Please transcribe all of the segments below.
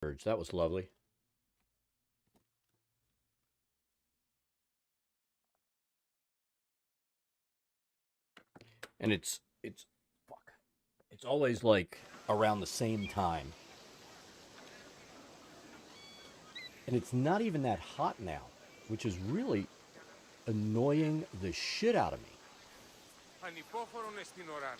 That was lovely. And it's fuck. It's always like around the same time. And it's not even that hot now, which is really annoying the shit out of me. Ανυπόφορον εστιν οράν.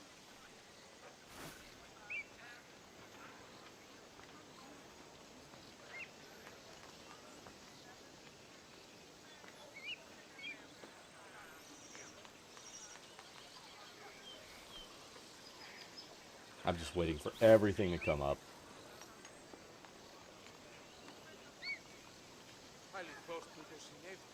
I'm just waiting for everything to come up. Αληθώς τούτο συνέβη.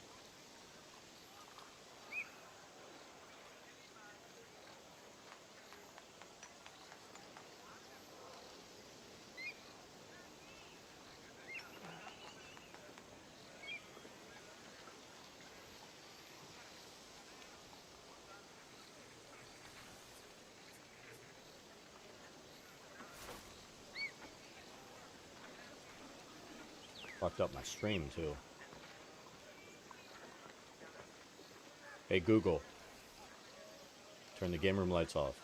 Fucked up my stream too. Hey Google, turn the game room lights off.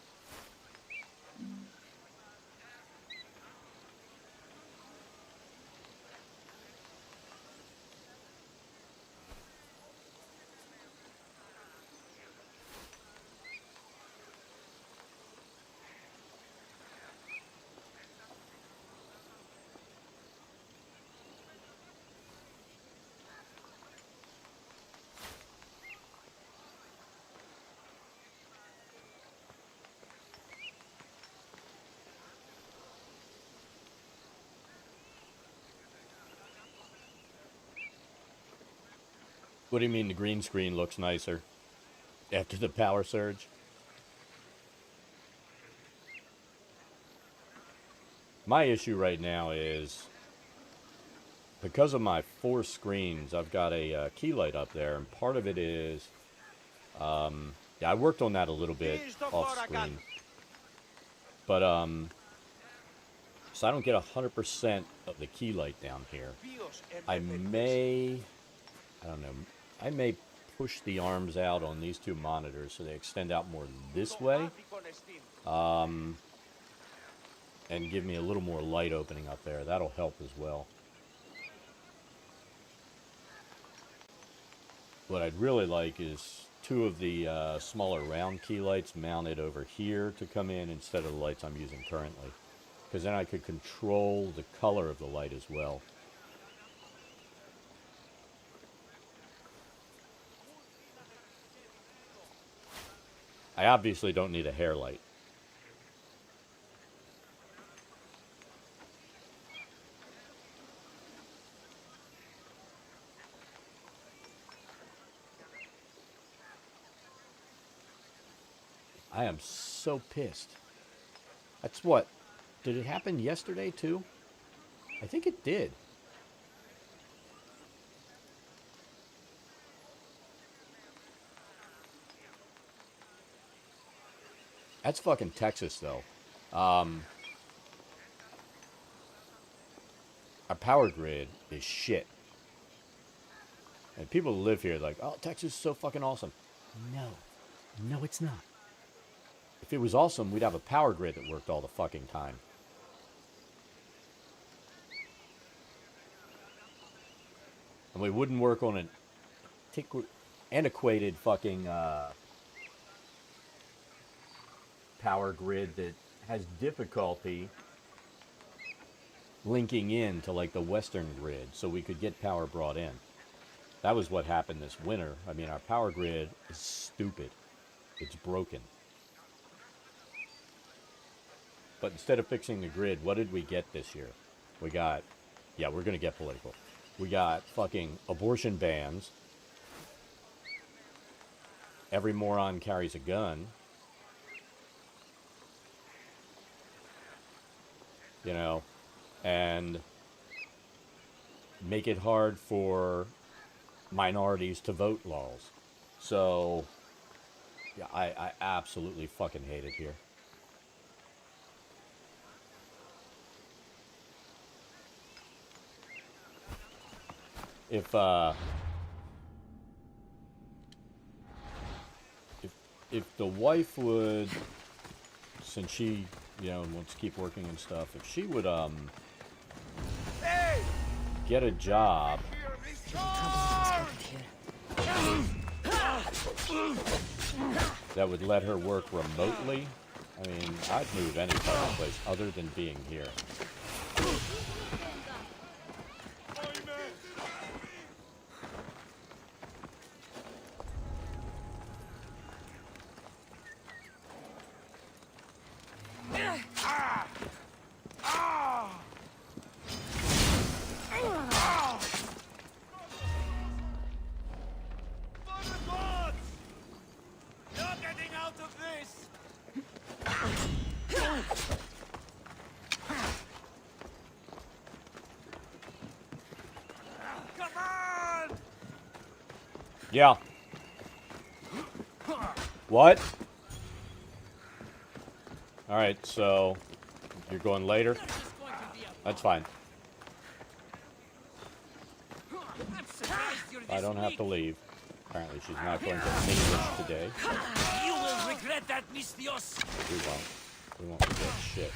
What do you mean the green screen looks nicer after the power surge? My issue right now is because of my 4 screens, I've got a key light up there, and part of it is, yeah, I worked on that a little bit off screen, but so I don't get 100% of the key light down here. I may, I don't know, I may push the arms out on these 2 monitors so they extend out more this way, and give me a little more light opening up there. That'll help as well. What I'd really like is 2 of the smaller round key lights mounted over here to come in instead of the lights I'm using currently. Because then I could control the color of the light as well. I obviously don't need a hair light. I am so pissed. That's what? Did it happen yesterday too? I think it did. That's fucking Texas though. Our power grid is shit. And people who live here are like, oh, Texas is so fucking awesome. No. No, it's not. If it was awesome, we'd have a power grid that worked all the fucking time. And we wouldn't work on an antiquated fucking power grid that has difficulty linking in to like the western grid so we could get power brought in. That was what happened this winter. I mean, our power grid is stupid. It's broken. But instead of fixing the grid, what did we get this year? We got, yeah, we're going to get political. We got fucking abortion bans. Every moron carries a gun. You know, and make it hard for minorities to vote laws. So, yeah, I absolutely fucking hate it here. if the wife would, since she, you know, wants to keep working and stuff, if she would get a job that would let her work remotely, I mean, I'd move any fucking place other than being here. Yeah. What? Alright, so you're going later? That's fine. I don't have to leave. Apparently she's not going to English today. You will regret that, Mistios. We won't. We won't regret shit.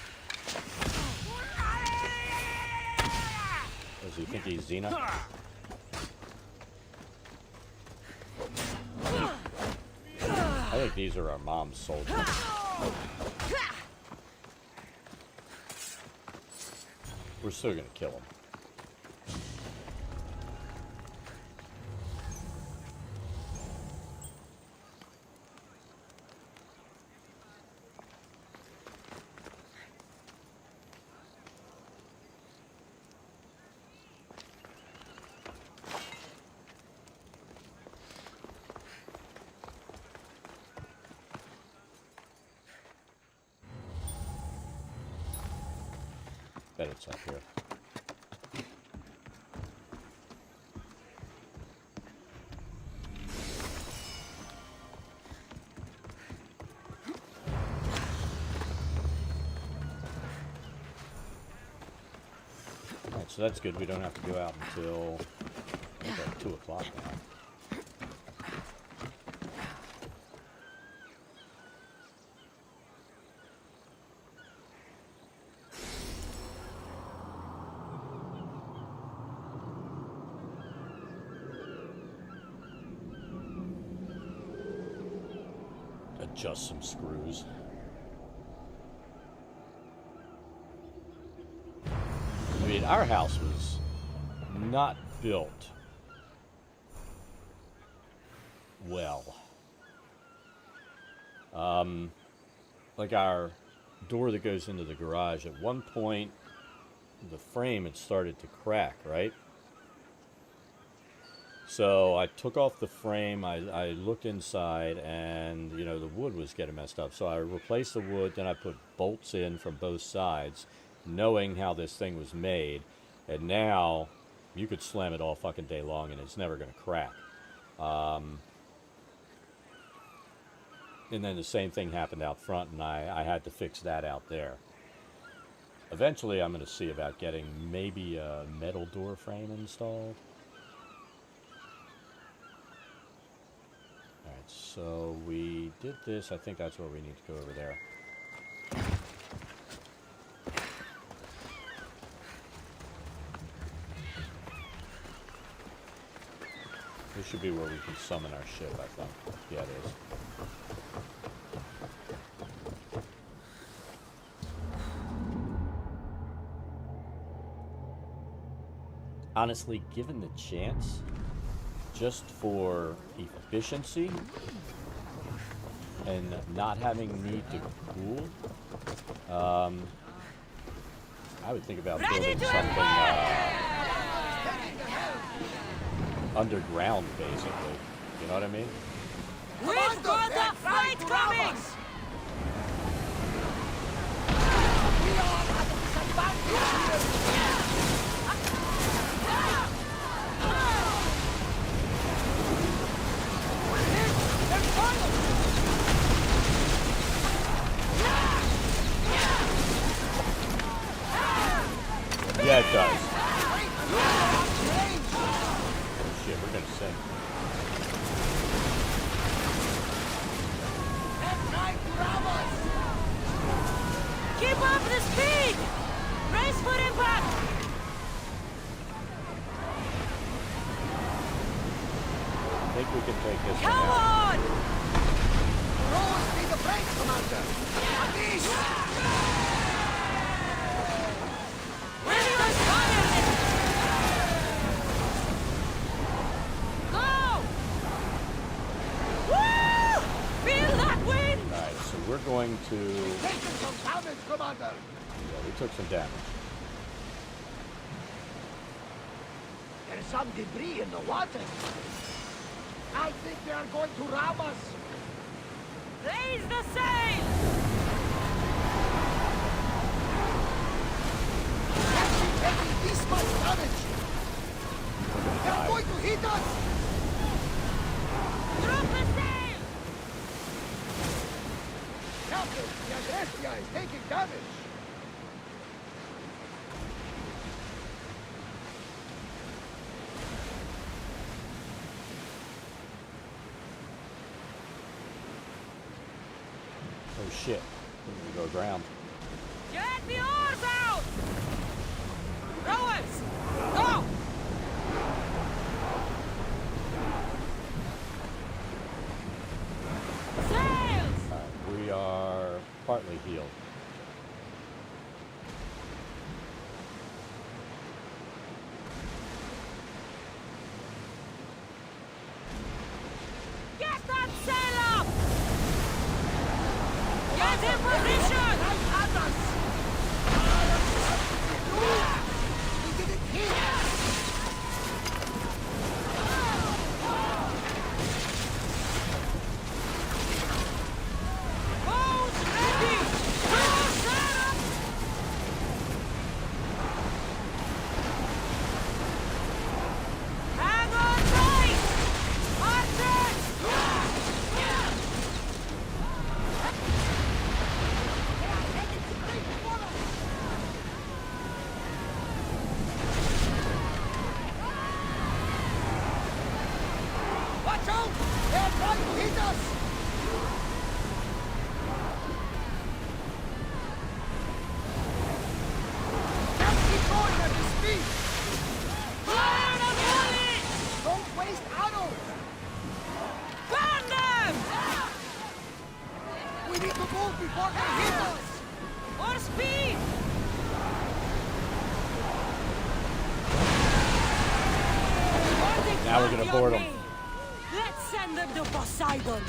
Does he think he's Xena? I think these are our mom's soldiers. We're still gonna kill them. Bet it's up here. Alright, so that's good. We don't have to go out until like 2 o'clock now. Adjust some screws. I mean, our house was not built well. Like our door that goes into the garage, at one point the frame had started to crack, right? So I took off the frame, I looked inside, and, you know, the wood was getting messed up. So I replaced the wood, then I put bolts in from both sides, knowing how this thing was made. And now, you could slam it all fucking day long and it's never going to crack. And then the same thing happened out front, and I had to fix that out there. Eventually, I'm going to see about getting maybe a metal door frame installed. Alright, so we did this. I think that's where we need to go over there. This should be where we can summon our ship, I think. Yeah, it is. Honestly, given the chance, just for efficiency and not having need to cool, I would think about building something underground, basically. You know what I mean? We've got a fight coming! Yeah, it does. gonna sink. Keep up the speed! Brace for impact! I think we can take this one Come out. on! Always be the break, Commander! Unleash! Ready to fire! Go! Woo! Feel that wind! Alright, so we're going to... Taking some damage, Commander! Yeah, we took some damage. There's some debris in the water. I think they are going to ram us. Raise the sail! Captain taking this much damage. They are going to hit us. Drop the sail! Captain, the Agrestia is taking damage. Oh shit. We're gonna go aground. Get the oars out! Rowers! Go! Sails! Alright, we are partly healed. Get that sail up! Get in position! Right at us. We didn't hit. Bows ready! Sail set up! Hang on tight! Archers! Watch out! They're trying to hit us. Let's keep going at this speed. Fire the volley! Don't waste arrows. Burn them! We need to move before they hit us. More speed! Now we're gonna board 'em. Let's send them to Poseidon!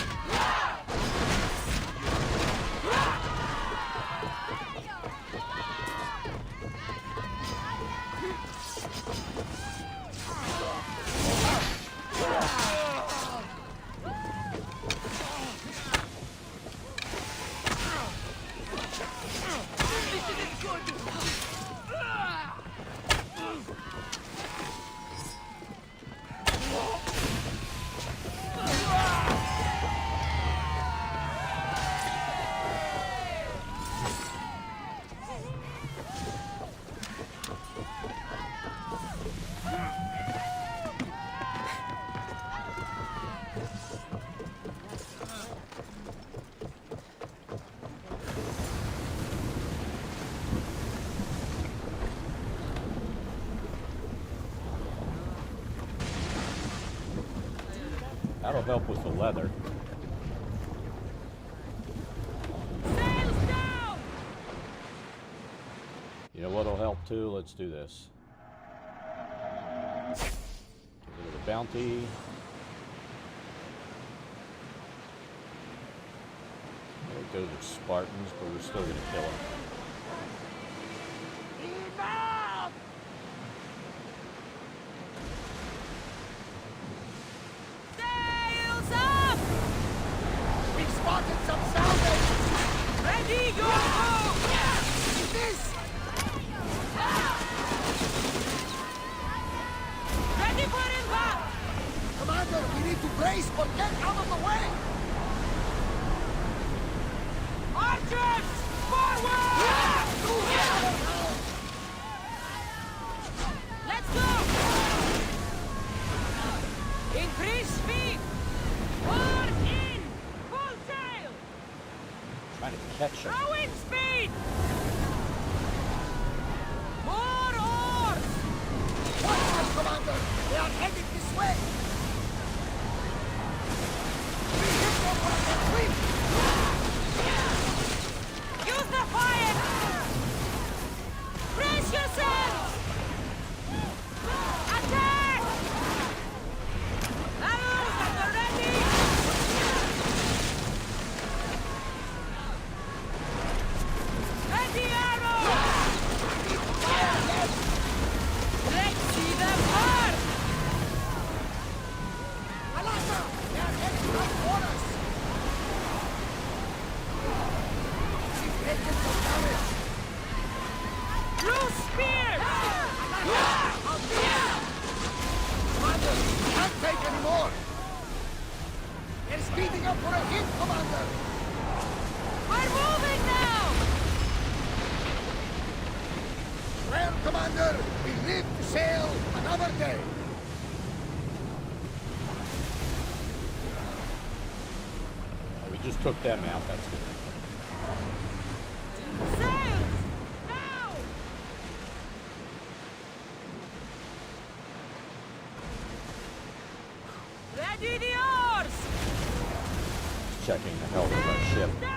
That'll help with the leather. Sails down! You know what'll help too? Let's do this. Get rid of the bounty. There it goes with Spartans, but we're still gonna kill them. Enough! Sails up! We've spotted some salvage. Ready, go, go! Is this? Ready for impact! Commander, we need to brace or get out of the way. Archers! Forward! Let's go! catch them. Rowing speed! More oars! Watch them, Commander! They are headed this way! We hit them while they're quick! Use the fire! Brace yourselves! Attack! Arrows at the ready! Ready arrows! Fire, lads! Let's see them burn! Alasa! They are headed right for us! We've taken some damage! Loose spears! Commander, we can't take any more! They're speeding up for a hit, Commander! We're moving now! Well, Commander, we live to sail another day! We just took them out. That's good. Sails! Now! Ready the oars! Checking the health of our ship. Down!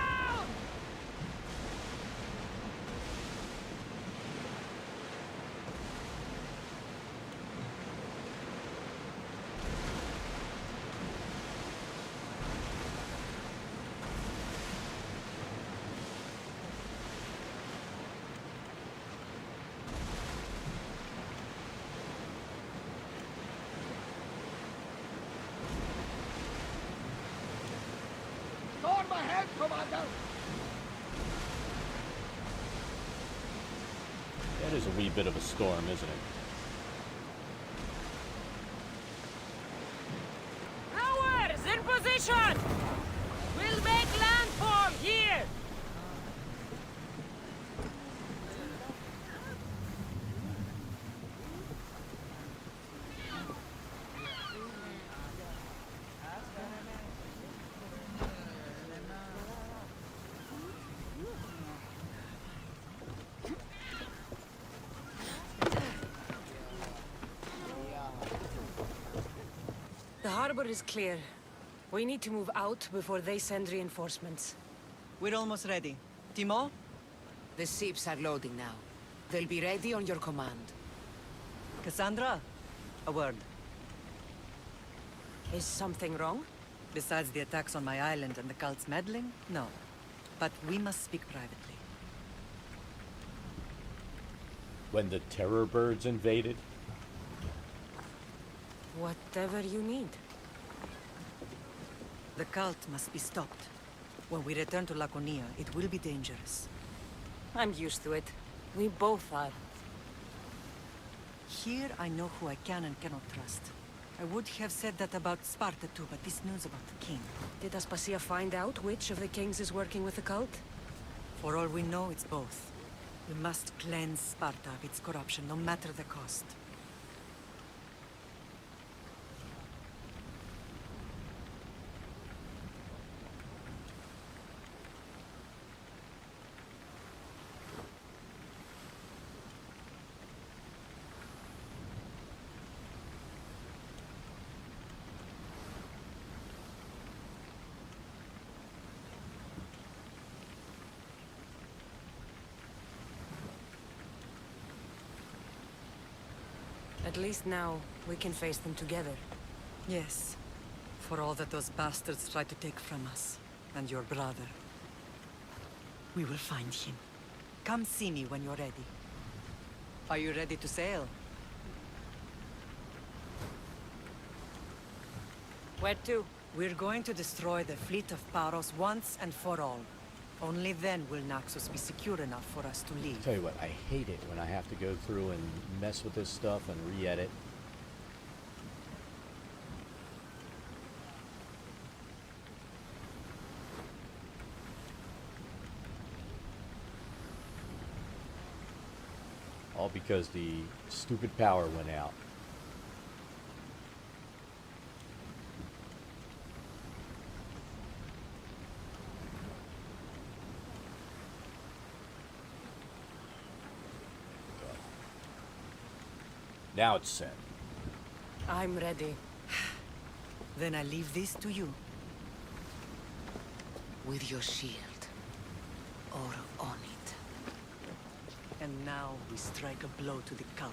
Storm ahead, Commander! That is a wee bit of a storm, isn't it? Rowers in position! We'll make landfall here! The harbor is clear. We need to move out before they send reinforcements. We're almost ready. Timo? The ships are loading now. They'll be ready on your command. Cassandra? A word. Is something wrong? Besides the attacks on my island and the cult's meddling? No. But we must speak privately. When the terror birds invaded, Whatever you need. The cult must be stopped. When we return to Laconia, it will be dangerous. I'm used to it. We both are. Here I know who I can and cannot trust. I would have said that about Sparta too, but this news about the king. Did Aspasia find out which of the kings is working with the cult? For all we know, it's both. We must cleanse Sparta of its corruption, no matter the cost. At least now, we can face them together. Yes. For all that those bastards tried to take from us. And your brother. We will find him. Come see me when you're ready. Are you ready to sail? Where to? We're going to destroy the fleet of Paros once and for all. Only then will Naxos be secure enough for us to leave. tell you what, I hate it when I have to go through and mess with this stuff and re-edit. All because the stupid power went out. Now it's set. I'm ready. Then I leave this to you. With your shield. Or on it. And now we strike a blow to the cult.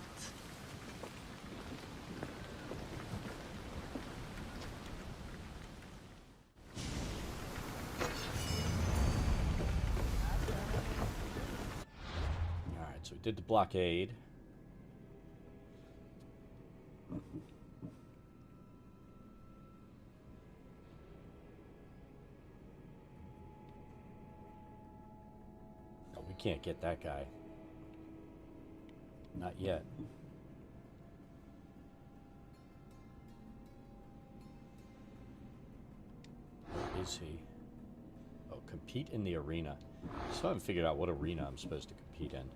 Alright, so we did the blockade. Oh, we can't get that guy. Not yet. Where is he? Oh, compete in the arena. Still haven't figured out what arena I'm supposed to compete in.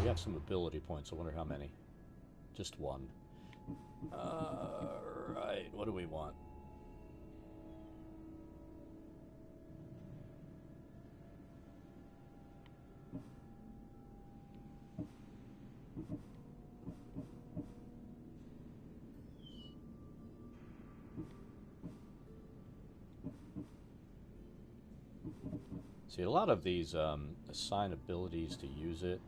We have some ability points. I wonder how many. Just one. Right. What do we want? See, a lot of these assign abilities to use it,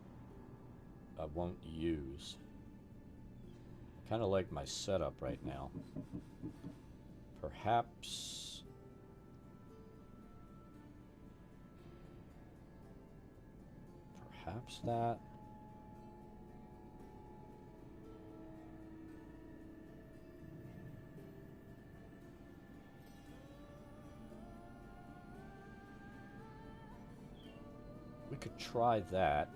I won't use. Kind of like my setup right now. Perhaps that. We could try that.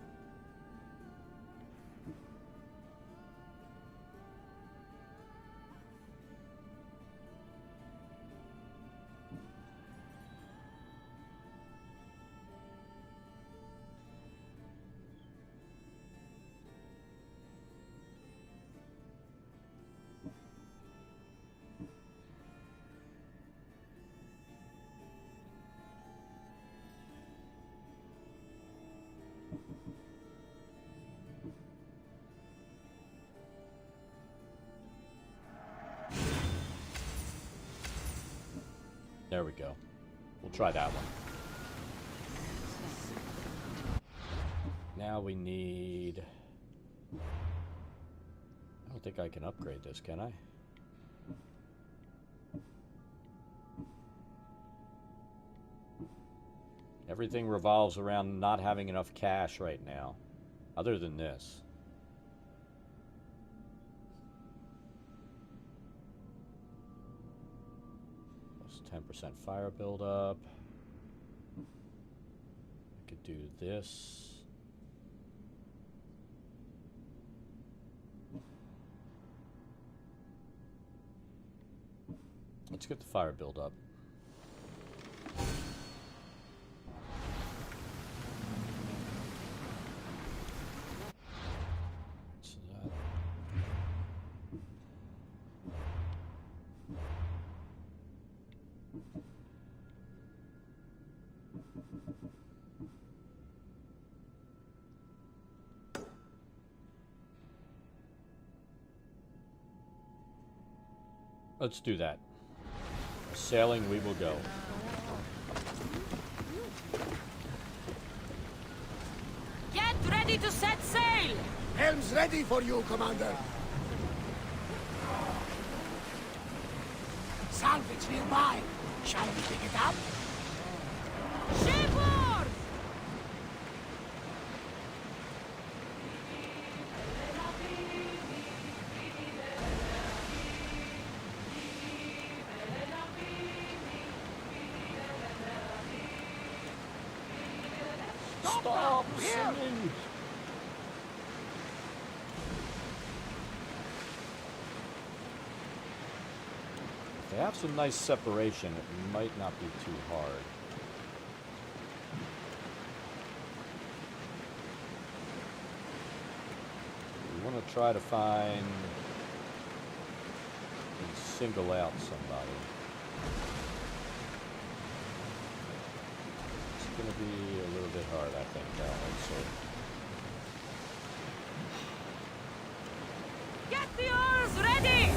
There we go. We'll try that one. Now we need... I don't think I can upgrade this, can I? Everything revolves around not having enough cash right now. Other than this. Plus 10% fire buildup. I could do this. Let's get the fire buildup. Let's do that. Sailing we will go. Get ready to set sail! Helm's ready for you, Commander. Salvage nearby. Shall we pick it up? Shipboard! Stop singing! If they have some nice separation, it might not be too hard. want to try to find and single out somebody. It's going to be a little bit hard, I think, that one. So. Get the oars ready!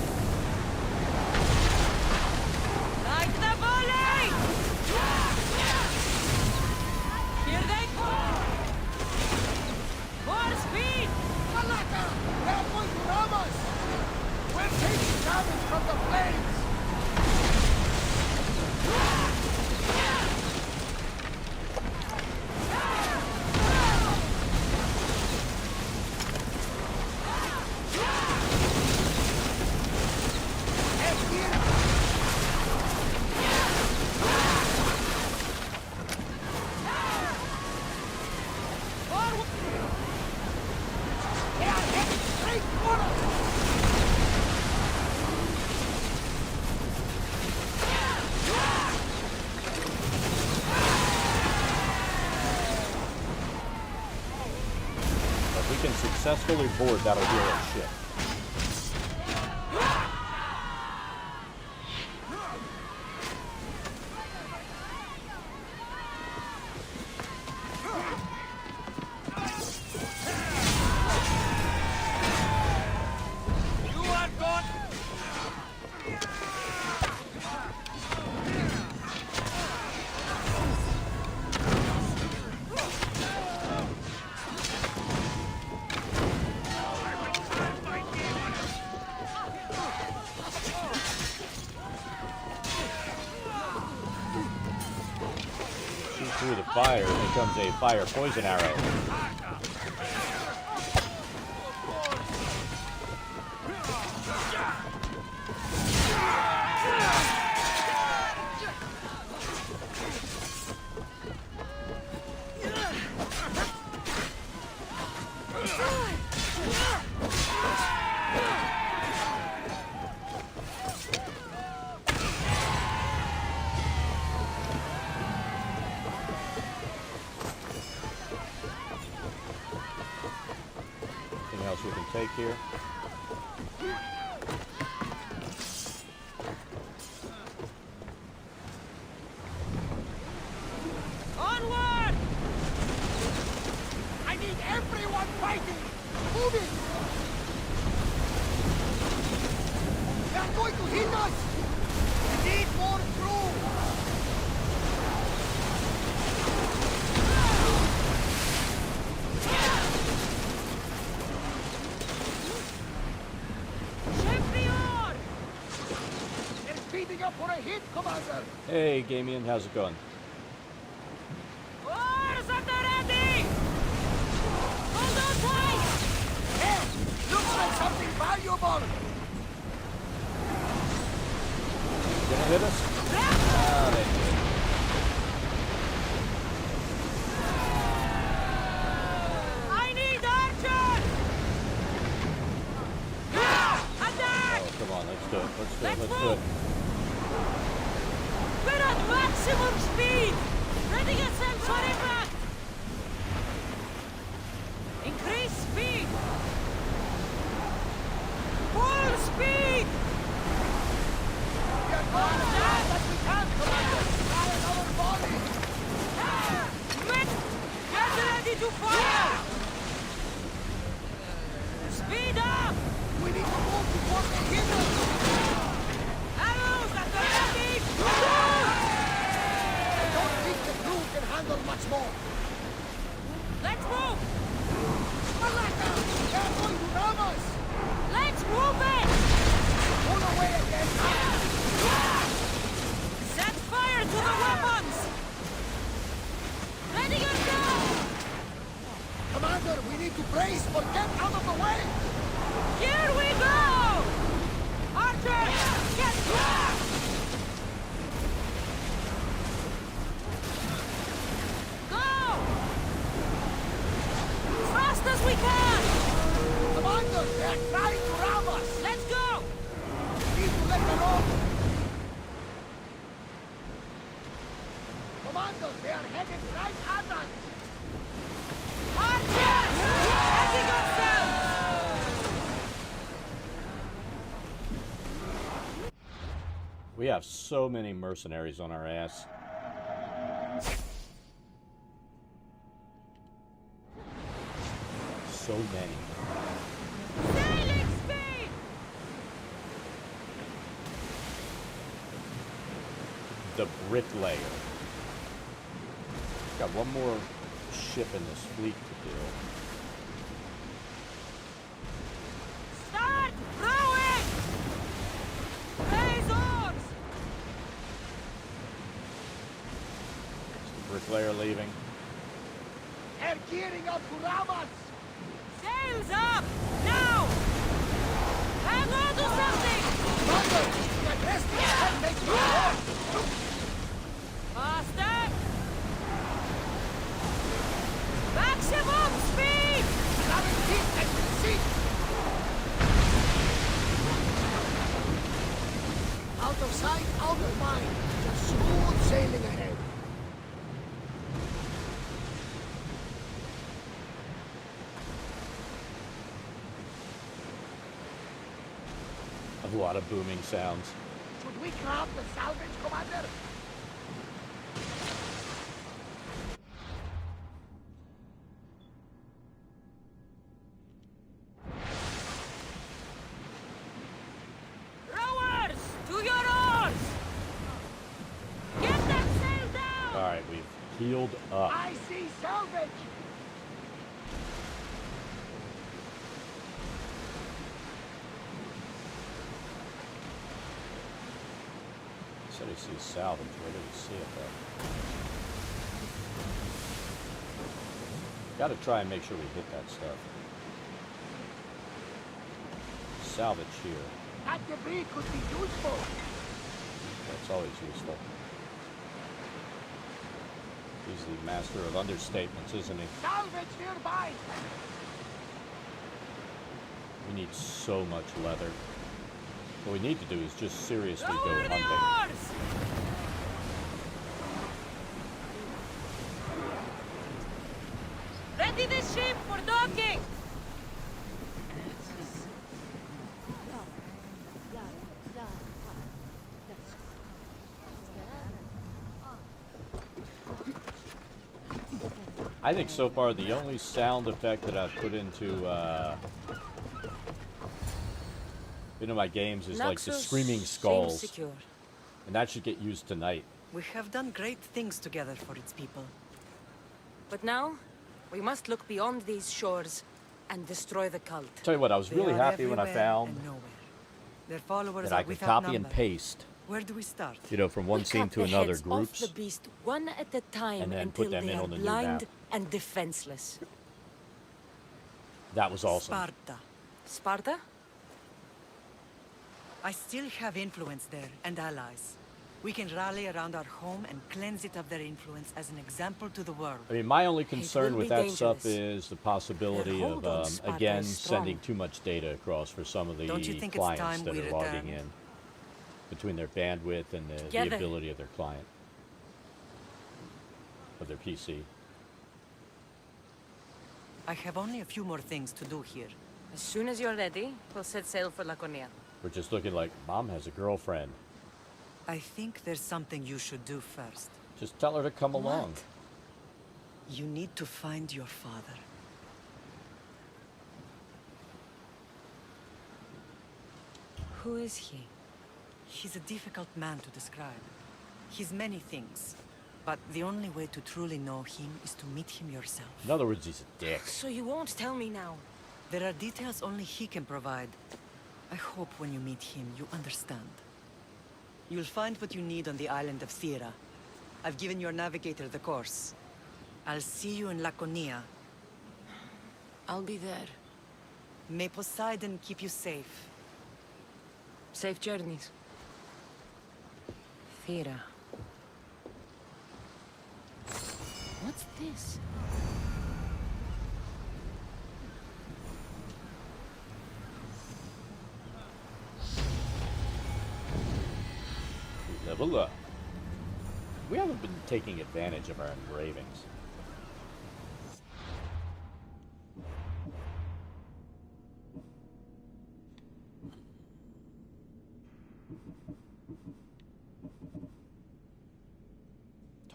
Like the volley! Here they come! More speed! Malaka! They're going to ram us! We're taking damage from the flames! Successfully board, that'll heal our ship. You are gone! Through the fire, it becomes a fire poison arrow. Else we can take here. Onward! I need everyone fighting! Moving! They're going to hit us! We need more crew! For a hit, Commander! Hey, Gamian, how's it going? Oars at the ready! Hold on tight! Hey! Looks like something valuable! Gonna hit us? Ah, they did. I need archers! Attack! Oh, come on, let's do it. Let's do it. We're at maximum speed! Ready yourself for impact! Increase speed! Full speed! We are going as fast as we can, Commander! Try another volley! Men, get ready to fire! Speed up! We need to move before they hit us! Arrows at the ready! I don't think the crew can handle much more! Let's move! Malaka! They're going to ram us! Let's move it! Pull away again! Set fire to the weapons! Ready yourself! Commander, we need to brace or get out of the way! Here we go! Archers, get back! Go! We have so many mercenaries on our ass. So many. Sailing speed! The bricklayer. Got one more ship in this fleet to build. Start rowing! Raise oars! Is the bricklayer leaving? They're gearing up to ram us! Sails up! Now! Hang on to something! Mother! The rest of takes more! Faster! Maximum speed! 17 and see! Out of sight, out of mind. Just smooth sailing ahead. A lot of booming sounds. Should we grab the salvage, Commander? Rowers! To your oars! Get that sail down! Alright, we've healed up. I see salvage! Said he sees salvage. Where did he see it though? Gotta try and make sure we hit that stuff. Salvage here. That debris could be useful. That's always useful. He's the master of understatements, isn't he? Salvage nearby! We need so much leather. What we need to do is just seriously go Lower the hunting. oars! Ready the ship for docking! I think so far the only sound effect that I've put into my games is like the Naxos screaming seems skulls, secure. and that should get used tonight. We have done great things together for its people. But now, we must look beyond these shores and destroy the cult. Tell you what, I was They really are happy when I everywhere found and nowhere. Their followers that I are could without copy and number. paste, Where do we start? from one We scene cut to the another, heads groups. off the beast one at a time and then until put them they in are on the new blind map. and defenseless. That was awesome. Sparta. Sparta? I still have influence there, and allies. We can rally around our home and cleanse it of their influence as an example to the world. I mean, my only concern will with be that stuff dangerous. is the possibility Their of, hold on Sparta again, is strong. sending too much data across for some of the Don't you think it's clients time that we are logging return? in. Between their bandwidth and the Together. ability of their client. Of their PC. I have only a few more things to do here. As soon as you're ready, we'll set sail for Laconia. We're just looking like, Mom has a girlfriend. I think there's something you should do first. Just tell her to come along. You need to find your father. Who is he? He's a difficult man to describe. He's many things, but the only way to truly know him is to meet him yourself. In other words, he's a dick. So you won't tell me now? There are details only he can provide. I hope when you meet him, you understand. You'll find what you need on the island of Thera. I've given your navigator the course. I'll see you in Laconia. I'll be there. May Poseidon keep you safe. Safe journeys. Thera. What's this? Level up. We haven't been taking advantage of our engravings.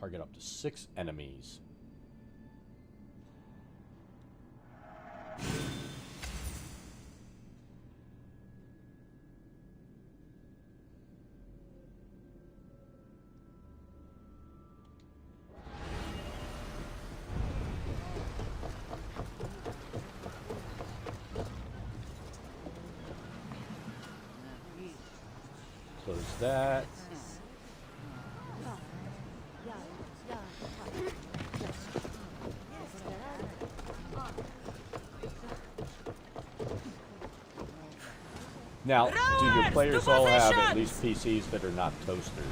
Target up to 6 enemies. Close that. Now, do your players all have at least PCs that are not toasters?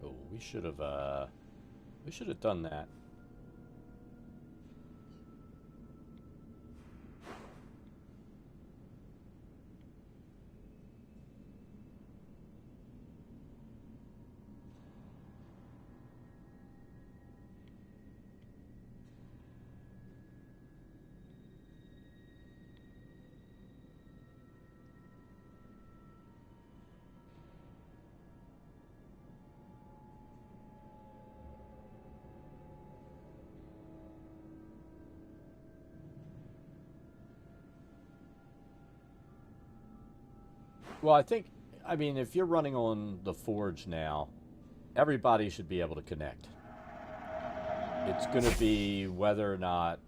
Oh, we should have done that. Well, I mean, if you're running on the Forge now, everybody should be able to connect. It's going to be whether or not,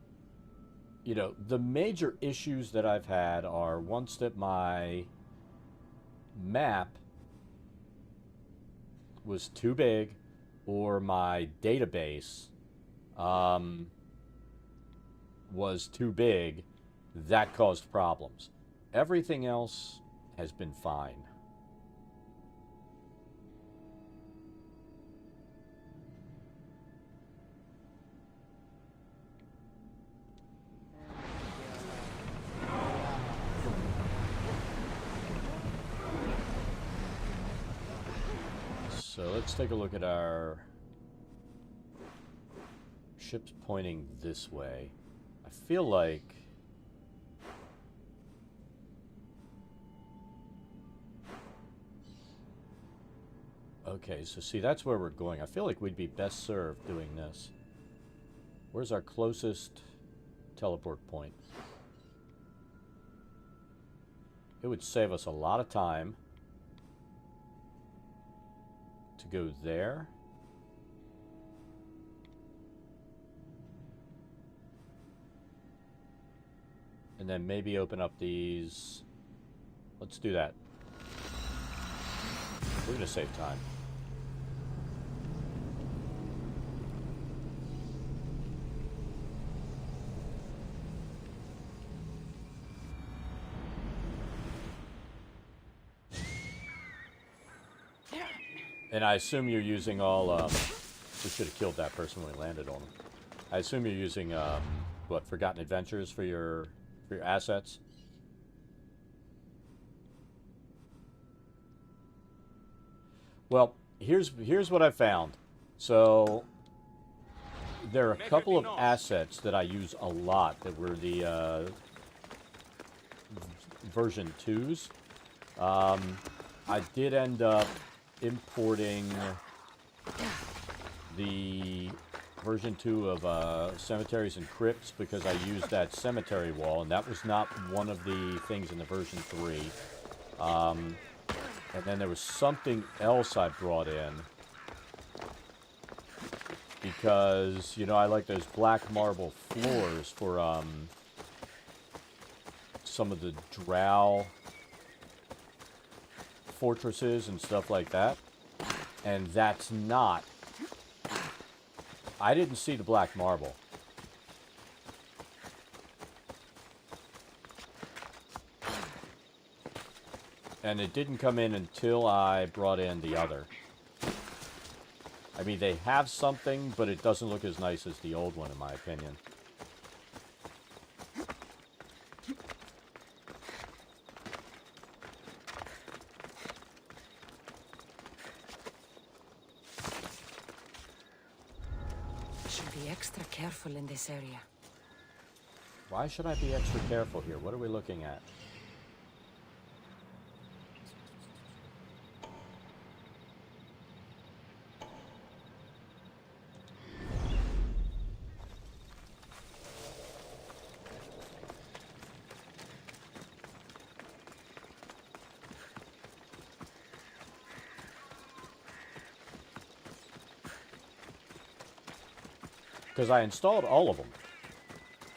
you know, the major issues that I've had are once that my map was too big or my database was too big, that caused problems. Everything else has been fine. So let's take a look at our ships pointing this way. I feel like okay, so see, that's where we're going. I feel like we'd be best served doing this. Where's our closest teleport point? It would save us a lot of time to go there. And then maybe open up these. Let's do that. We're going to save time. And I assume you're using all, we should have killed that person when we landed on him. I assume you're using, what, Forgotten Adventures for your assets? Well, here's what I found. So, there are a couple of assets that I use a lot that were the, version 2s. I did end up importing the version 2 of Cemeteries and Crypts because I used that cemetery wall, and that was not one of the things in the version 3. And then there was something else I brought in because, you know, I like those black marble floors for some of the drow fortresses and stuff like that, and that's not, I didn't see the black marble. And it didn't come in until I brought in the other. I mean, they have something, but it doesn't look as nice as the old one, in my opinion. Extra careful in this area. Why should I be extra careful here? What are we looking at? because I installed all of them.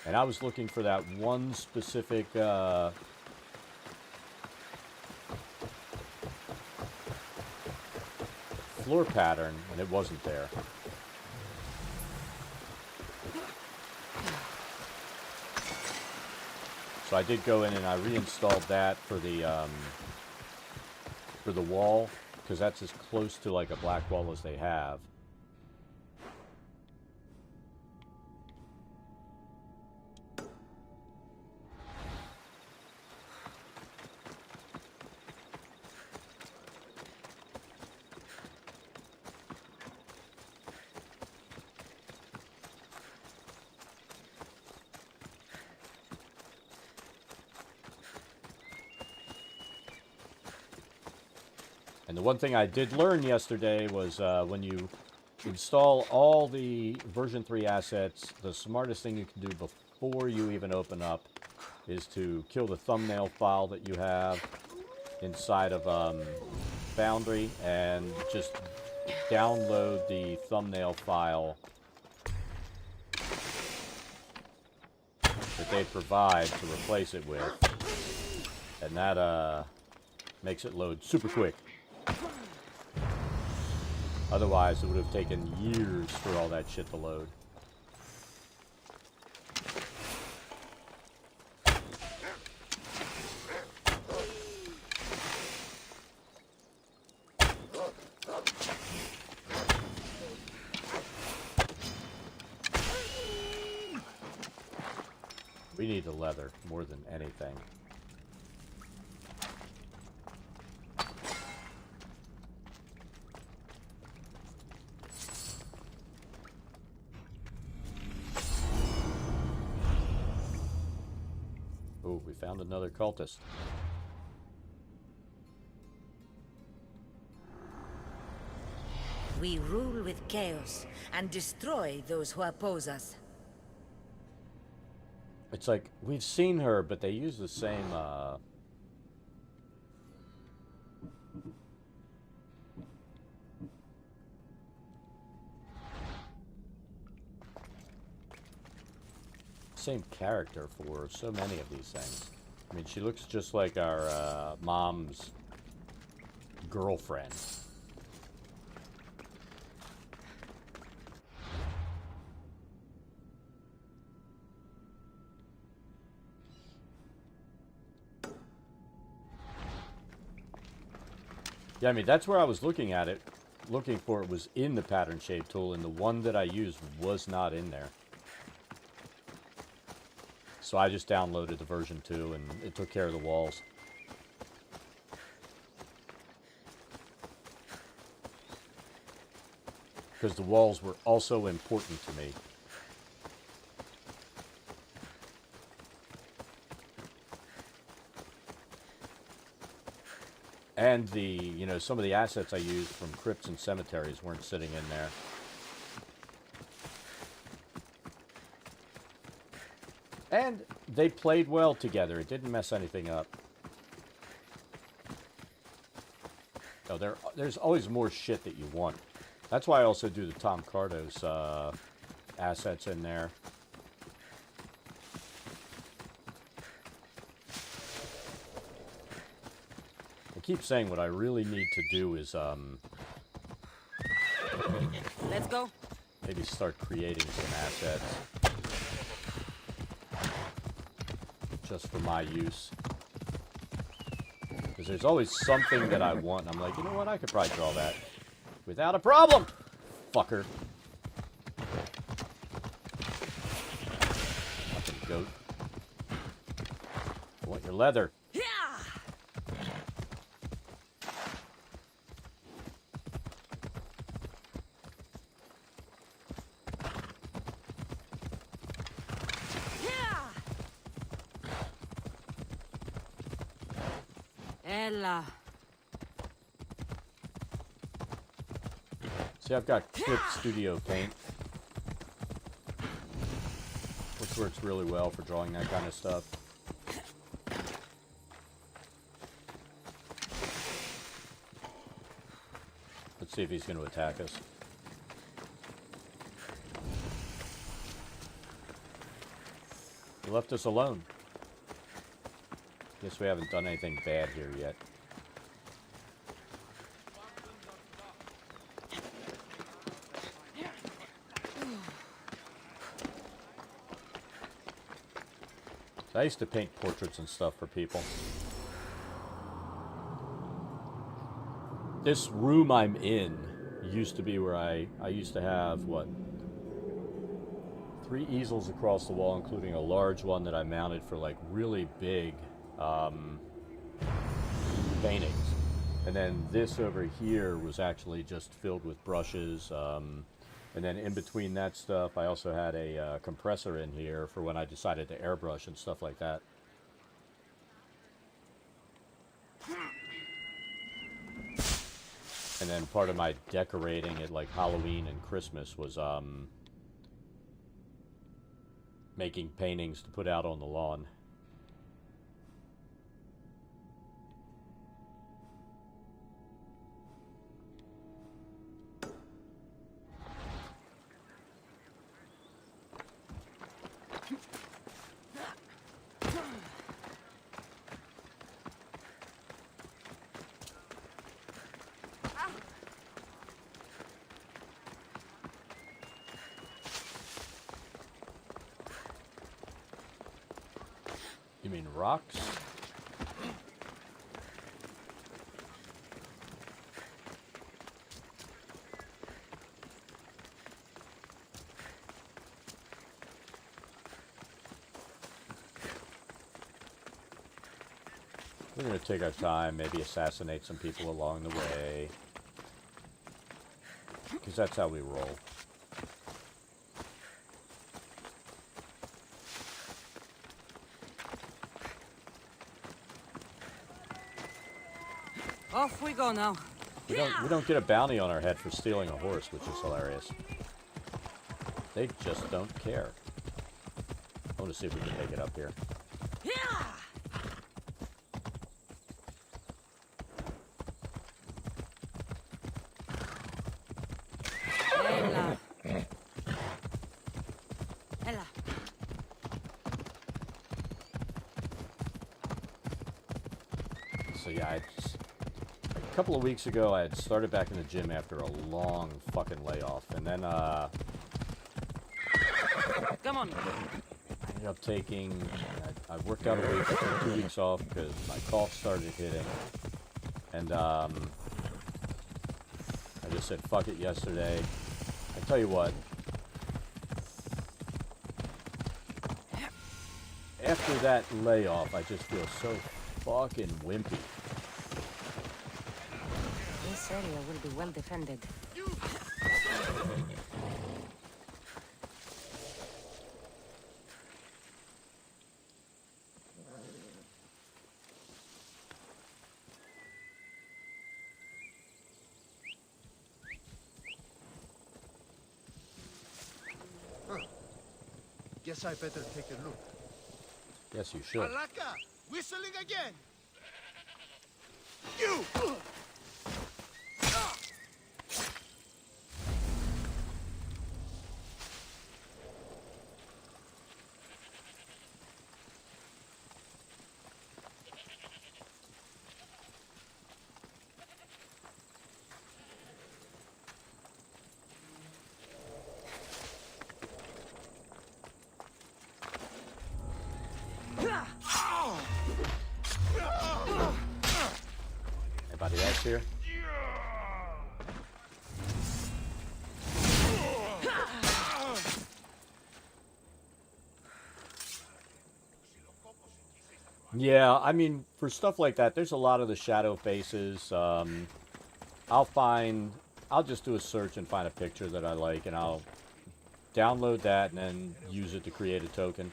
And I was looking for that one specific floor pattern, and it wasn't there. So I did go in and I reinstalled that for the wall, because that's as close to like a black wall as they have. And the one thing I did learn yesterday was when you install all the version 3 assets, the smartest thing you can do before you even open up is to kill the thumbnail file that you have inside of Foundry and just download the thumbnail file that they provide to replace it with. And that makes it load super quick. Otherwise, it would have taken years for all that shit to load. We need the leather more than anything. Oh, we found another cultist. We rule with chaos and destroy those who oppose us. It's like, we've seen her, but they use the same, same character for so many of these things. I mean, she looks just like our mom's girlfriend. Yeah, I mean, that's where I was looking at it. Looking for it was in the pattern shape tool, and the one that I used was not in there. So I just downloaded the version 2, and it took care of the walls. Because the walls were also important to me. And the, you know, some of the assets I used from crypts and cemeteries weren't sitting in there. And they played well together. It didn't mess anything up. No, there's always more shit that you want. That's why I also do the Tom Cardos assets in there. I keep saying what I really need to do is Let's go. maybe start creating some assets just for my use. Because there's always something that I want, and I'm like, you know what, I could probably draw that without a problem, fucker. Fucking goat. I want your leather. Ella. See, I've got Clip Studio Paint, which works really well for drawing that kind of stuff. Let's see if he's going to attack us. left us alone. Guess we haven't done anything bad here yet. I used to paint portraits and stuff for people. This room I'm in used to be where I used to have, what, 3 easels across the wall, including a large one that I mounted for like really big paintings. And then this over here was actually just filled with brushes. And then in between that stuff, I also had a compressor in here for when I decided to airbrush and stuff like that. And then part of my decorating at like Halloween and Christmas was making paintings to put out on the lawn. You mean rocks? We're going to take our time, maybe assassinate some people along the way. Because that's how we roll. Off we go now. We don't get a bounty on our head for stealing a horse, which is hilarious. They just don't care. I want to see if we can make it up here. Ella. Ella. So yeah, a couple of weeks ago I had started back in the gym after a long fucking layoff, and then Come on. I ended up taking, I worked out a week, I took 2 weeks off because my cough started hitting, and I just said fuck it yesterday. I tell you what, after that layoff I just feel so fucking wimpy. This area will be well defended. Guess I better take a look. Yes, you should. Alaka! Whistling again! You! Anybody else here? Yeah, I mean, for stuff like that, there's a lot of the shadow faces. I'll just do a search and find a picture that I like, and I'll download that and then use it to create a token.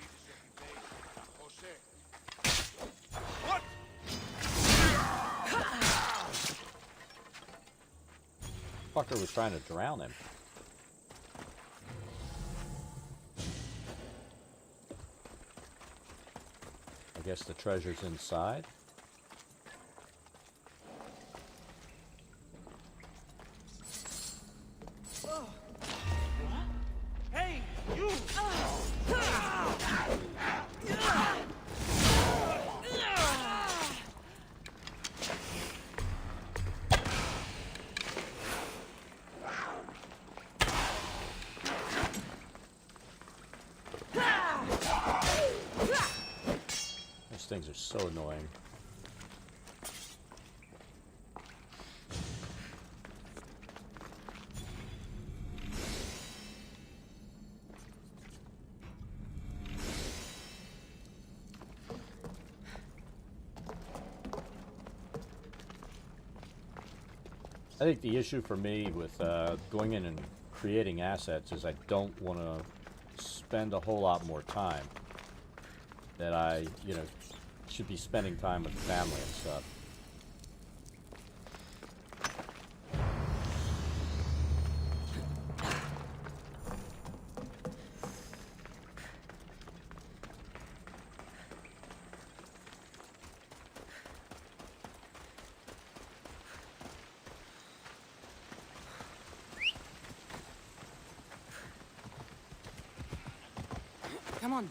Fucker was trying to drown him. I guess the treasure's inside. Hey, you! things are so annoying. I think the issue for me with going in and creating assets is I don't want to spend a whole lot more time that I, should be spending time with the family and stuff. Come on.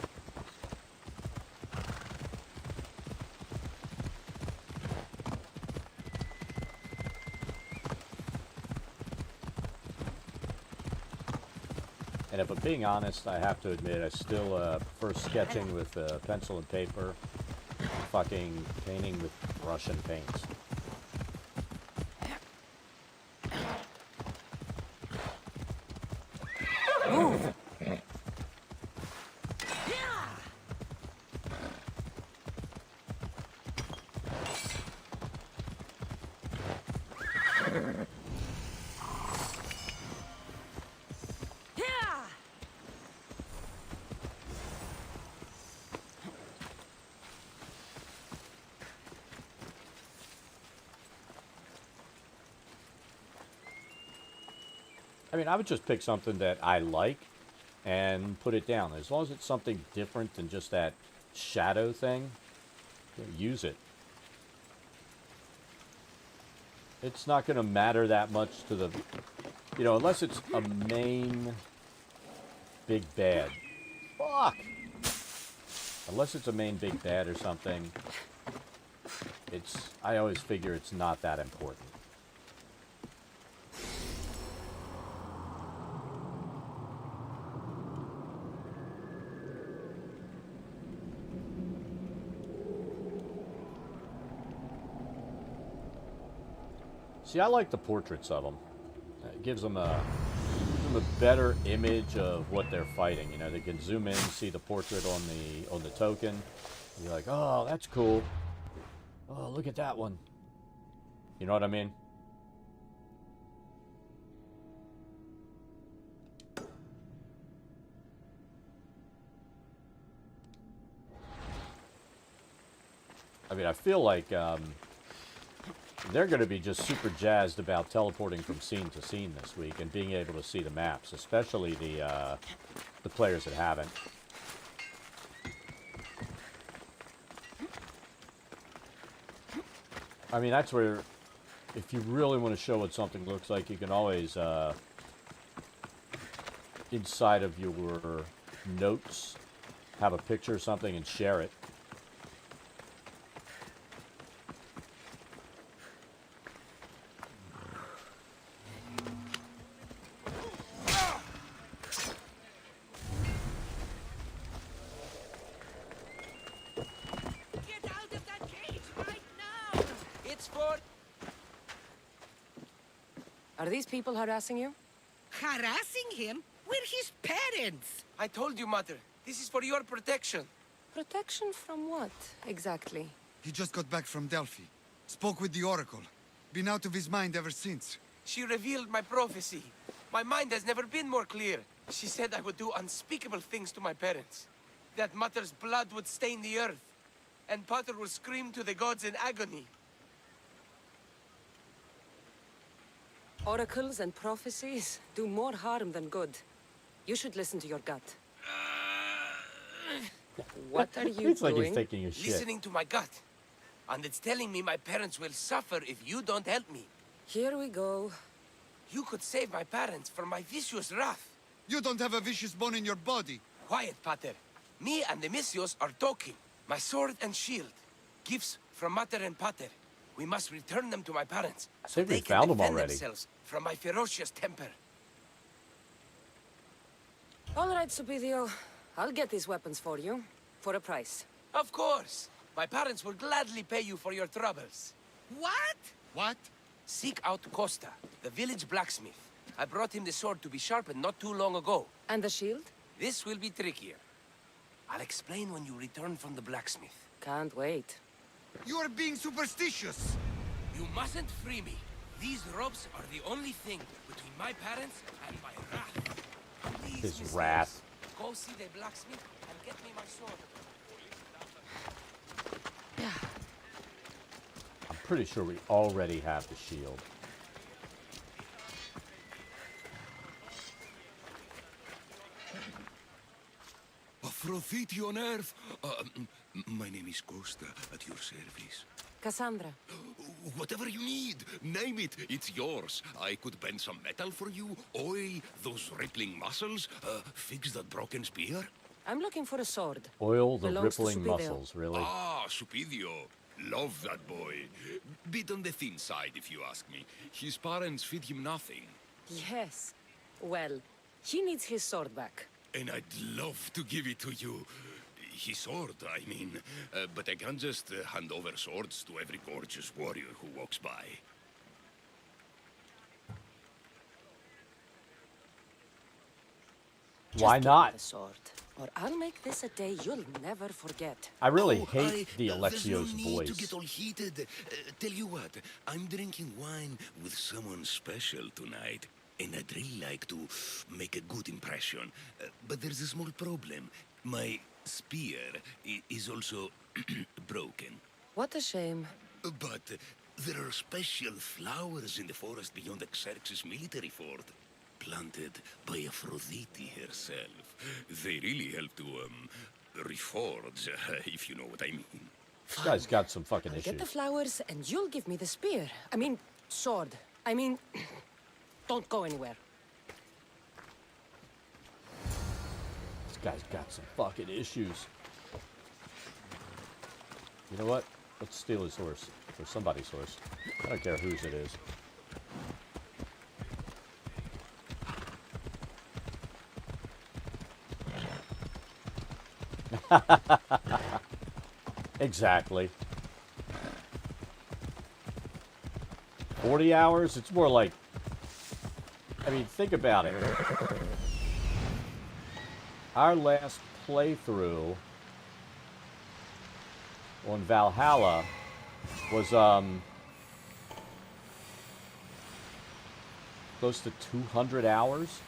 And if I'm being honest, I have to admit, I still prefer sketching with pencil and paper, fucking painting with brush and paints. Move! I mean, I would just pick something that I like and put it down. As long as it's something different than just that shadow thing, use it. It's not going to matter that much to the, unless it's a main big bad. Fuck! Unless it's a main big bad or something, I always figure it's not that important. See, I like the portraits of them. It gives them a better image of what they're fighting. They can zoom in, see the portrait on the token. And you're like, oh, that's cool. Oh, look at that one. You know what I mean? I feel like they're going to be just super jazzed about teleporting from scene to scene this week and being able to see the maps, especially the players that haven't. That's where, if you really want to show what something looks like, you can always, inside of your notes, have a picture of something and share it. Are these people harassing you? Harassing him? We're his parents! I told you, Mother. This is for your protection. Protection from what, exactly? He just got back from Delphi. Spoke with the Oracle. Been out of his mind ever since. She revealed my prophecy. My mind has never been more clear. She said I would do unspeakable things to my parents. That Mother's blood would stain the earth. And Pater would scream to the gods in agony. Oracles and prophecies do more harm than good. You should listen to your gut. What are you It's like he's doing? taking a shit. Listening to my gut. And it's telling me my parents will suffer if you don't help me. Here we go. You could save my parents from my vicious wrath. You don't have a vicious bone in your body. Quiet, Pater. Me and the Misios are talking. My sword and shield. Gifts from Mater and Pater. We must return them to my parents, so think we they can found them defend already. themselves from my ferocious temper. All right, Supidio. I'll get these weapons for you. For a price. Of course. My parents will gladly pay you for your troubles. What? What? Seek out Costa, the village blacksmith. I brought him the sword to be sharpened not too long ago. And the shield? This will be trickier. I'll explain when you return from the blacksmith. Can't wait. You are being superstitious. You mustn't free me. These ropes are the only thing between my parents and my wrath. Please, His Miss wrath. Rose, go see the blacksmith and get me my sword. I'm pretty sure we already have the shield. Aphrodite on Earth. My name is Costa, at your service. Cassandra. Whatever you need, name it, it's yours. I could bend some metal for you, oil those rippling muscles, fix that broken spear. I'm looking for a sword. Oil the Belongs to rippling Supidio. muscles, really? Ah, Supidio. Love that boy. Bit on the thin side, if you ask me. His parents feed him nothing. Yes. Well, he needs his sword back. And I'd love to give it to you. His sword, I mean. But I can't just hand over swords to every gorgeous warrior who walks by. Why Just not? give me the sword, or I'll make this a day you'll never forget. I really hate the There's no Alexio's need to voice. get all heated. Tell you what, I'm drinking wine with someone special tonight. And I'd really like to make a good impression. But there's a small problem. My spear is also broken. What a shame. But there are special flowers in the forest beyond Xerxes' military fort, planted by Aphrodite herself. They really help to, reforge, if you know what I mean. This guy's got some fucking I'll get the issues. flowers, and you'll give me the spear. I mean, sword. I mean, don't go anywhere. This guy's got some fucking issues. You know what? Let's steal his horse. Or somebody's horse. I don't care whose it is. Exactly. 40 hours? It's more like... I mean, think about it. Our last playthrough on Valhalla was close to 200 hours.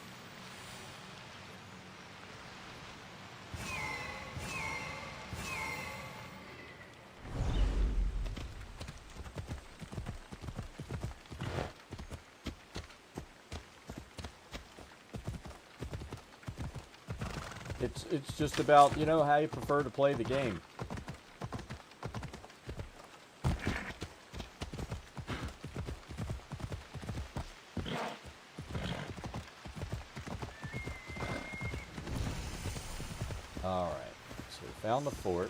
It's just about, you know, how you prefer to play the game. All right, so we found the fort.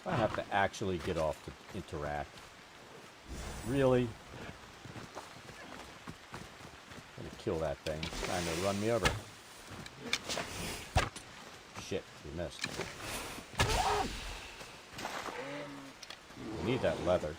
I have to actually get off to interact. Really? I'm gonna kill that thing. It's trying to run me over. Shit, you missed. We need that leather.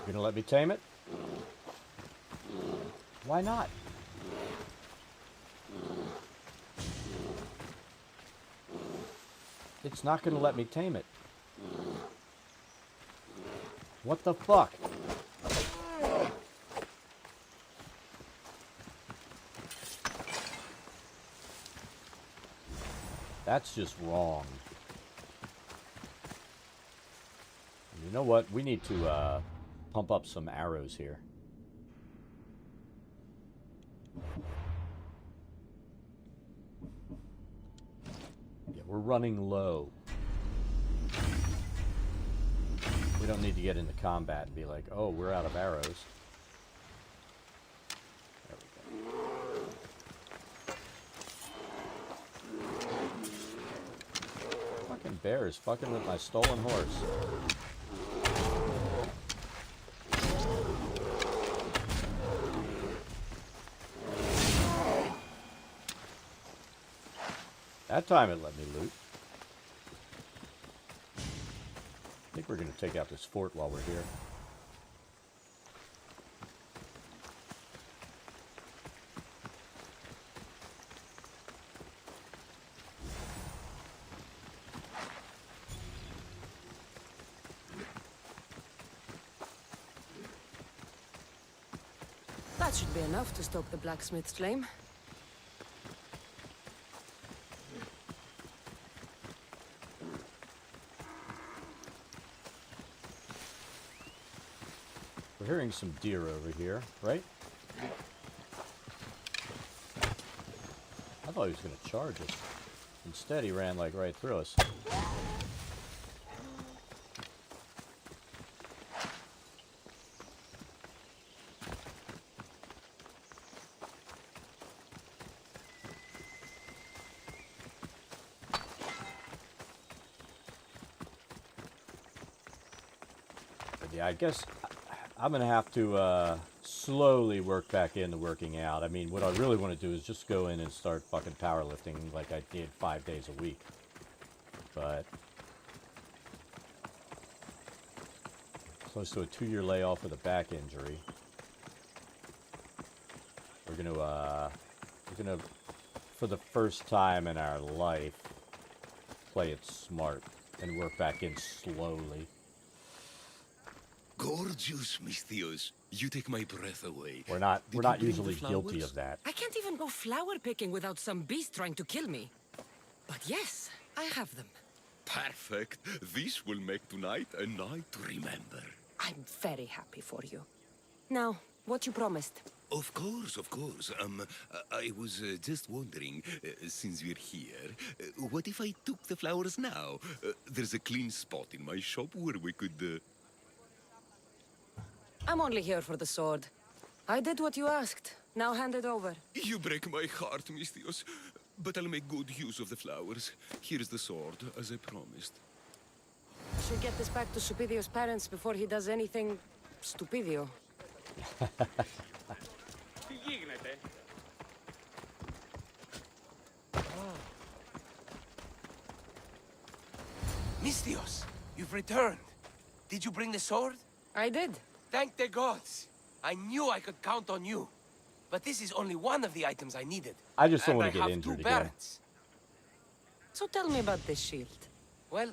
You gonna let me tame it? Why not? It's not gonna let me tame it. What the fuck? That's just wrong. You know what? We need to pump up some arrows here. Yeah, we're running low. We don't need to get into combat and be like, oh, we're out of arrows. There we go. Fucking bear is fucking with my stolen horse. That time it let me loot. I think we're going to take out this fort while we're here. That should be enough to stoke the blacksmith's flame. We're hearing some deer over here, right? I thought he was going to charge us. Instead, he ran like right through us. But yeah, I guess I'm going to have to slowly work back into working out. I mean, what I really want to do is just go in and start fucking powerlifting like I did 5 days a week. But close to a 2-year layoff with a back injury. We're gonna, for the first time in our life, play it smart and work back in slowly. Gorgeous, Misthios. You take my breath away. We're not Did you bring usually the guilty flowers? of that. I can't even go flower picking without some beast trying to kill me. But yes, I have them. Perfect. This will make tonight a night to remember. I'm very happy for you. Now, what you promised. Of course, of course. I was just wondering, since we're here, what if I took the flowers now? There's a clean spot in my shop where we could... I'm only here for the sword. I did what you asked. Now hand it over. You break my heart, Misthios. But I'll make good use of the flowers. Here's the sword, as I promised. Should get this back to Stupidio's parents before he does anything... Stupidio. Misthios, you've returned. Did you bring the sword? I did. Thank the gods. I knew I could count on you. But this is only one of the items I needed. I just don't And want to I get have two injured again. parents. So tell me about this shield. Well,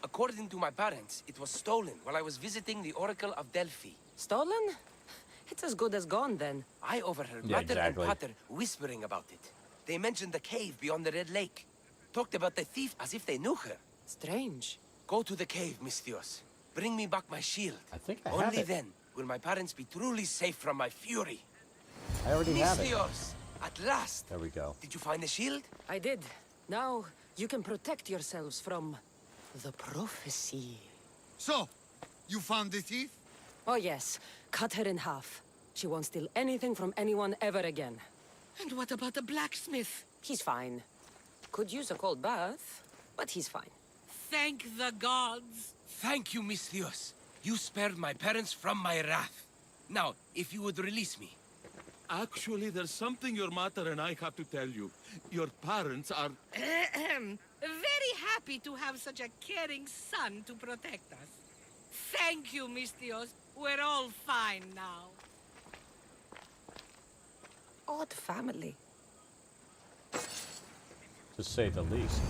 according to my parents, it was stolen while I was visiting the Oracle of Delphi. Stolen? It's as good as gone then. I overheard Yeah, Mater exactly. and Pater whispering about it. They mentioned the cave beyond the Red Lake. Talked about the thief as if they knew her. Strange. Go to the cave, Misthios. Bring me back my shield. I think I have Only it. then will my parents be truly safe from my fury. I already have it. Misthios! At last! There we go. Did you find the shield? I did. Now, you can protect yourselves from... the prophecy. So, you found the thief? Oh yes. Cut her in half. She won't steal anything from anyone ever again. And what about the blacksmith? He's fine. Could use a cold bath, but he's fine. Thank the gods. Thank you, Misthios. You spared my parents from my wrath. Now, if you would release me. Actually, there's something your mother and I have to tell you. Your parents are... Very happy to have such a caring son to protect us. Thank you, Misthios. We're all fine now. Odd family. To say the least.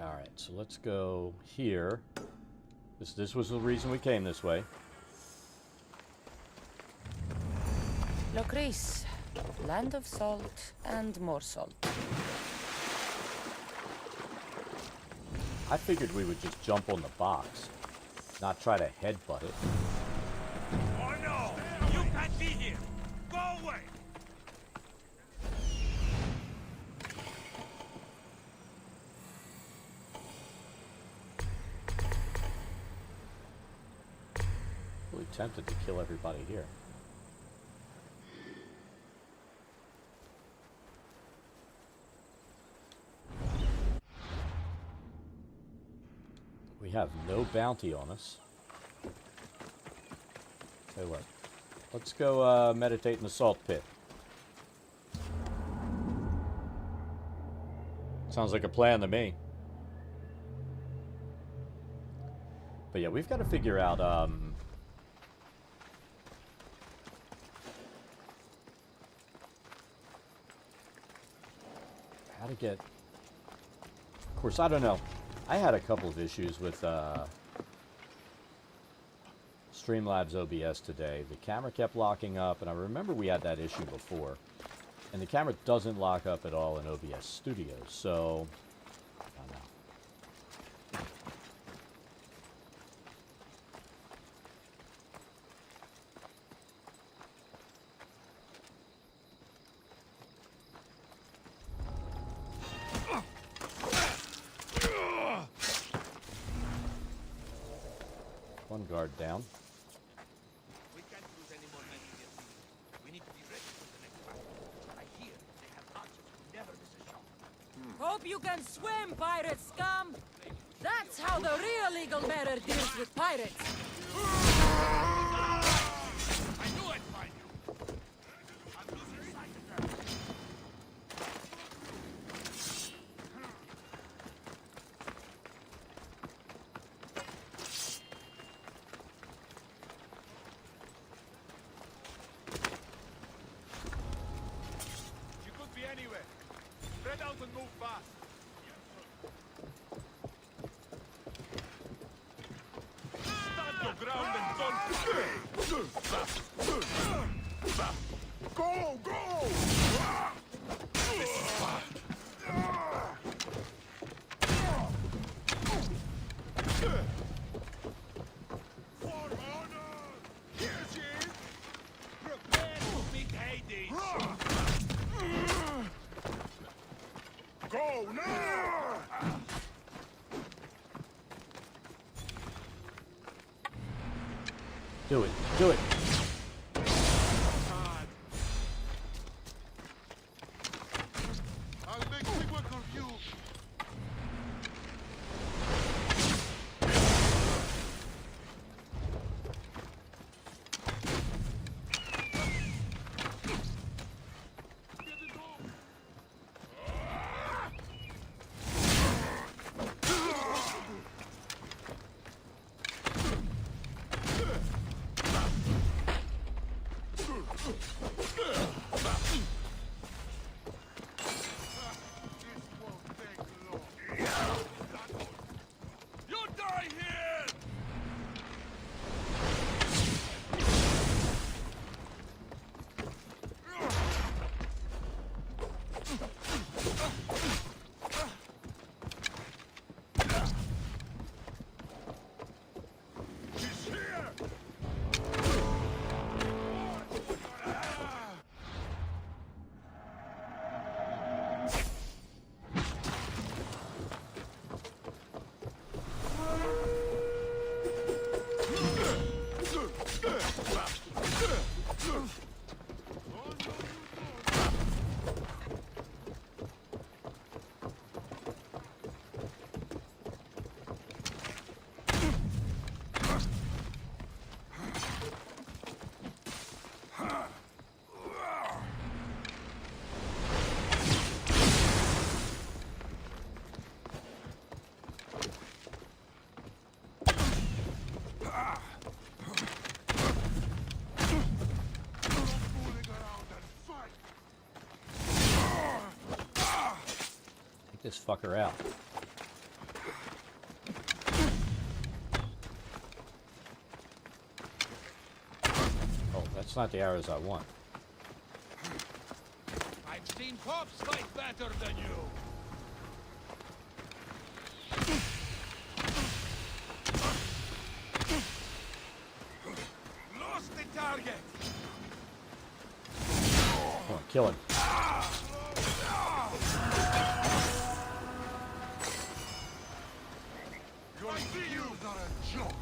Alright, so let's go here. This was the reason we came this way. Locris, land of salt and more salt. I figured we would just jump on the box, not try to headbutt it. Oh no! You can't be here! Go away! Really tempted to kill everybody here. We have no bounty on us. Tell you what, let's go meditate in the salt pit. Sounds like a plan to me. But yeah, we've got to figure out how to get... Of course, I don't know. I had a couple of issues with Streamlabs OBS today. The camera kept locking up, and I remember we had that issue before. And the camera doesn't lock up at all in OBS Studio, so I don't know. One guard down. We can't lose any more men here. We need to be ready for the next battle. I hear they have archers who never miss a shot. Hope you can swim, pirate scum! That's how the real Eagle Bearer deals with pirates! I knew I'd find you! I'm losing sight of them! You could be anywhere. Spread out and move fast. Stand your ground and don't... Go! Go! This is bad. For honor! Here she is! Prepare to meet Hades! Go now! Do it. Do it. I'll make quick work of you. You die here! He's here! Take this fucker out. Oh, that's not the arrows I want. I've seen cops fight better than you. Kill him. Your views are a joke.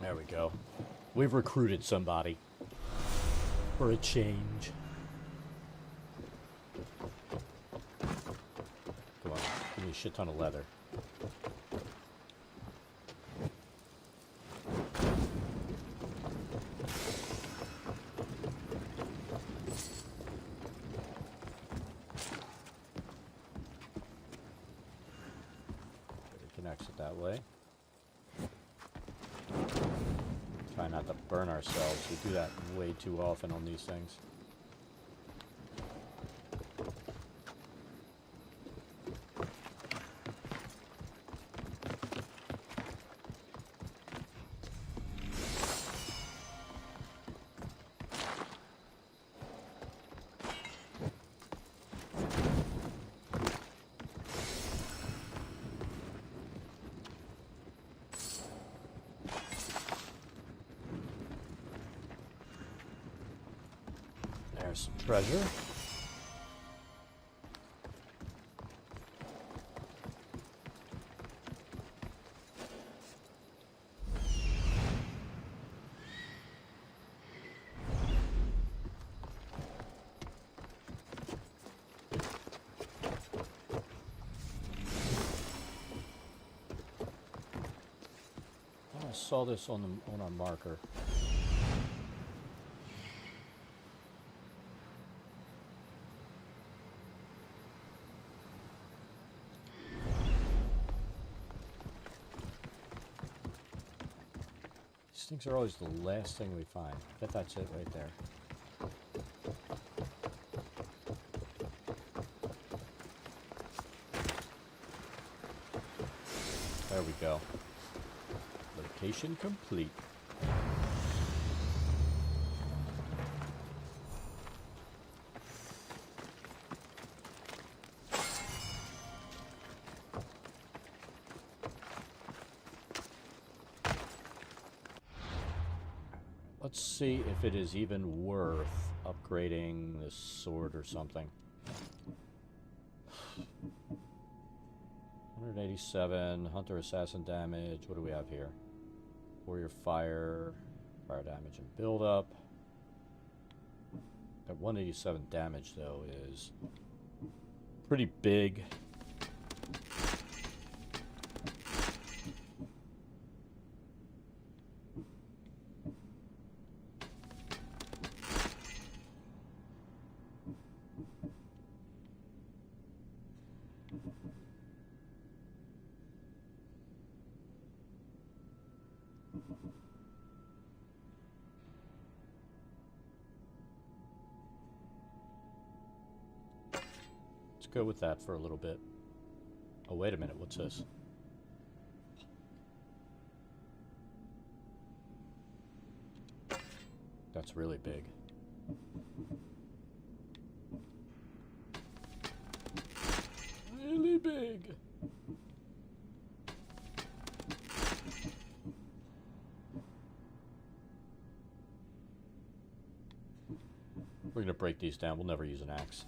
There we go. We've recruited somebody. For a change. Come on, give me a shit ton of leather. It connects it that way. Try not to burn ourselves. We do that way too often on these things. There's some treasure. I saw this on our marker. Things are always the last thing we find. I bet that's it right there. There we go. Location complete. Let's see if it is even worth upgrading this sword or something. 187, hunter assassin damage. What do we have here? Warrior fire, fire damage and build up. That 187 damage though is pretty big. Let's go with that for a little bit. Oh, wait a minute. What's this? That's really big. Really big. We're gonna break these down. We'll never use an axe.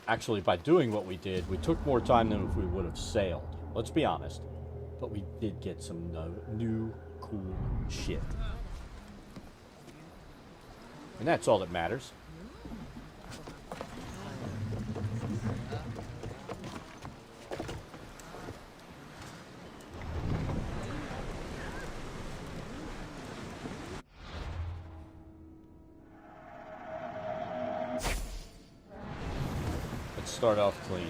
Actually, by doing what we did, we took more time than if we would have sailed. Let's be honest. But we did get some new, cool shit. And that's all that matters. Start off clean.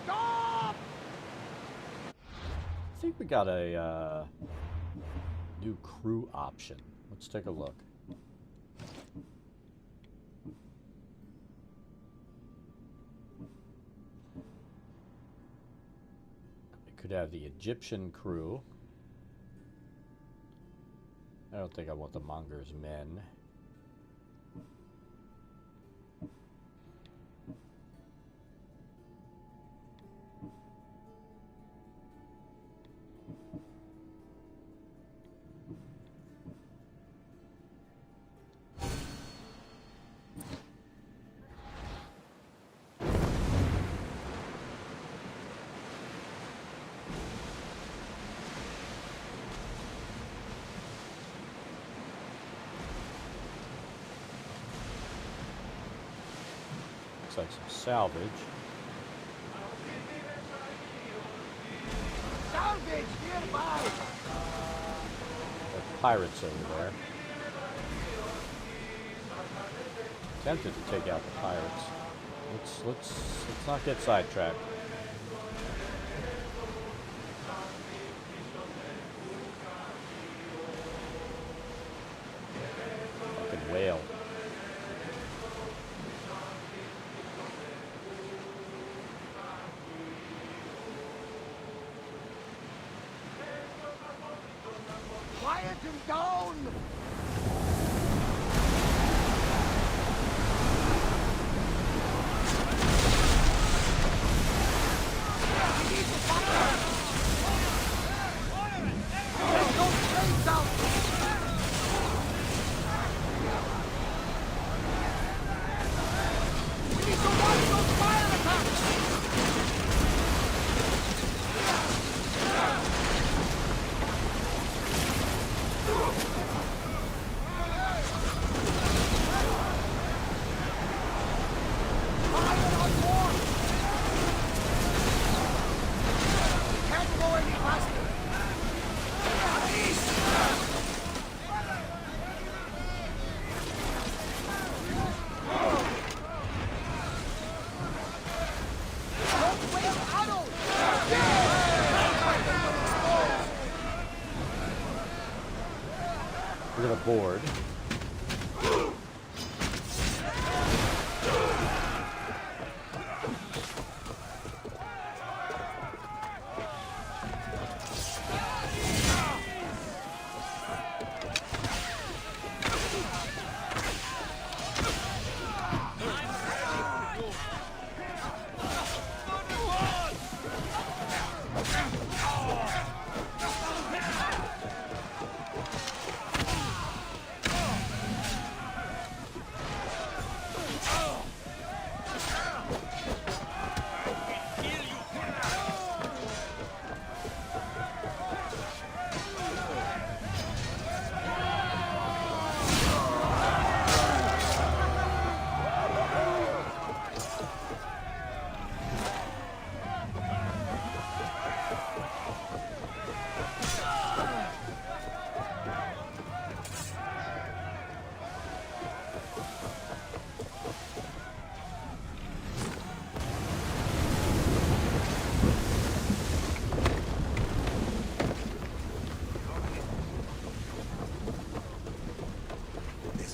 Stop! I think we got a new crew option. Let's take a look. Could have the Egyptian crew. I don't think I want the Monger's men. Looks like some salvage. Salvage nearby! There are pirates over there. Tempted to take out the pirates. Let's not get sidetracked. Fucking whale. Quiet him down! We need to fire! There's no trains out! We need to watch those fire attacks!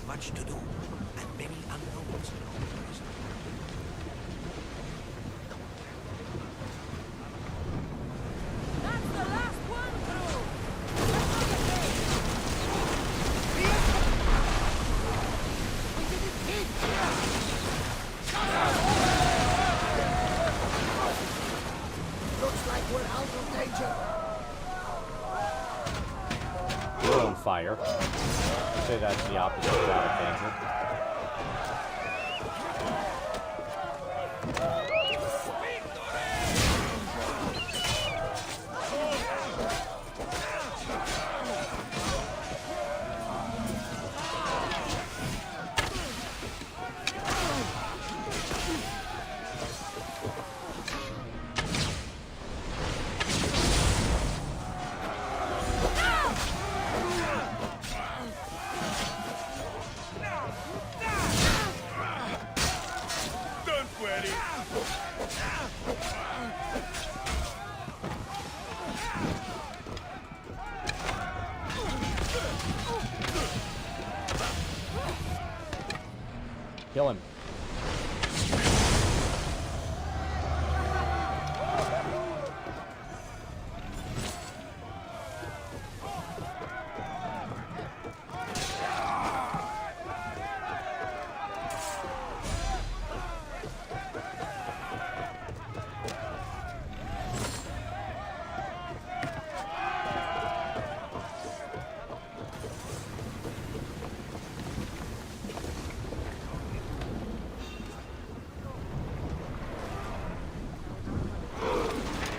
much to do, and many unknowns along the horizon. That's the last one through! Let's look at this! We didn't hit here! Looks like we're out of danger. We're on fire. I'd say that's the opposite of out of danger. Kill him.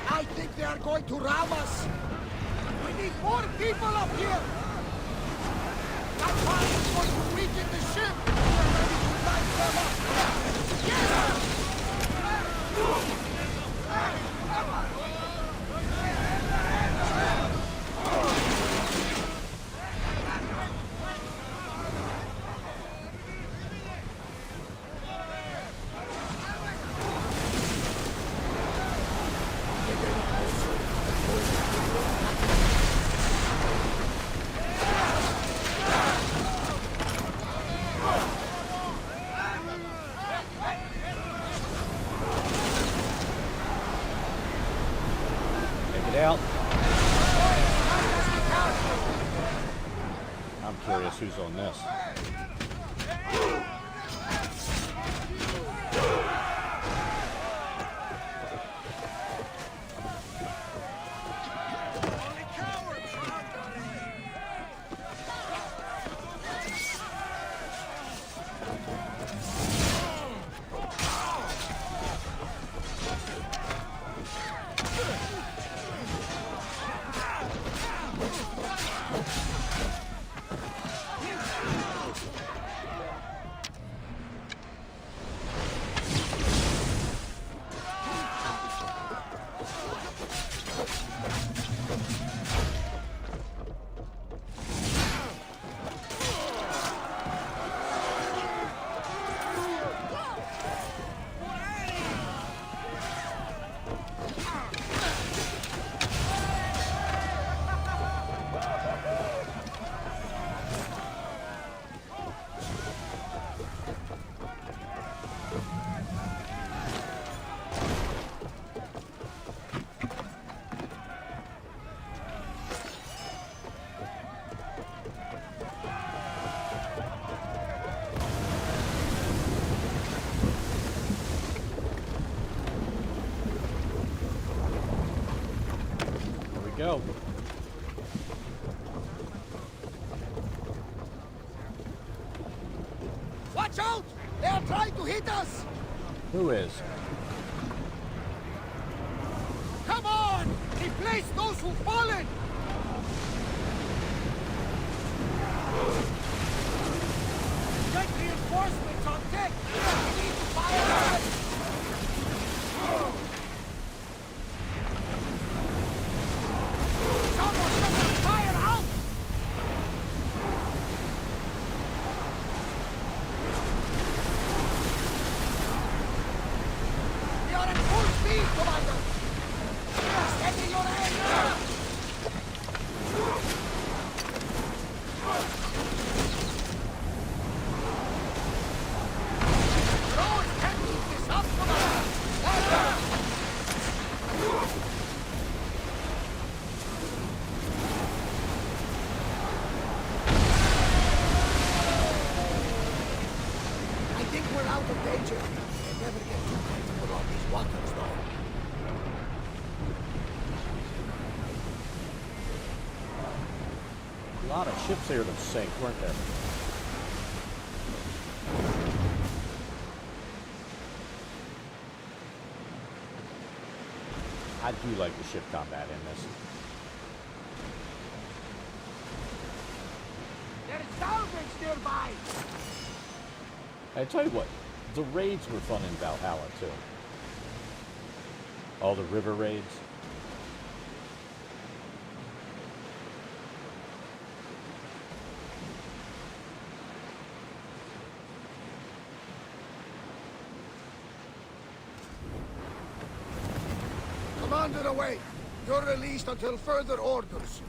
I think they are going to ram us. We need more people up here. That fire is going to weaken the ship. We are ready to light them up. Yes! Take it out. I'm curious who's on this. Go. Watch out! They are trying to hit us! Who is? Come on! Replace those who've fallen! Get reinforcements on deck! We need to fire us! Someone set the fire out! We are at full speed, Commander! Steady your aim! lot of danger. They never get too comfortable on these waters, though. A lot of ships here that sank, weren't there? I do like the ship combat in this. There's salvage nearby! I tell you what, the raids were fun in Valhalla too. All the river raids. Commander away! You're released until further orders.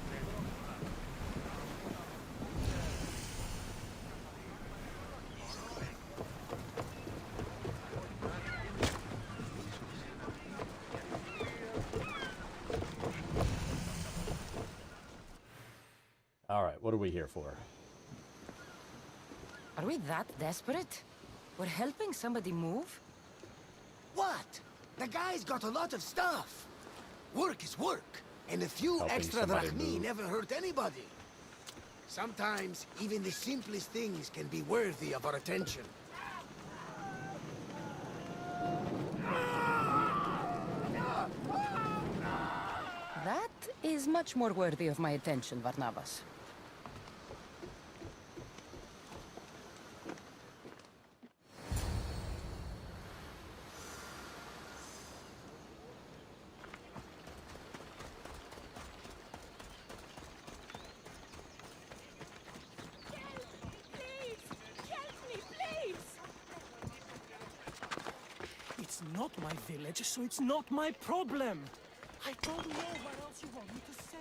All right, what are we here for? Are we that desperate? We're helping somebody move? What? The guy's got a lot of stuff. Work is work, and a few Helping extra somebody drachmi move. never hurt anybody. Sometimes, even the simplest things can be worthy of our attention. That is much more worthy of my attention, Barnabas. It's not my village, so it's not my problem. I don't know what else you want me to say.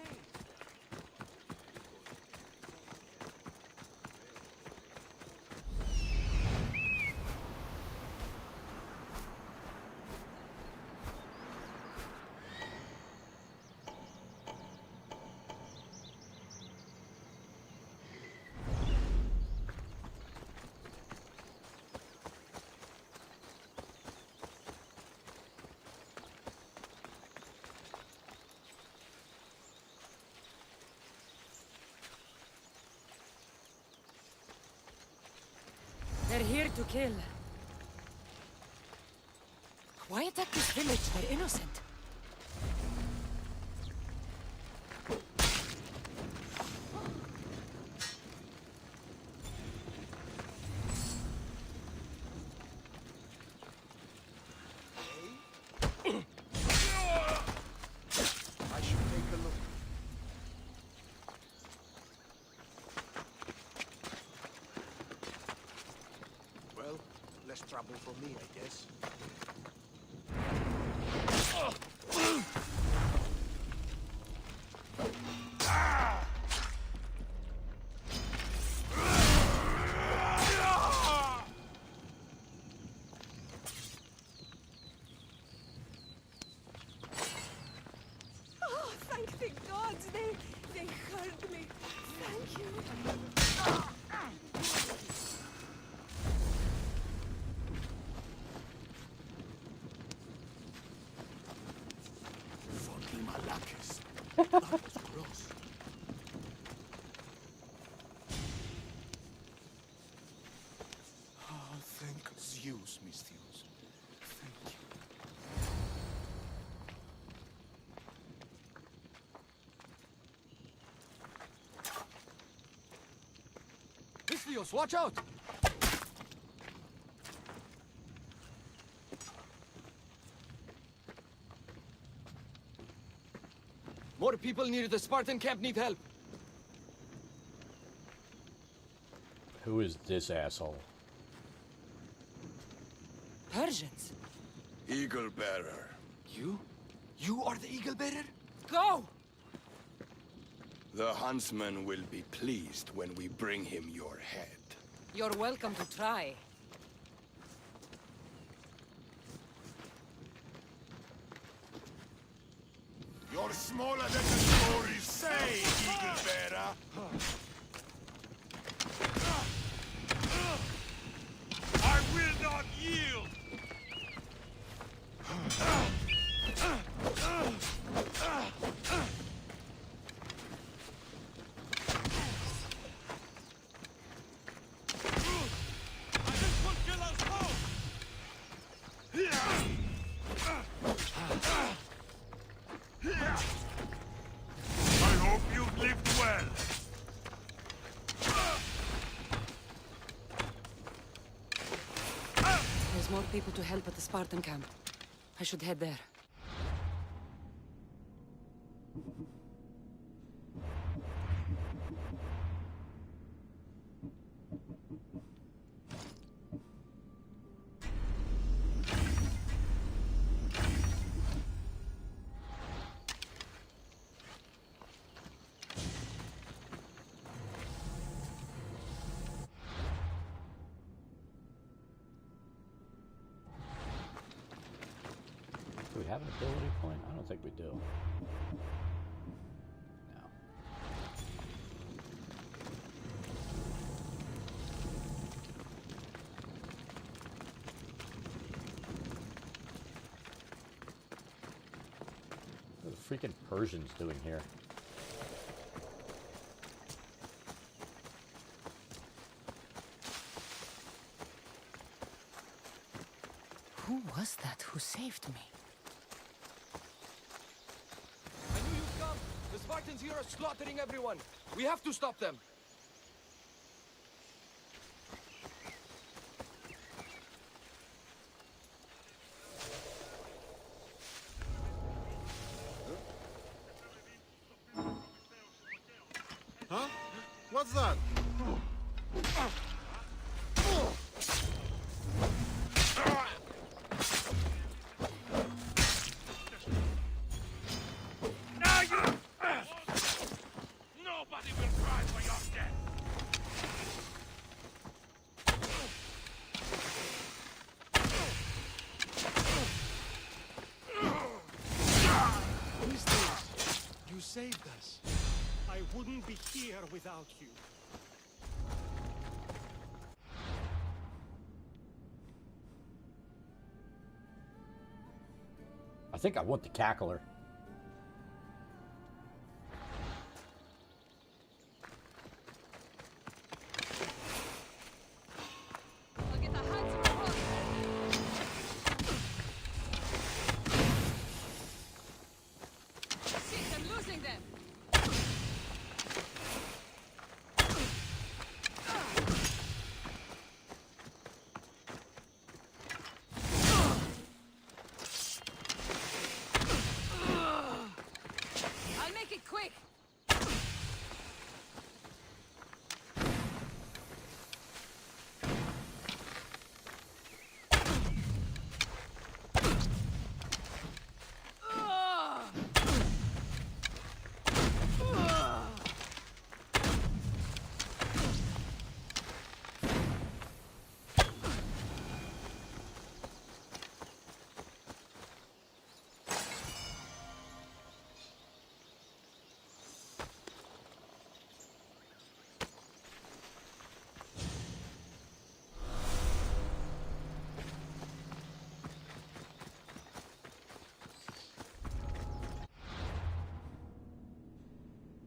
They're here to kill. Why attack this village? They're innocent. I should take a look. Well, less trouble for me, I guess. Oh, thank the gods! They heard me. Thank you. Fucking Malakis. That was gross. Oh, thank Zeus, Misthios. Thank you. Misthios, watch out! More people near the Spartan camp need help. Who is this asshole? Persians. Eagle Bearer. You? You are the Eagle Bearer? Go! The huntsman will be pleased when we bring him your head. You're welcome to try. You're smaller than the stories say, Eagle Bearer. I will not yield. There's more people to help at the Spartan camp. I should head there. Do we have an ability point? I don't think we do. No. What are the freaking Persians doing here? Who was that who saved me? I knew you'd come! The Spartans here are slaughtering everyone! We have to stop them! Huh? What's that? Nobody will cry for your death! You saved us. I wouldn't be here without you. I think I want the cackler. I'll get the hands of the rock. Shit, I'm losing them. I'll make it quick.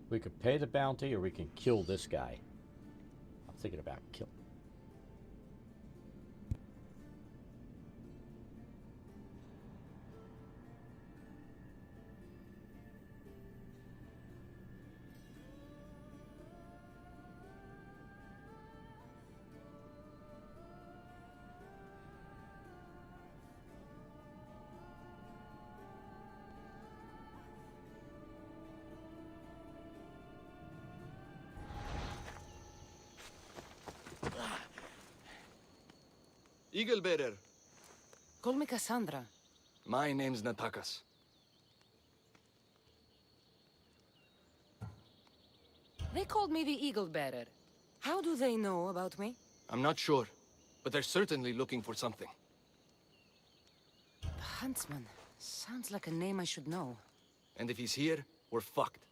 We could pay the bounty or we can kill this guy. I'm thinking about kill. Eagle Bearer, Call me Cassandra. my name's Natakas. They called me the Eagle Bearer. How do they know about me? I'm not sure, but they're certainly looking for something. The Huntsman. Sounds like a name I should know. And if he's here, we're fucked.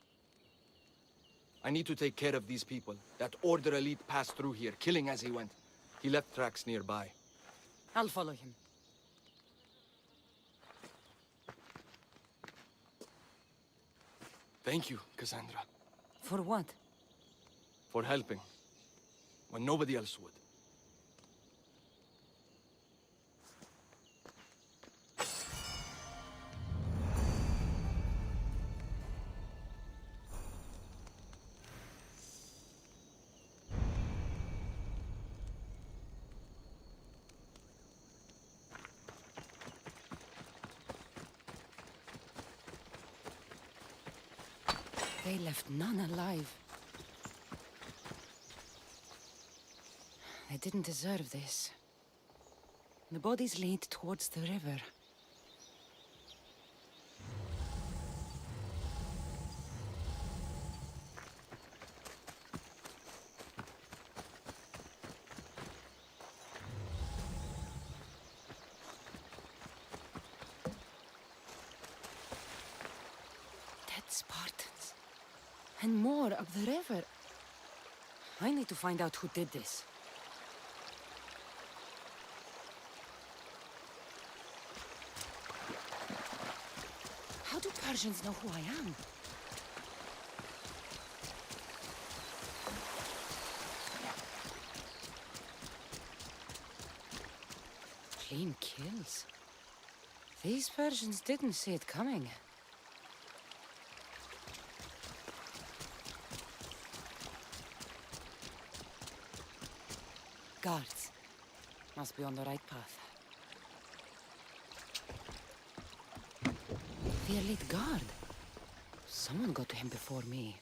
I need to take care of these people. That Order elite passed through here, killing as he went. He left tracks nearby. I'll follow him. Thank you, Cassandra, For what? for helping when nobody else would. They left none alive. They didn't deserve this. The bodies lead towards the river. Dead Spartans. And more up the river. I need to find out who did this. How do Persians know who I am? Clean kills. These Persians didn't see it coming. Guards. Must be on the right path. The elite guard. Someone got to him before me.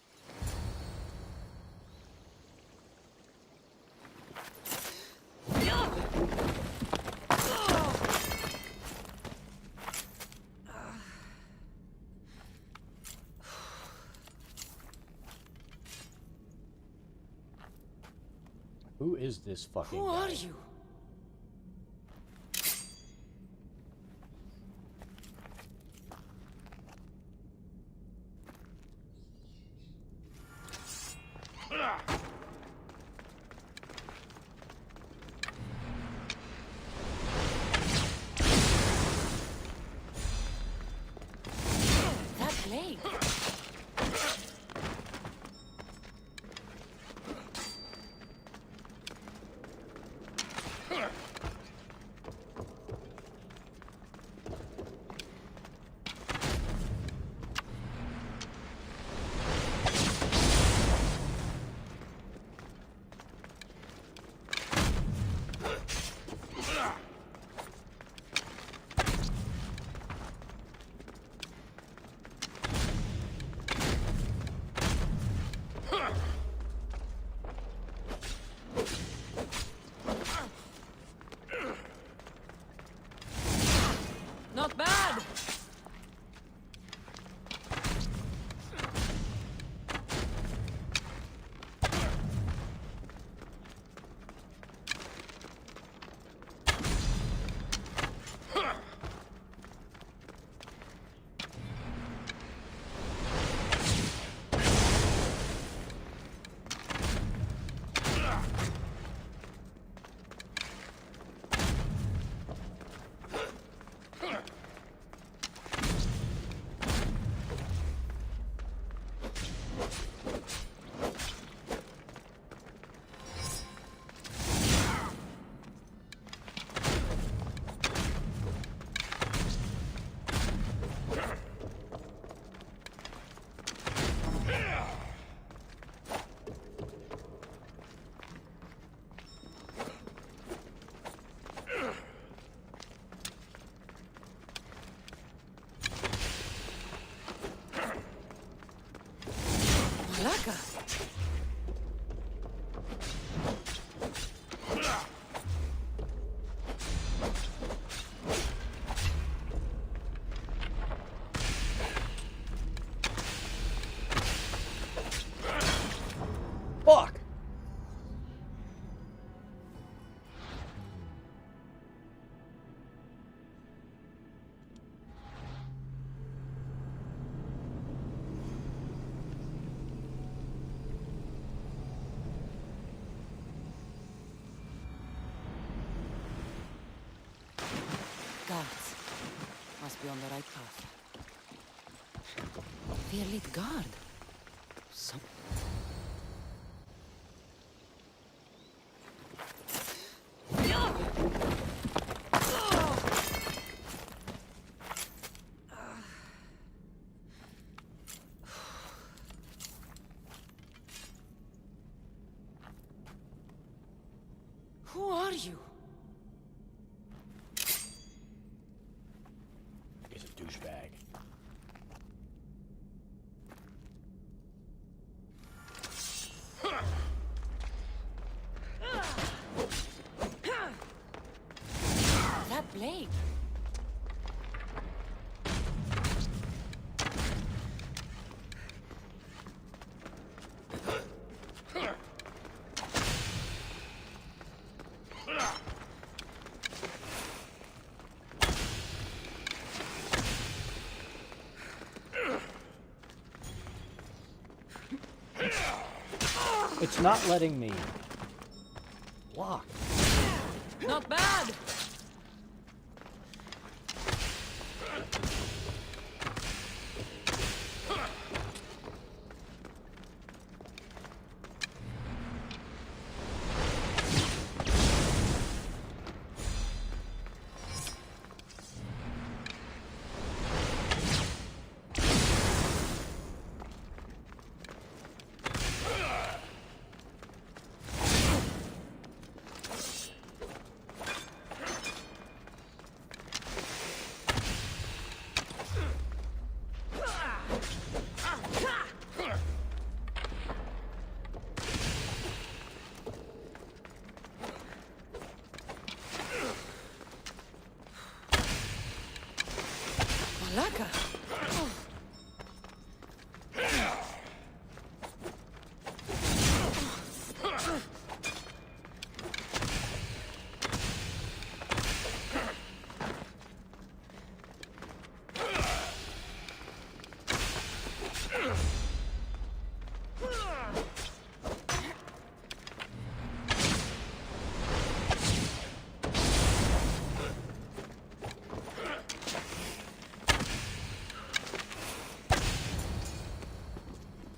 Who is this fucking Who guy? are you? That blade. Not bad! Malaka! Fuck! Guards. Must be on the right path. The elite guard. Some... Who are you? He's a douchebag. plague. It's not letting me block. Not bad! Malaka!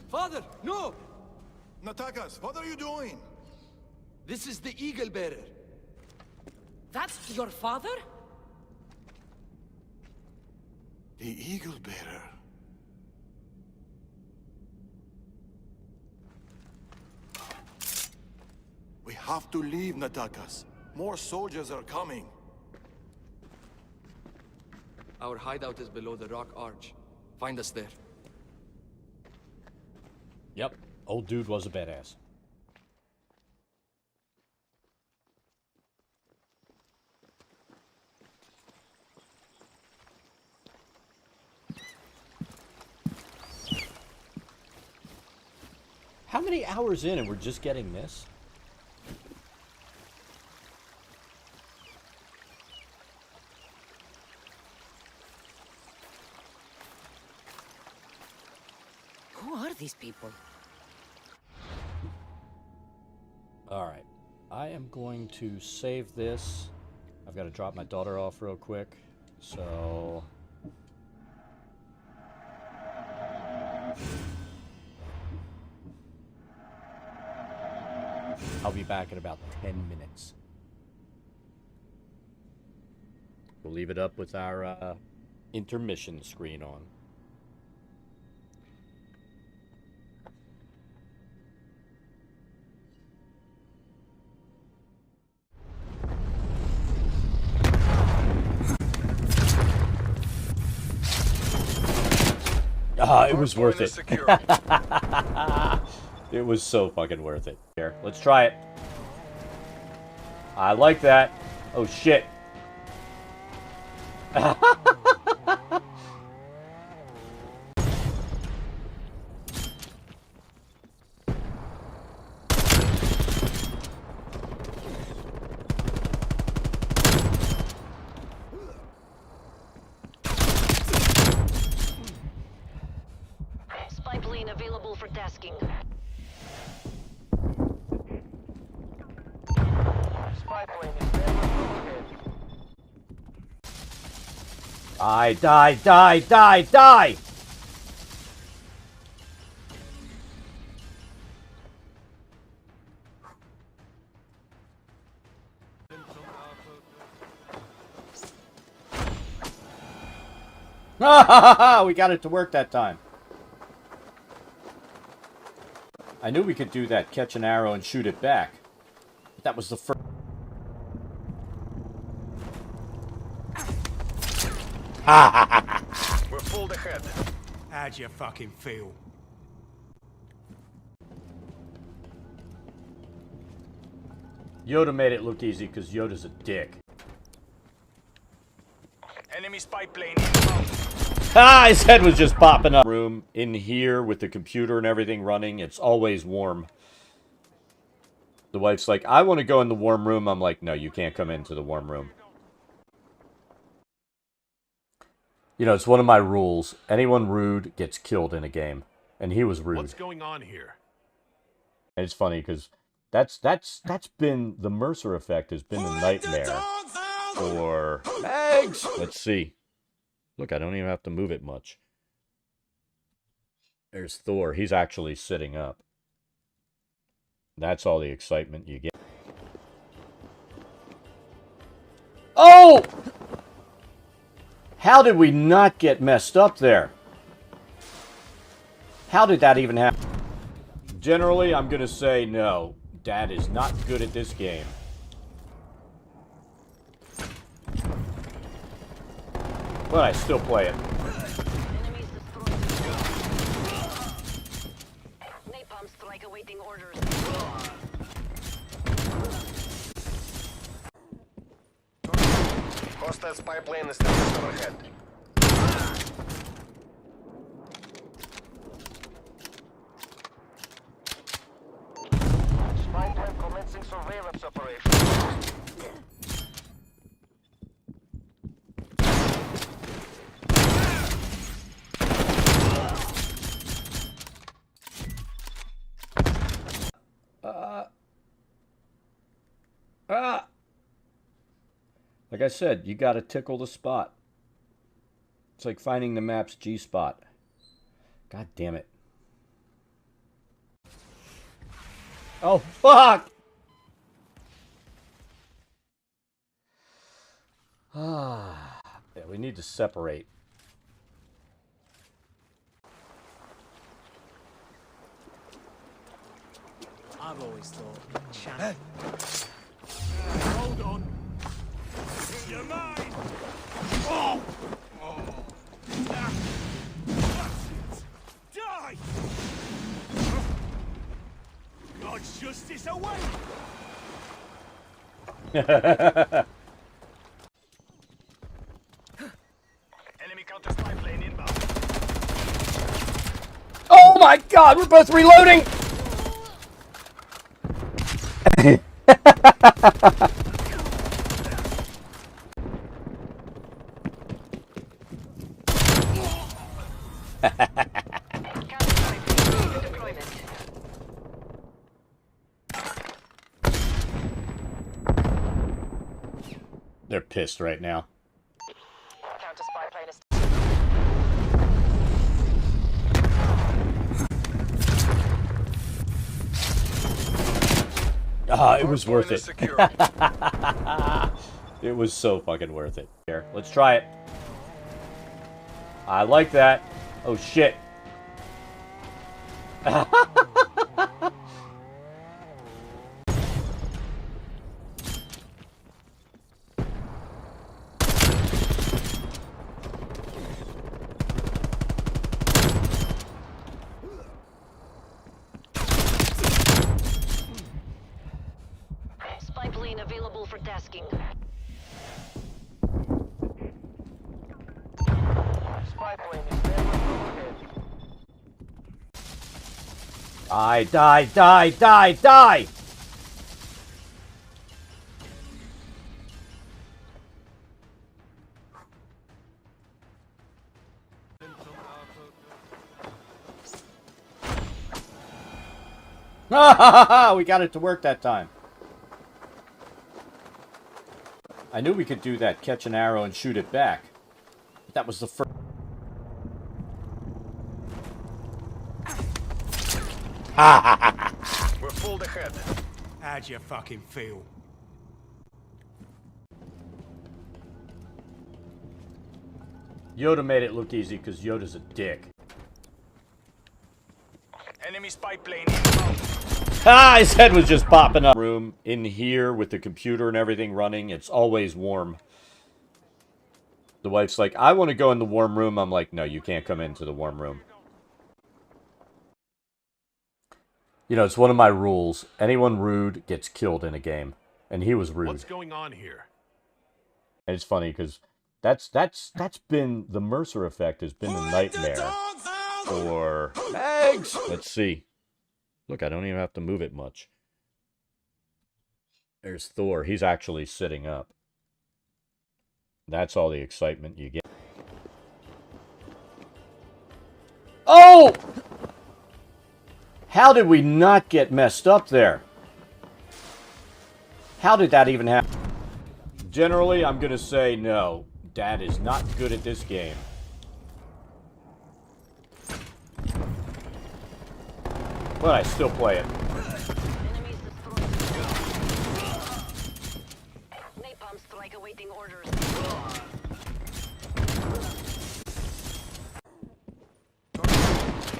Father, no! Natakas, what are you doing? This is the Eagle Bearer. That's your father? The Eagle Bearer. We have to leave, Natakas. More soldiers are coming. Our hideout is below the rock arch. Find us there. Yep, old dude was a badass. How many hours in and we're just getting this? Who are these people? Alright, I am going to save this. I've got to drop my daughter off real quick, so... I'll be back in about 10 minutes. We'll leave it up with our intermission screen on. Ah, it was worth it. It was so fucking worth it. Here, let's try it. I like that. Oh shit. Spy plane available for tasking. Spy plane is there. Die, die, die, die, die! We got it to work that time. I knew we could do that, catch an arrow and shoot it back. But that was the first. We're full ahead. How'd you fucking feel? Yoda made it look easy because Yoda's a dick. Enemy spy plane. Ah, his head was just popping up. Room in here with the computer and everything running. It's always warm. The wife's like, I want to go in the warm room. I'm like, no, you can't come into the warm room. You know, it's one of my rules. Anyone rude gets killed in a game. And he was rude. What's going on here? And it's funny because that's been the Mercer effect has been a nightmare for Eggs. Let's see. Look, I don't even have to move it much. There's Thor. He's actually sitting up. That's all the excitement you get. Oh! How did we not get messed up there? How did that even happen? Generally, I'm going to say no. Dad is not good at this game. But I still play it. Napalm strike awaiting orders. Hostile spy plane is just overhead. Spy plane commencing surveillance operation. Like I said, you got to tickle the spot. It's like finding the map's G-spot. God damn it. Oh, fuck! Ah, yeah, we need to separate. I've always thought. Hold on. You're mine! Oh! Ah. That's it! Die! God's justice away! Enemy counter spy plane inbound. Oh my god, we're both reloading! They're pissed right now. Counter spy plane is. Ah, it was worth it. It was so fucking worth it. Here, let's try it. I like that. Oh shit. Spy plane available for tasking. Spy plane is never overhead. Die, die, die, die, die! We got it to work that time. I knew we could do that, catch an arrow and shoot it back. But that was the first. We're pulled ahead. How'd you fucking feel? Yoda made it look easy because Yoda's a dick. Enemy spy plane inbound. Ah, his head was just popping up. Room in here with the computer and everything running. It's always warm. The wife's like, I want to go in the warm room. I'm like, no, you can't come into the warm room. You know, it's one of my rules. Anyone rude gets killed in a game. And he was rude. What's going on here? And it's funny because That's been the Mercer effect has been a nightmare for eggs. Let's see. Look, I don't even have to move it much. There's Thor. He's actually sitting up. That's all the excitement you get. Oh! How did we not get messed up there? How did that even happen? Generally, I'm going to say no. Dad is not good at this game. But I still play it. Napalm strike awaiting orders.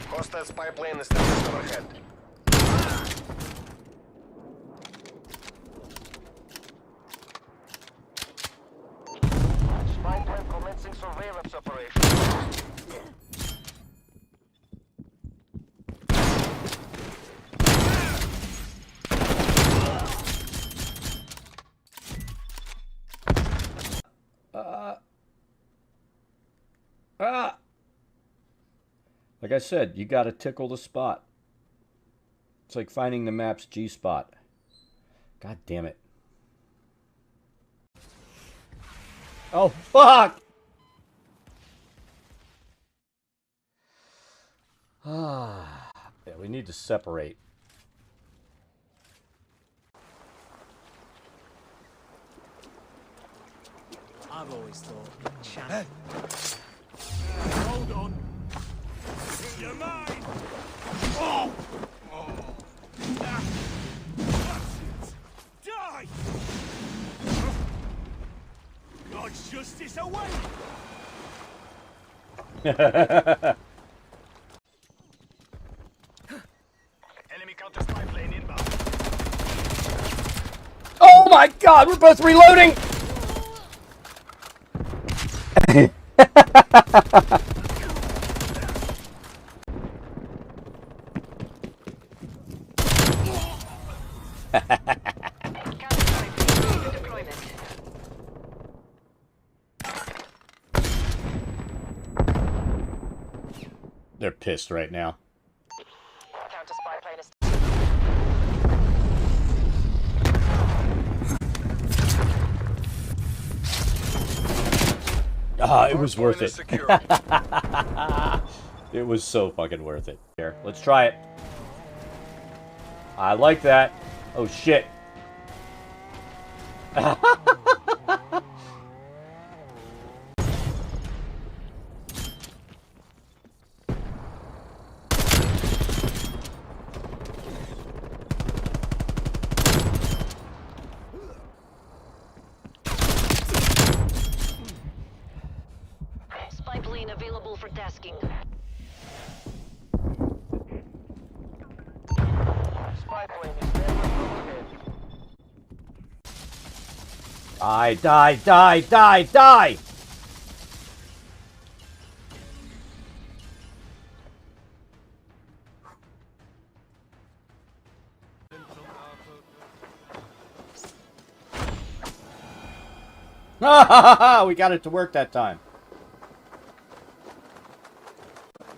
Hostile spy plane established overhead. Spy plane commencing surveillance operation. Like I said, you gotta tickle the spot. It's like finding the map's G-spot. God damn it. Oh, fuck! Yeah, we need to separate. I've always thought champ. Hold on. You're mine! Oh! Ah. That's it! Die! God's justice away! Enemy counter spy plane inbound. Oh my god, we're both reloading! They're pissed right now. Counter spy plane is. Ah, it was worth it. It was so fucking worth it. Here, let's try it. I like that. Oh shit. Spy plane available for tasking. Spy plane established overhead. Die! We got it to work that time.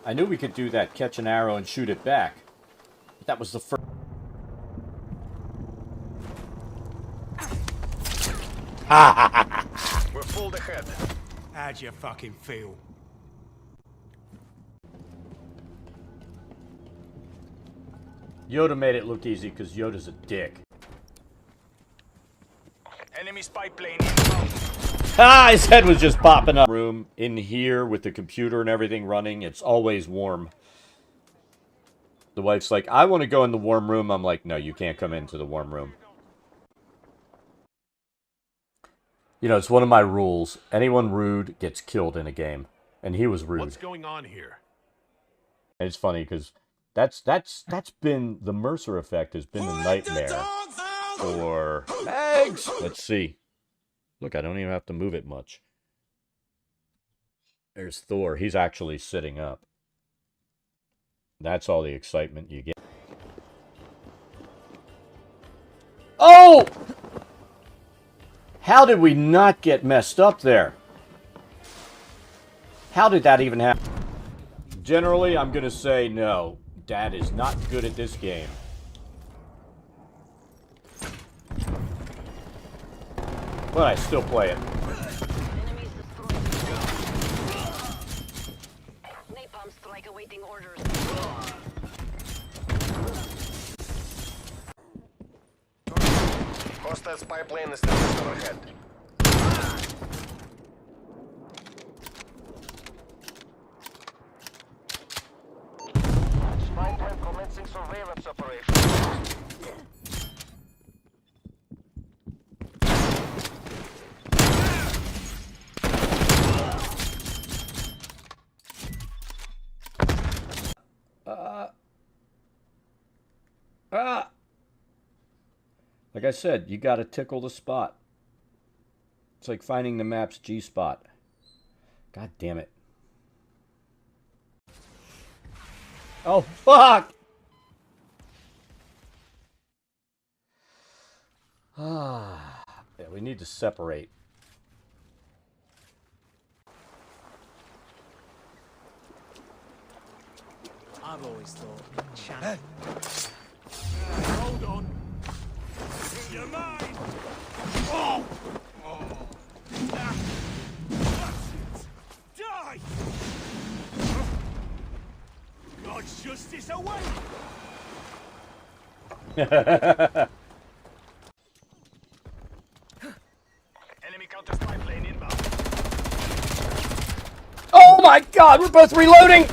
I knew we could do that, catch an arrow and shoot it back. But that was the first. We're pulled ahead. How'd you fucking feel? Yoda made it look easy because Yoda's a dick. Enemy spy plane inbound. Ah, his head was just popping up. Room in here with the computer and everything running, it's always warm. The wife's like, I want to go in the warm room. I'm like, no, you can't come into the warm room. You know, it's one of my rules. Anyone rude gets killed in a game. And he was rude. What's going on here? And it's funny because that's been the Mercer effect has been a nightmare for eggs. Let's see. Look, I don't even have to move it much. There's Thor. He's actually sitting up. That's all the excitement you get. Oh! How did we not get messed up there? How did that even happen? Generally, I'm gonna say no. Dad is not good at this game. But I still play it. Napalm strike awaiting orders. Hostile spy plane established overhead. Spy plane commencing surveillance operation. Like I said, you gotta tickle the spot. It's like finding the map's G-spot. God damn it. Oh, fuck! Yeah, we need to separate. I've always thought champ. Hold on. You're mine! Oh! Ah. That's it! Die! God's justice away! Enemy counter spy plane inbound. Oh my god, we're both reloading!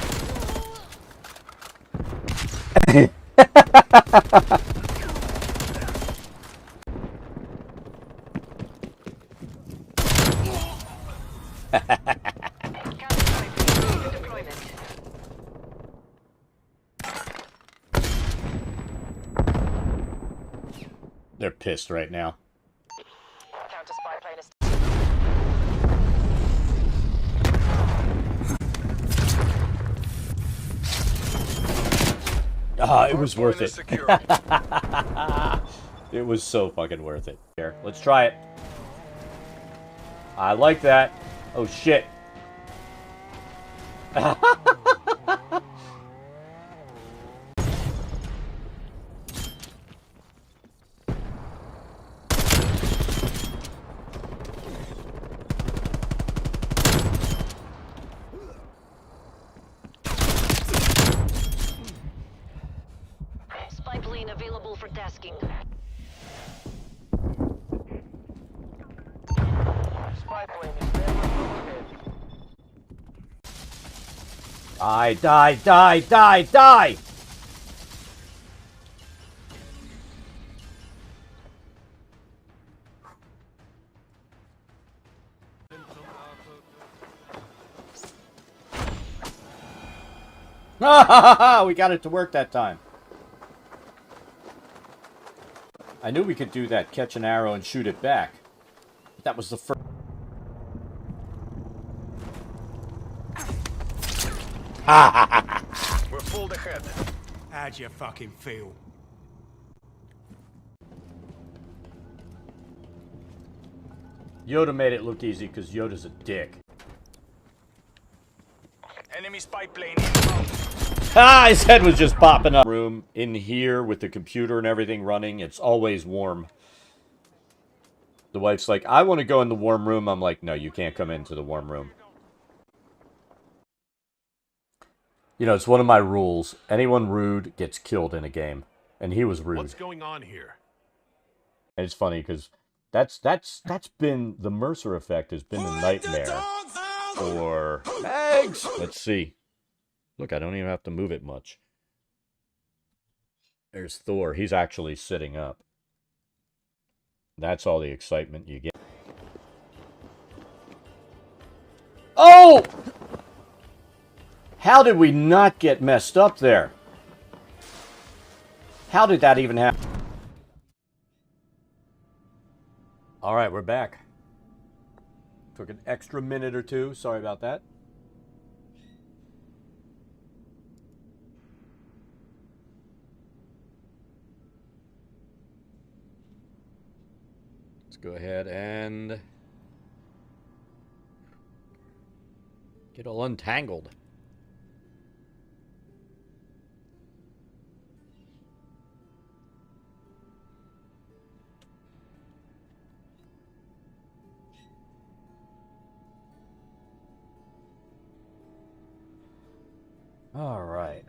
They're pissed right now. Counter spy plane is Ah, it was worth it. It was so fucking worth it. Here, let's try it. I like that. Oh shit. spy plane available for tasking. Spy plane is never overhead. Die, die, die, die, die! We got it to work that time. I knew we could do that, catch an arrow and shoot it back. But that was the first. We're pulled ahead. How'd you fucking feel? Yoda made it look easy because Yoda's a dick. Enemy spy plane inbound. Ah, his head was just popping up. Room in here with the computer and everything running, it's always warm. The wife's like, I want to go in the warm room. I'm like, no, you can't come into the warm room. You know, it's one of my rules. Anyone rude gets killed in a game. And he was rude. What's going on here? And it's funny because that's been the Mercer effect has been a nightmare for eggs. Let's see. Look, I don't even have to move it much. There's Thor. He's actually sitting up. That's all the excitement you get. Oh! How did we not get messed up there? How did that even happen? All right, we're back. Took an extra minute or two. Sorry about that. Let's go ahead and Get all untangled. All right.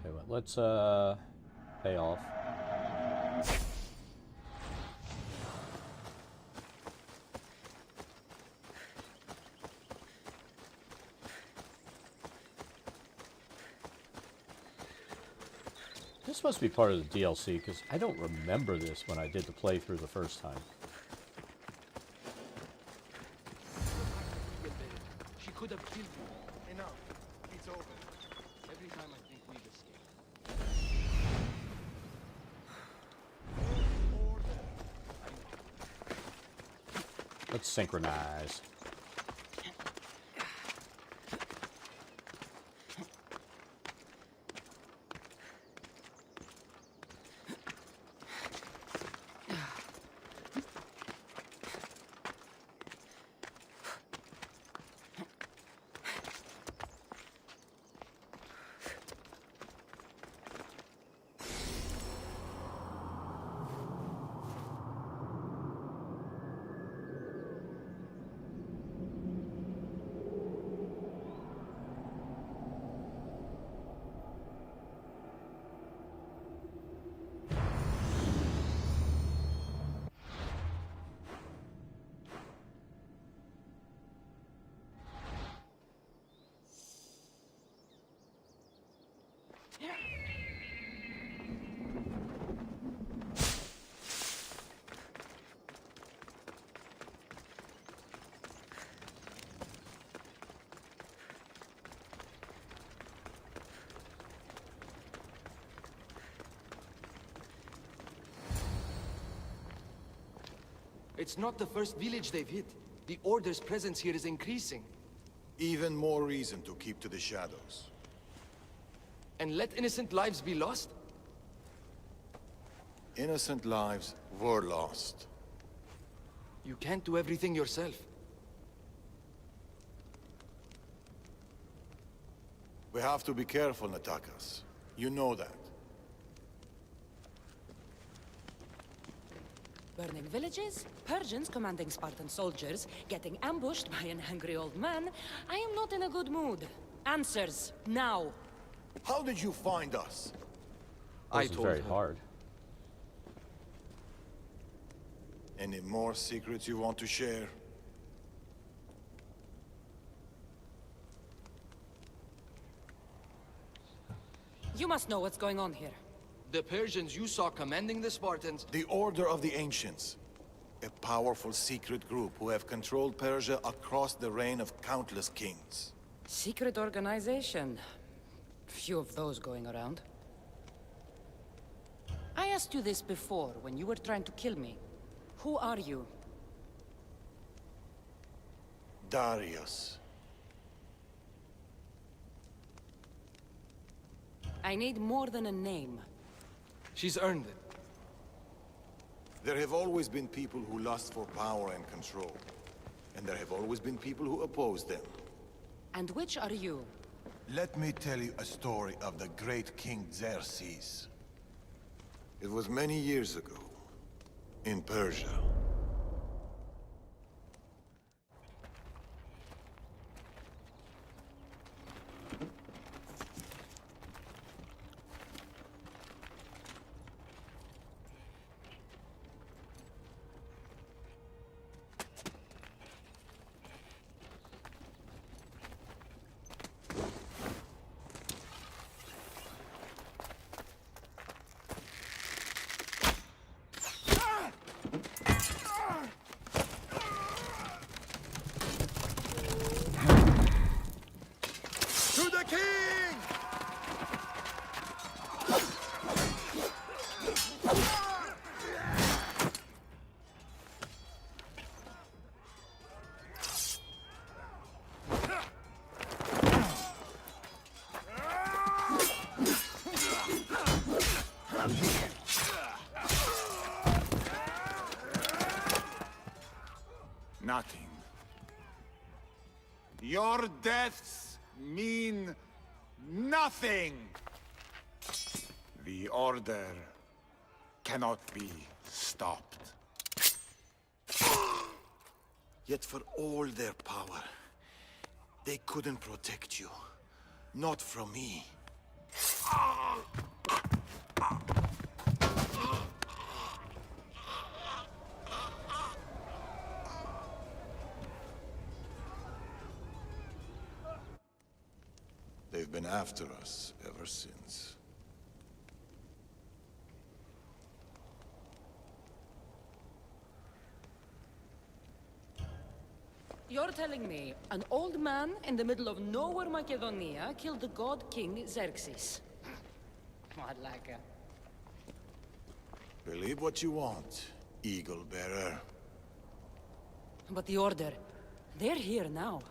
Tell you what, let's pay off. This must be part of the DLC, because I don't remember this when I did the playthrough the first time. She could have killed you. Enough. It's over. Every time I think we've escaped. Let's synchronize. It's not the first village they've hit. The Order's presence here is increasing. Even more reason to keep to the shadows. And let innocent lives be lost? Innocent lives were lost. You can't do everything yourself. We have to be careful, Natakas. You know that. Burning villages, Persians commanding Spartan soldiers, getting ambushed by an angry old man. I am not in a good mood. Answers, now. How did you find us? This is very hard. Any more secrets you want to share? You must know what's going on here. The Persians you saw commanding the Spartans... The Order of the Ancients. A powerful secret group who have controlled Persia across the reign of countless kings. Secret organization. Few of those going around. I asked you this before, when you were trying to kill me. Who are you? Darius. I need more than a name. She's earned it. There have always been people who lust for power and control. And there have always been people who oppose them. And which are you? Let me tell you a story of the great King Xerxes. It was many years ago, in Persia. nothing. Your deaths mean nothing. The Order cannot be stopped. Yet for all their power, they couldn't protect you. Not from me. They've been after us ever since. You're telling me an old man in the middle of nowhere Macedonia killed the god king Xerxes? What like a... Believe what you want, Eagle Bearer. But the Order, they're here now.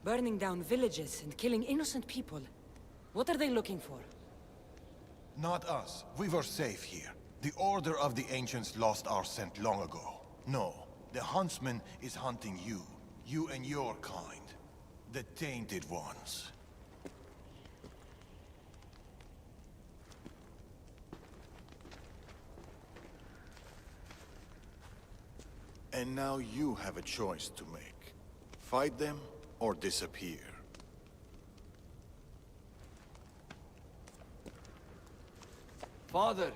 Burning down villages and killing innocent people. What are they looking for? Not us. We were safe here. The Order of the Ancients lost our scent long ago. No, the Huntsman is hunting you. You and your kind. The Tainted Ones. And now you have a choice to make. Fight them or disappear. Father!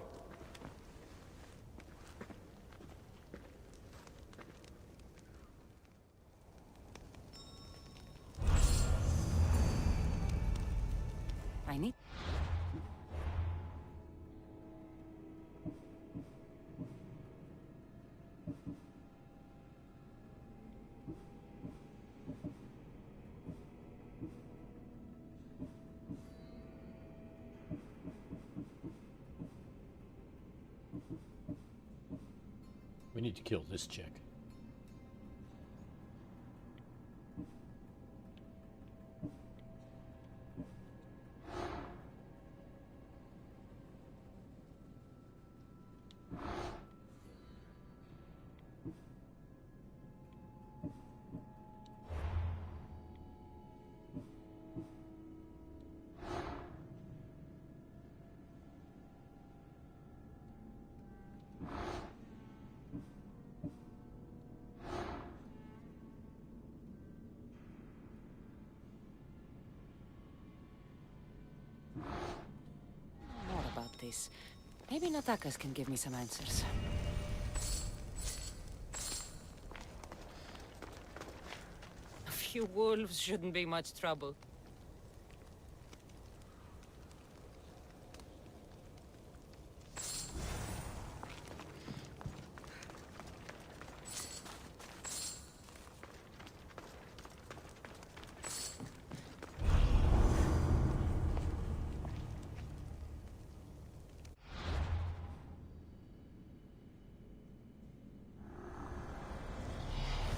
I need... We need to kill this chick. More about this. Maybe Natakas can give me some answers. A few wolves shouldn't be much trouble.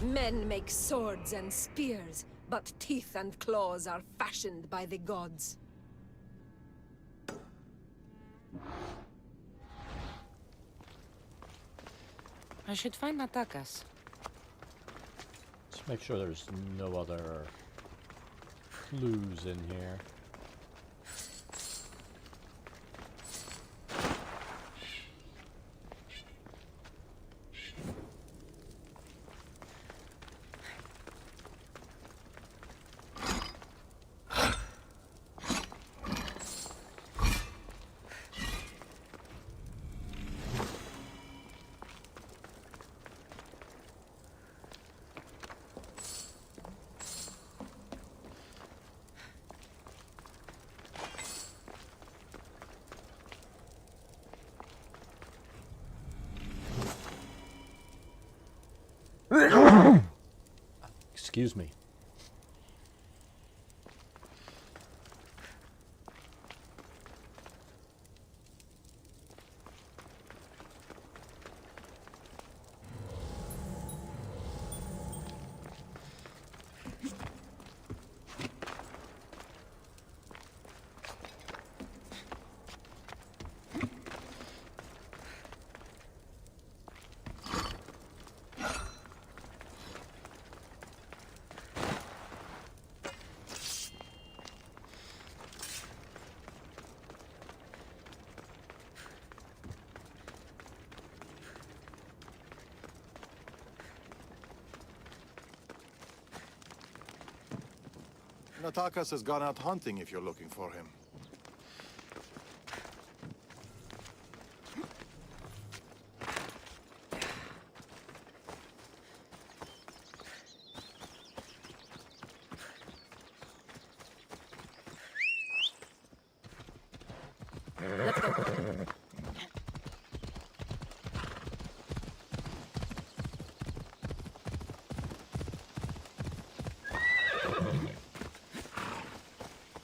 Men make swords and spears, but teeth and claws are fashioned by the gods. I should find Natakas. Let's make sure there's no other clues in here. Excuse me. Natakas has gone out hunting if you're looking for him.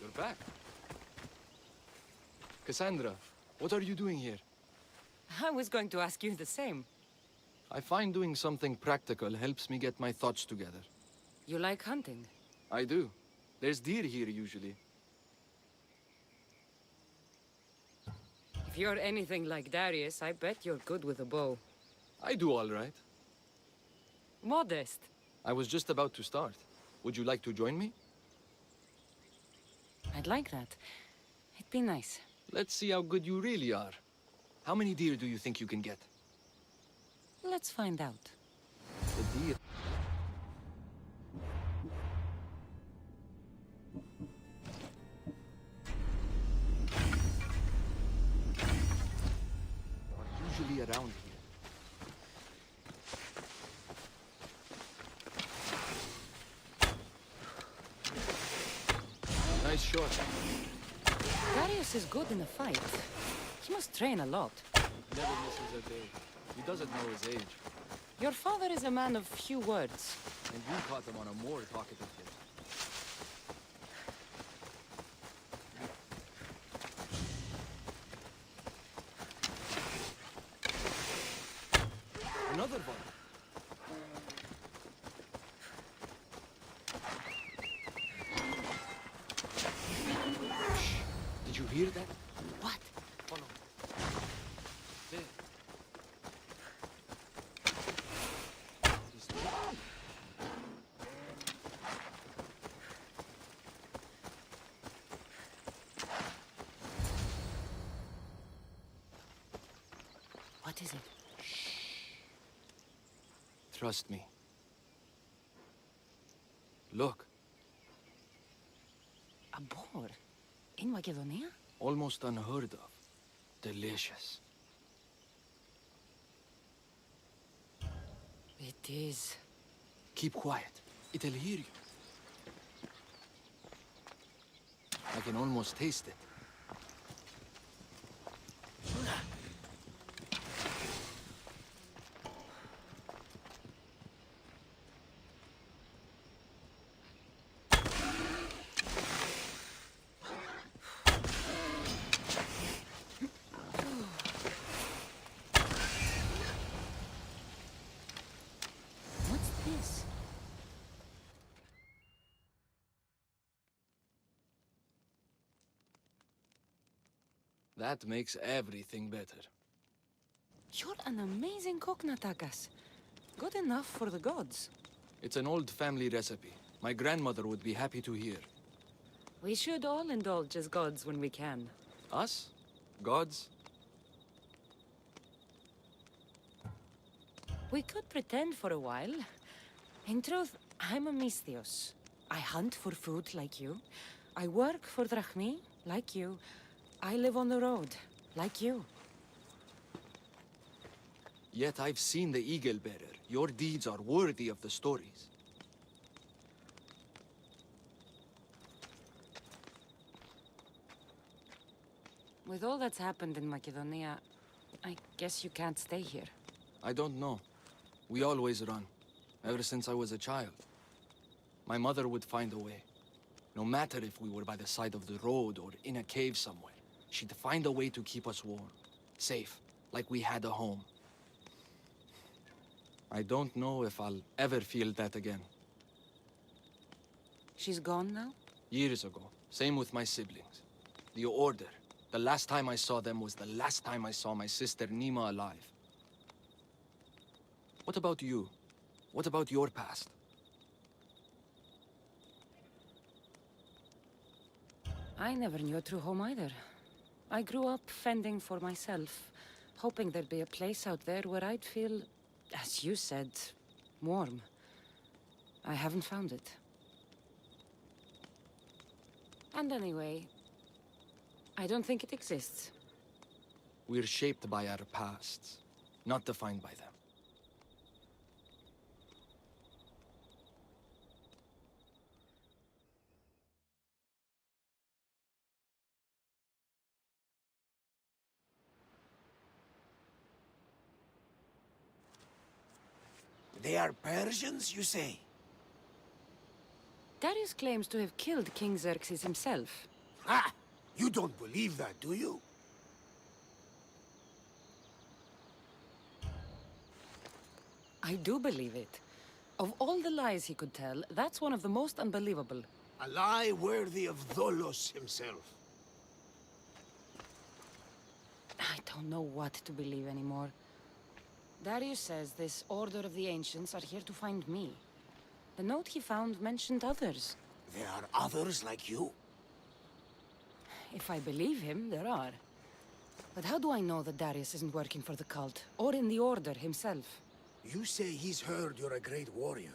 You're back. Cassandra, what are you doing here? I was going to ask you the same. I find doing something practical helps me get my thoughts together. You like hunting? I do. There's deer here usually. If you're anything like Darius, I bet you're good with a bow. I do all right. Modest. I was just about to start. Would you like to join me? I'd like that. It'd be nice. Let's see how good you really are. How many deer do you think you can get? Let's find out. The deer... are usually around here. Nice shot. Darius is good in a fight. He must train a lot. Never misses a day. He doesn't know his age. Your father is a man of few words. And you caught him on a more talkative hit. Another one. Shh. Did you hear that? What? Follow. There. He's dead. What is it? Trust me. Look, A boar? In Macedonia? almost unheard of. Delicious. It is. Keep quiet. It'll hear you. I can almost taste it. What's this? That makes everything better. You're an amazing cook, Natakas. Good enough for the gods. It's an old family recipe. My grandmother would be happy to hear. We should all indulge as gods when we can. Us? Gods? We could pretend for a while. In truth, I'm a Misthios. I hunt for food like you. I work for Drachmi like you. I live on the road like you. Yet I've seen the Eagle Bearer. Your deeds are worthy of the stories. With all that's happened in Macedonia, I guess you can't stay here. I don't know. We always run. Ever since I was a child. My mother would find a way. No matter if we were by the side of the road or in a cave somewhere, she'd find a way to keep us warm. Safe, like we had a home. I don't know if I'll ever feel that again. She's gone now? Years ago. Same with my siblings. The Order. The last time I saw them was the last time I saw my sister Nima alive. What about you? What about your past? I never knew a true home either. I grew up fending for myself, hoping there'd be a place out there where I'd feel, as you said, warm. I haven't found it. And anyway, I don't think it exists. We're shaped by our pasts, not defined by them. They are Persians, you say? Darius claims to have killed King Xerxes himself. Ha! You don't believe that, do you? I do believe it. Of all the lies he could tell, that's one of the most unbelievable. A lie worthy of Tholos himself. I don't know what to believe anymore. Darius says this Order of the Ancients are here to find me. The note he found mentioned others. There are others like you? If I believe him, there are. But how do I know that Darius isn't working for the cult, or in the Order himself? You say he's heard you're a great warrior.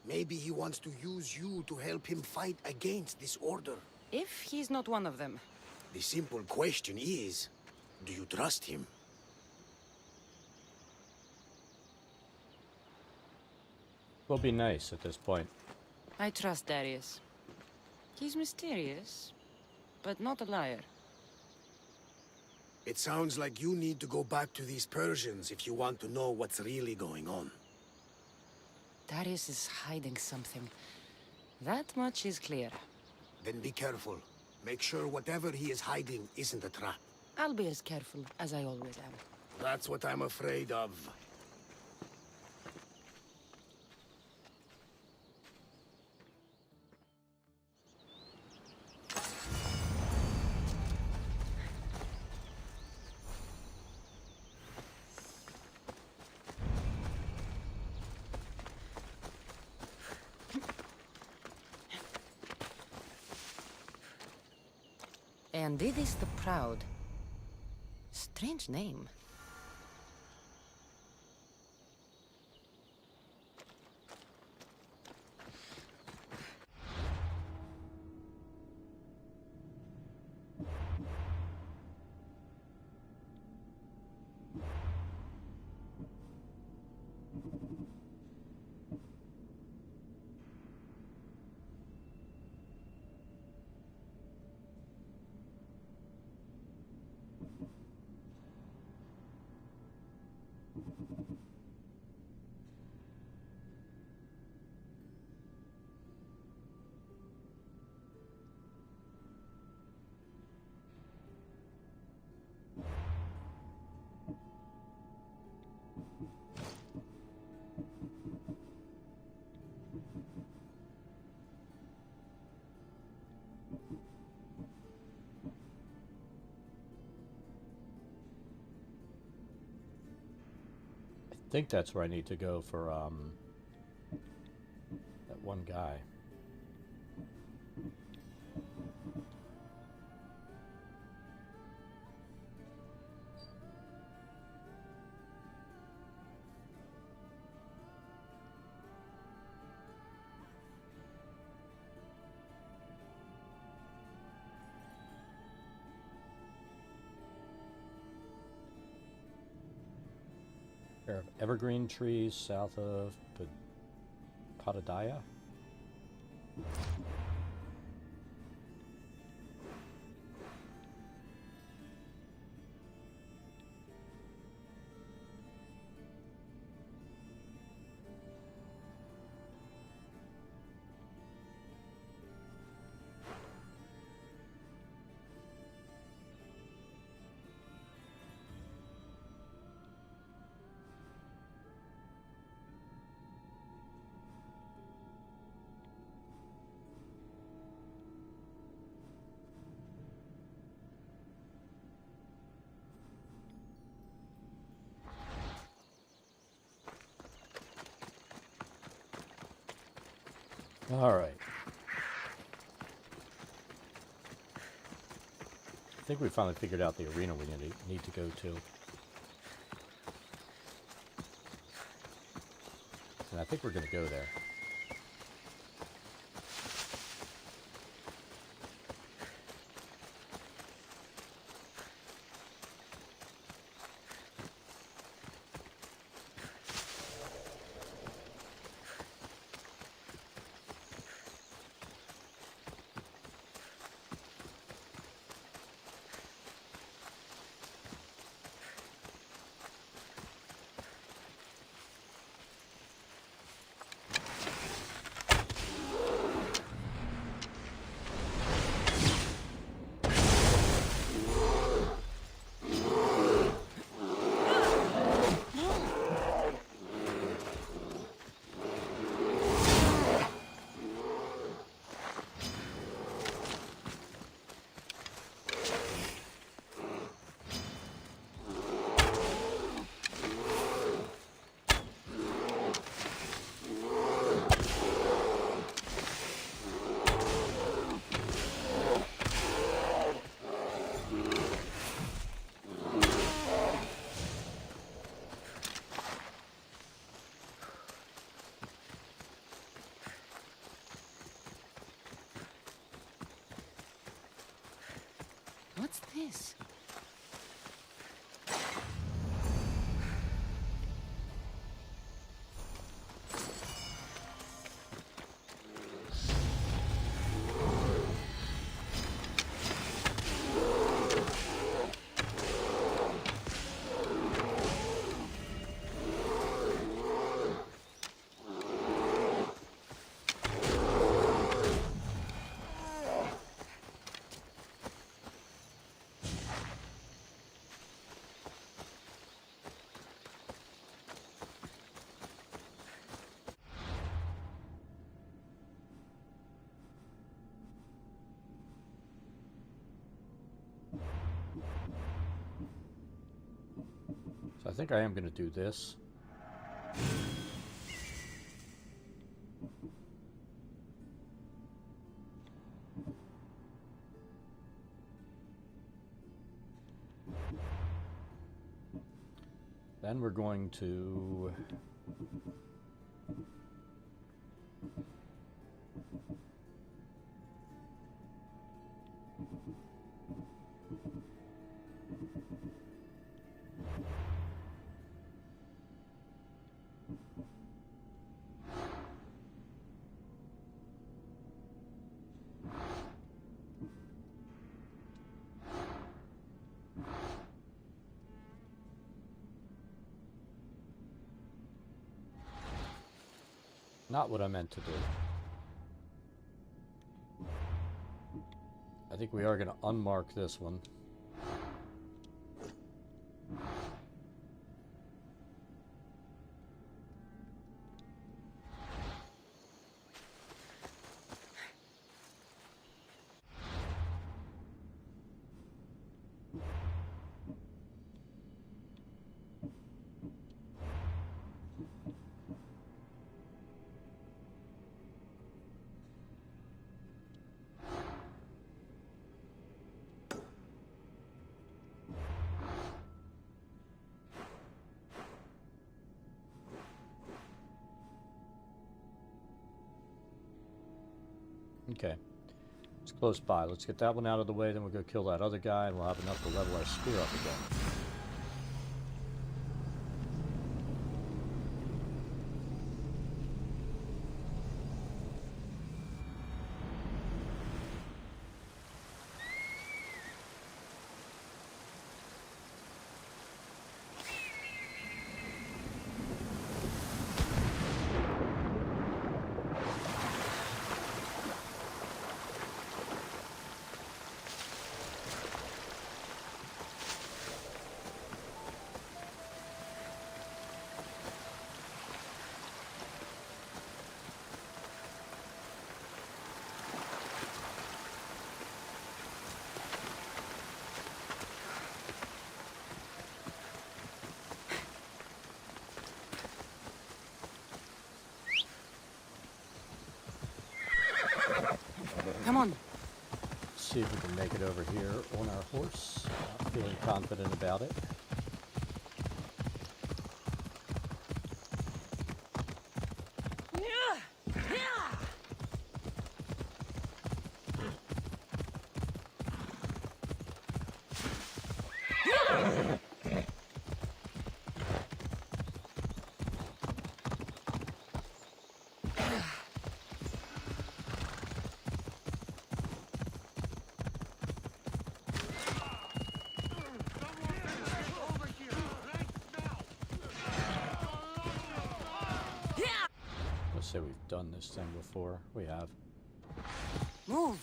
Maybe he wants to use you to help him fight against this order. If he's not one of them. The simple question is, do you trust him? We'll be nice at this point. I trust Darius. He's mysterious, but not a liar. It sounds like you need to go back to these Persians if you want to know what's really going on. Darius is hiding something. That much is clear. Then be careful. Make sure whatever he is hiding isn't a trap. I'll be as careful as I always am. That's what I'm afraid of. And Didis the Proud. Strange name. I think that's where I need to go for that one guy. Pair of evergreen trees south of Patadaya. All right. I think we finally figured out the arena we need to go to. And I think we're going to go there. this? So I think I am going to do this. Then we're going to not what I meant to do. I think we are going to unmark this one. Okay, it's close by. Let's get that one out of the way, then we'll go kill that other guy, and we'll have enough to level our spear up again. Come on. See if we can make it over here on our horse. Not feeling confident about it. Let's say we've done this thing before. We have. Move.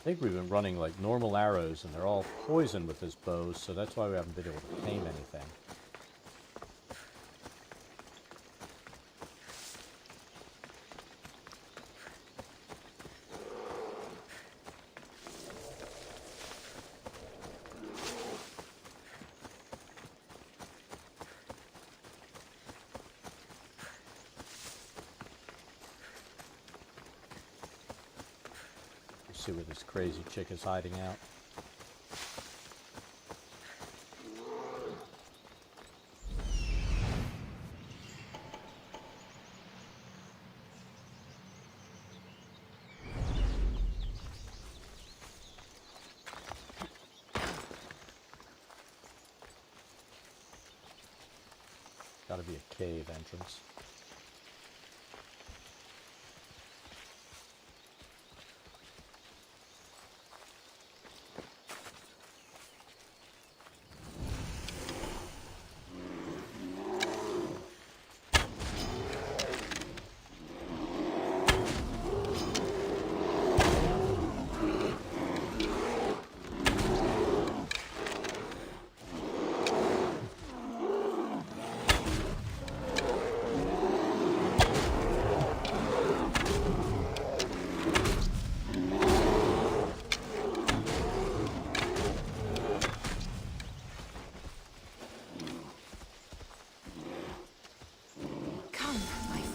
think we've been running like normal arrows, and they're all poisoned with this bow, so that's why we haven't been able to tame anything. See where this crazy chick is hiding out. Gotta be a cave entrance.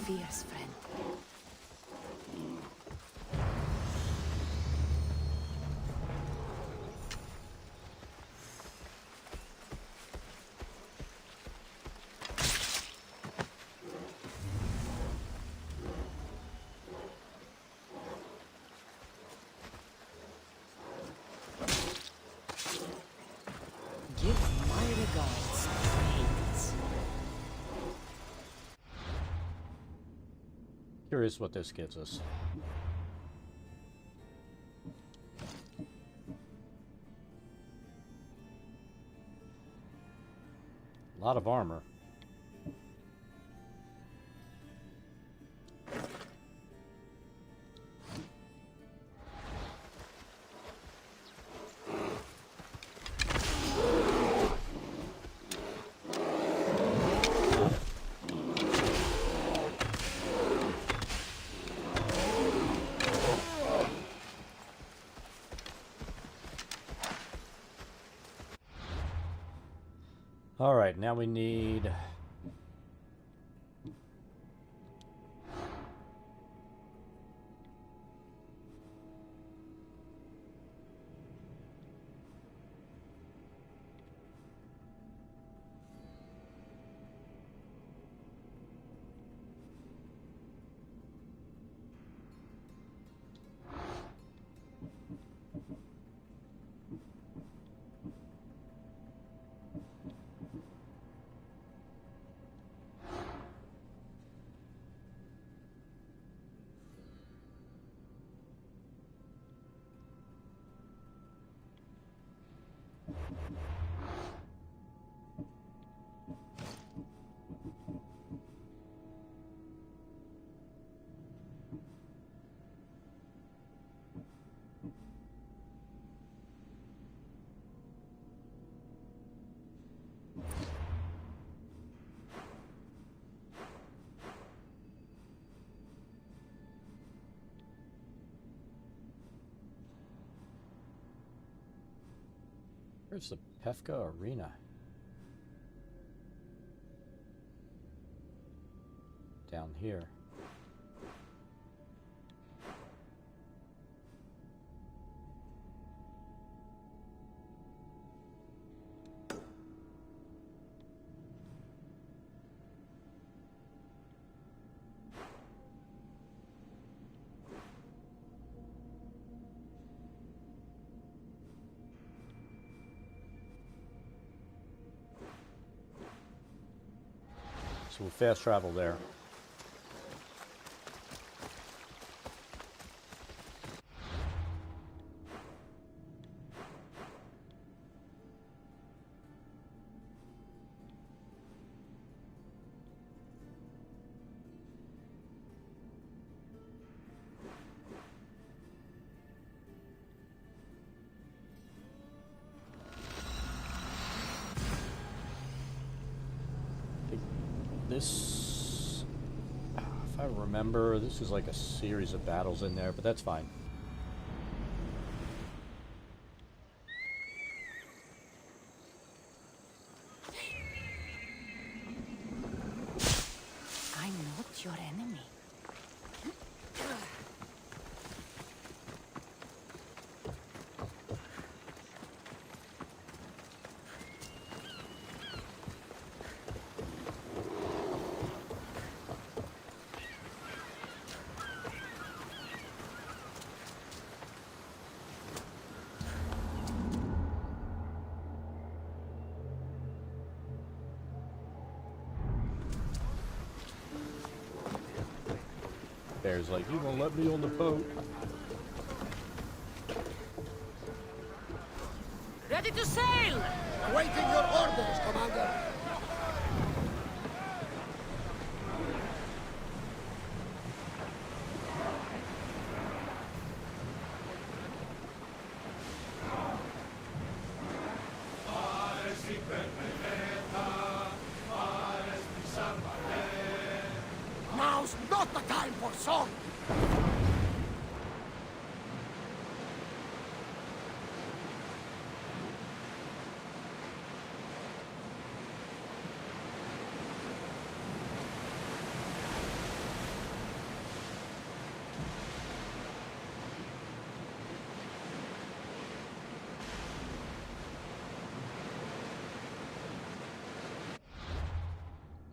Fierce friend. Give my regards, Hades. Curious what this gets us. A lot of armor. All right, now we need... Where's the Pefka Arena? Down here. So we'll fast travel there. This, if I remember, this is like a series of battles in there, but that's fine. I'm not your enemy. Bear's like, you gonna let me on the boat? Ready to sail! Awaiting your orders, Commander. Now's not the time for song!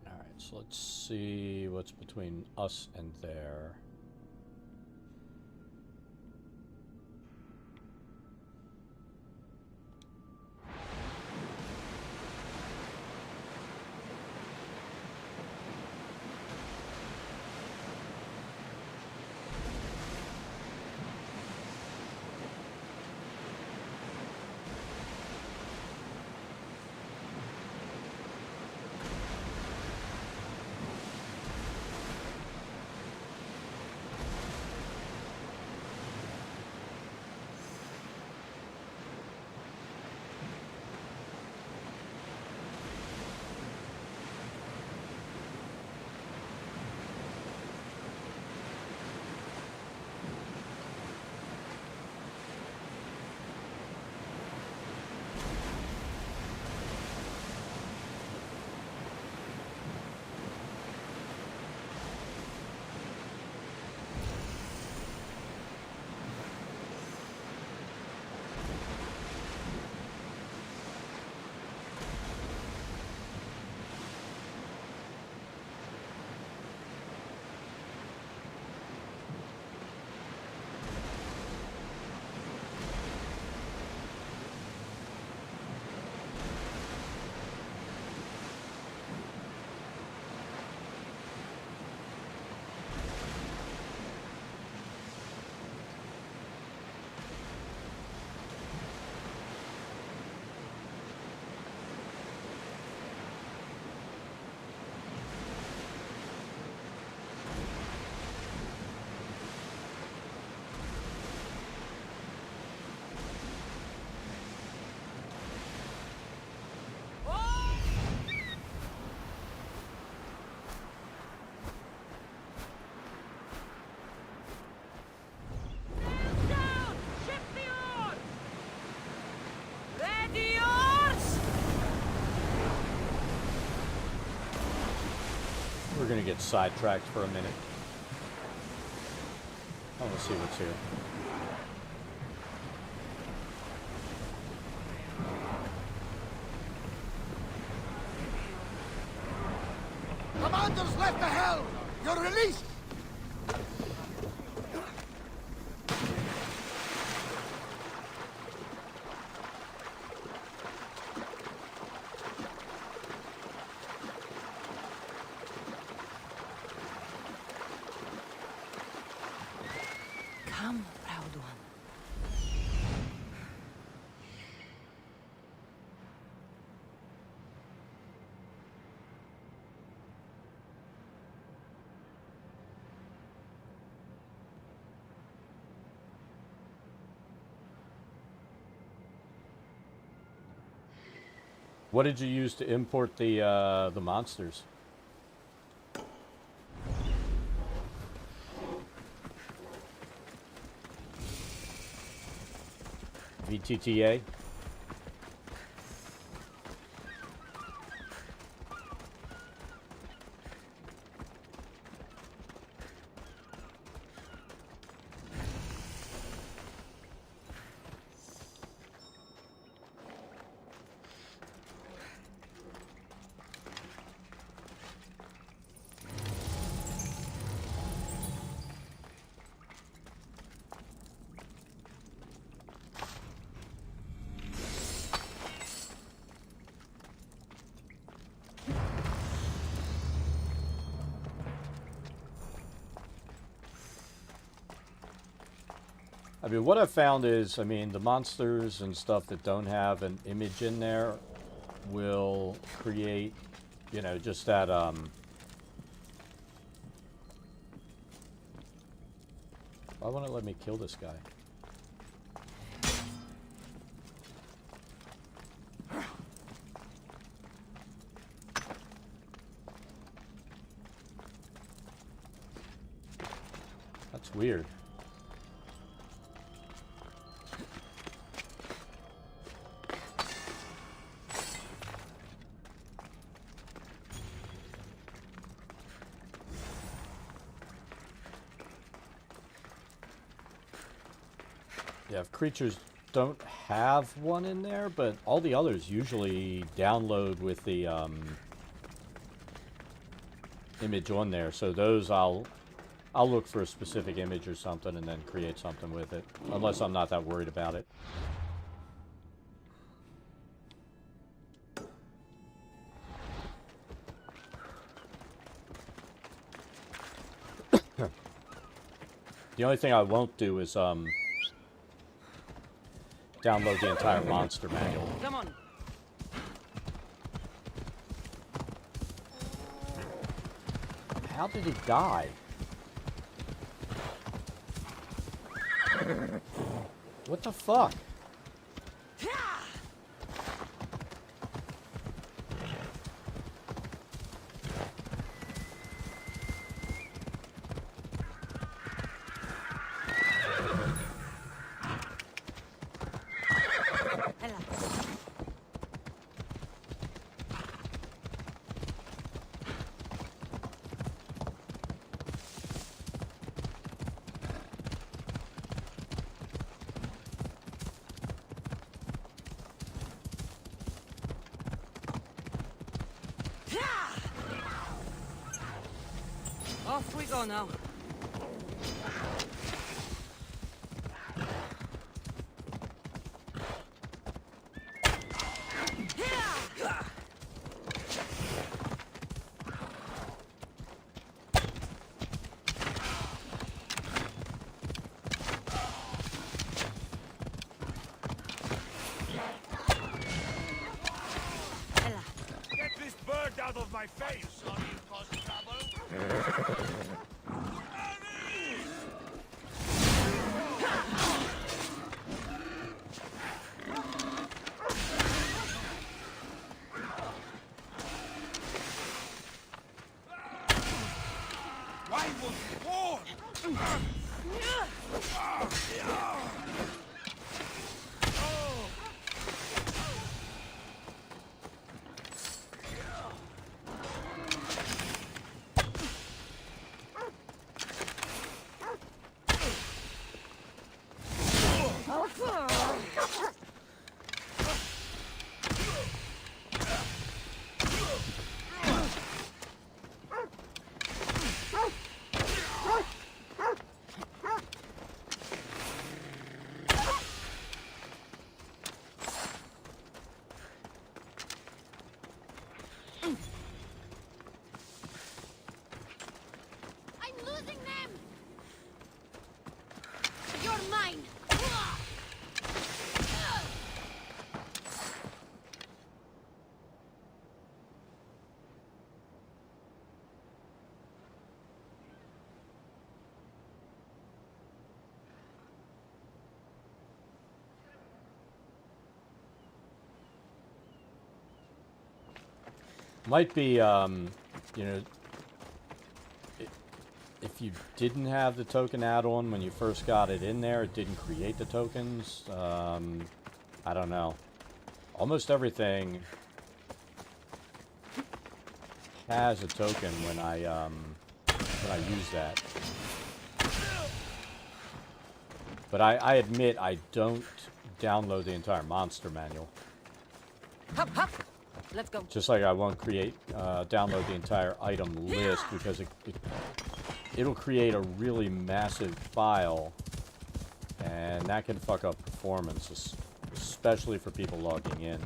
Alright, so let's see what's between us and there. We're gonna get sidetracked for a minute. I want to see what's here. Commander's left the helm! You're released! Come, proud one. What did you use to import the monsters? ETTA. I mean, what I've found is, I mean, the monsters and stuff that don't have an image in there will create, you know, just that, why won't it let me kill this guy? That's weird. Yeah, if creatures don't have one in there, but all the others usually download with the image on there. So those I'll look for a specific image or something and then create something with it, unless I'm not that worried about it. The only thing I won't do is download the entire monster manual. Come on. How did he die? What the fuck? Off we go now. Get this bird out of my face! Sorry you caused trouble. Why was it war? I'm losing them! You're mine! Might be, you know, if you didn't have the token add-on when you first got it in there, it didn't create the tokens. I don't know. Almost everything has a token when I use that. But I admit I don't download the entire monster manual. Hop, hop. Let's go. Just like I won't download the entire item list because it'll create a really massive file, and that can fuck up performance, especially for people logging in.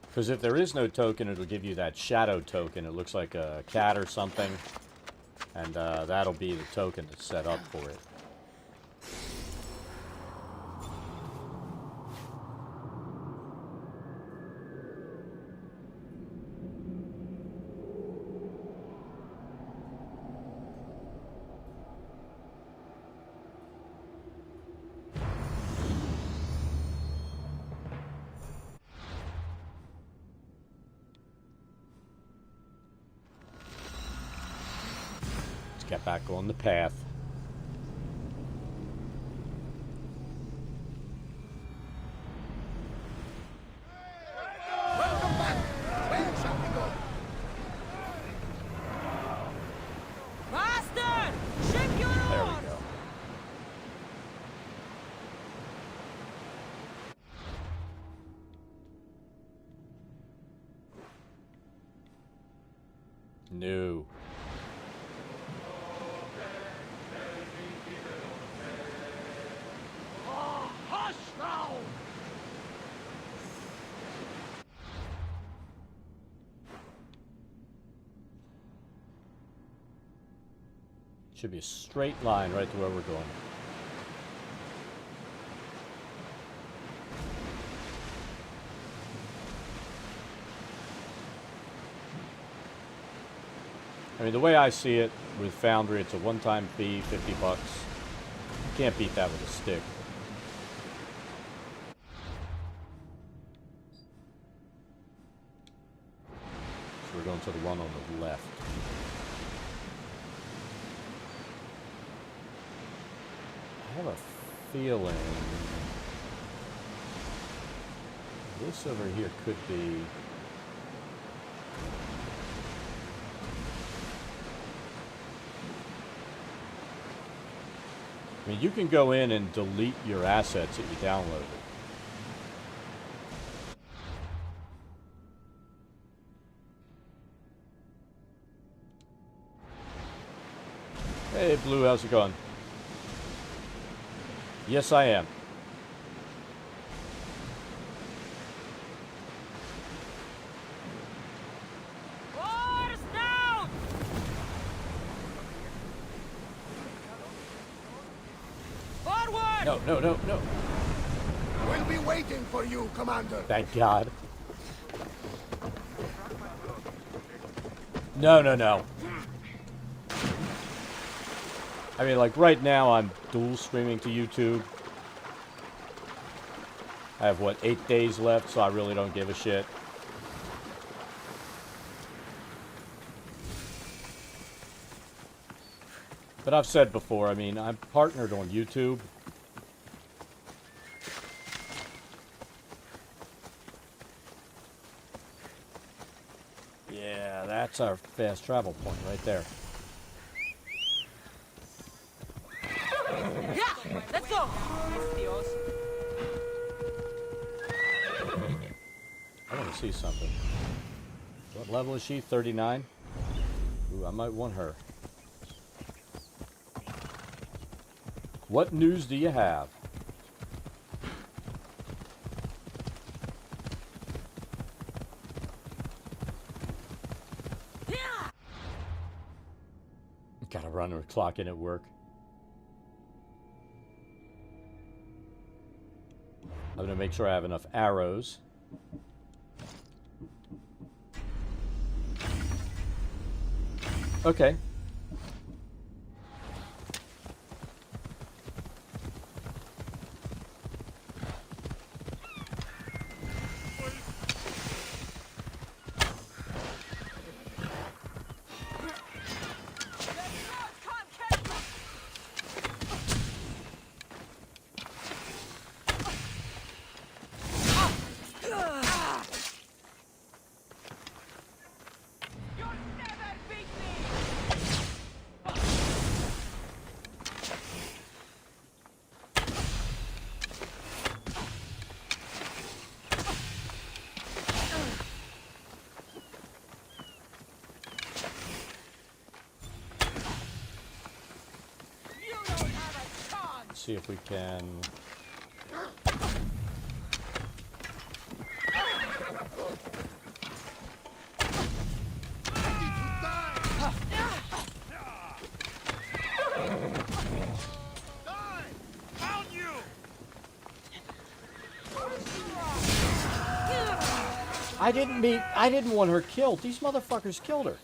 Because if there is no token, it'll give you that shadow token. It looks like a cat or something. And that'll be the token that's set up for it. Get back on the path. Welcome back. Where shall we go? Master! Ship your oars! There we go. No. Hush now! Should be a straight line right to where we're going. I mean, the way I see it with Foundry, it's a one-time fee, $50. You can't beat that with a stick. So we're going to the one on the left. I have a feeling this over here could be... I mean, you can go in and delete your assets that you downloaded. Hey, Blue, how's it going? Yes, I am. Oars down! Forward! No, no, no, no. We'll be waiting for you, Commander. Thank God. No, no, no. I mean, like, right now I'm dual streaming to YouTube. I have, what, 8 days left, so I really don't give a shit. But I've said before, I mean, I'm partnered on YouTube. Yeah, that's our fast travel point right there. Yeah! Let's go! I want to see something. What level is she? 39? Ooh, I might want her. What news do you have? Gotta run or clock in at work. I'm gonna make sure I have enough arrows. Okay. See if we can. I didn't want her killed. These motherfuckers killed her.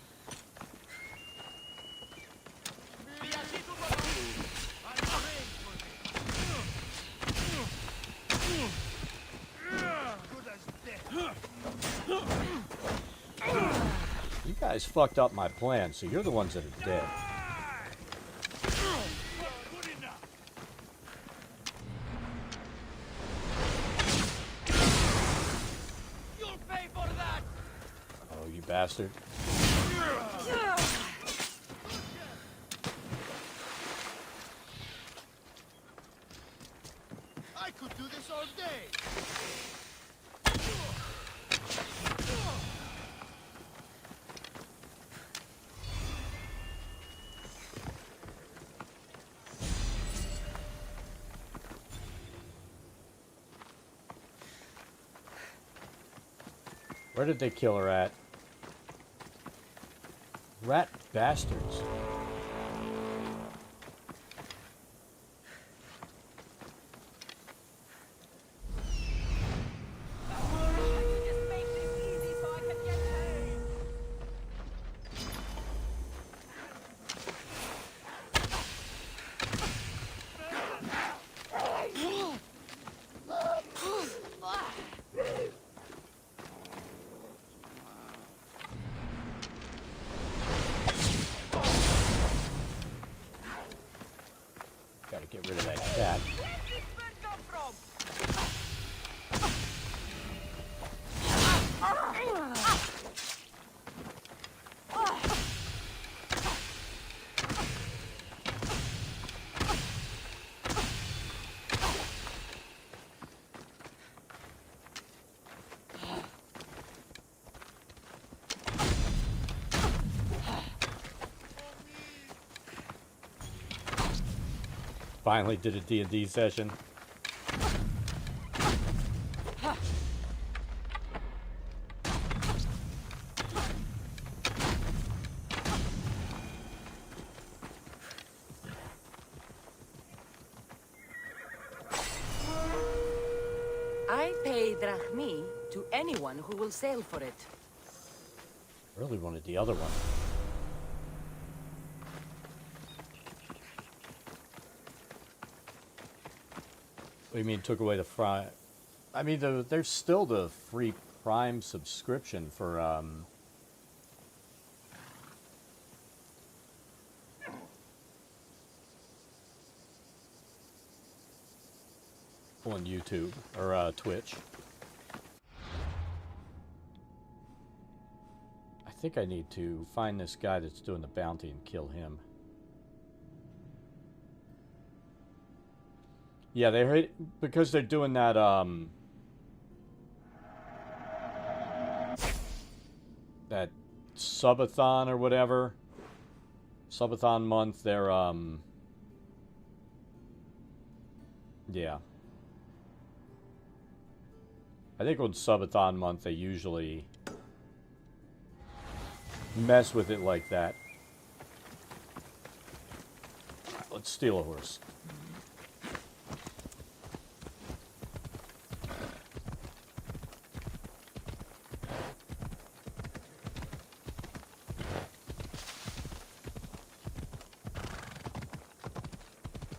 You guys fucked up my plan, so you're the ones that are dead. You'll pay for that. Oh, you bastard. I could do this all day. Where did they kill her at? Rat bastards. Gotta get rid of that cat. Finally did a D&D session. I pay drachmi to anyone who will sail for it. Really wanted the other one. What do you mean took away the fry? I mean, there's still the free Prime subscription for on YouTube or Twitch. I think I need to find this guy that's doing the bounty and kill him. Yeah, they because they're doing that that subathon or whatever. Subathon month, they're yeah. I think on subathon month they usually mess with it like that. Let's steal a horse.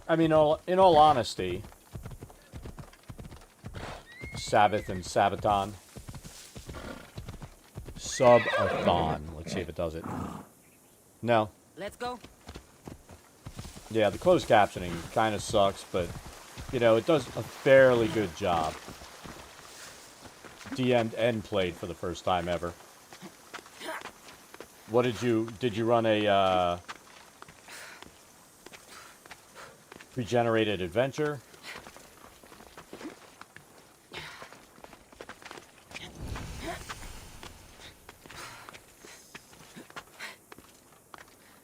I mean, in all honesty, Sabbath and Sabaton. Subathon. Let's see if it does it. No. Let's go. Yeah, the closed captioning kind of sucks, but, you know, it does a fairly good job. DM'd and played for the first time ever. What did you run a, regenerated adventure?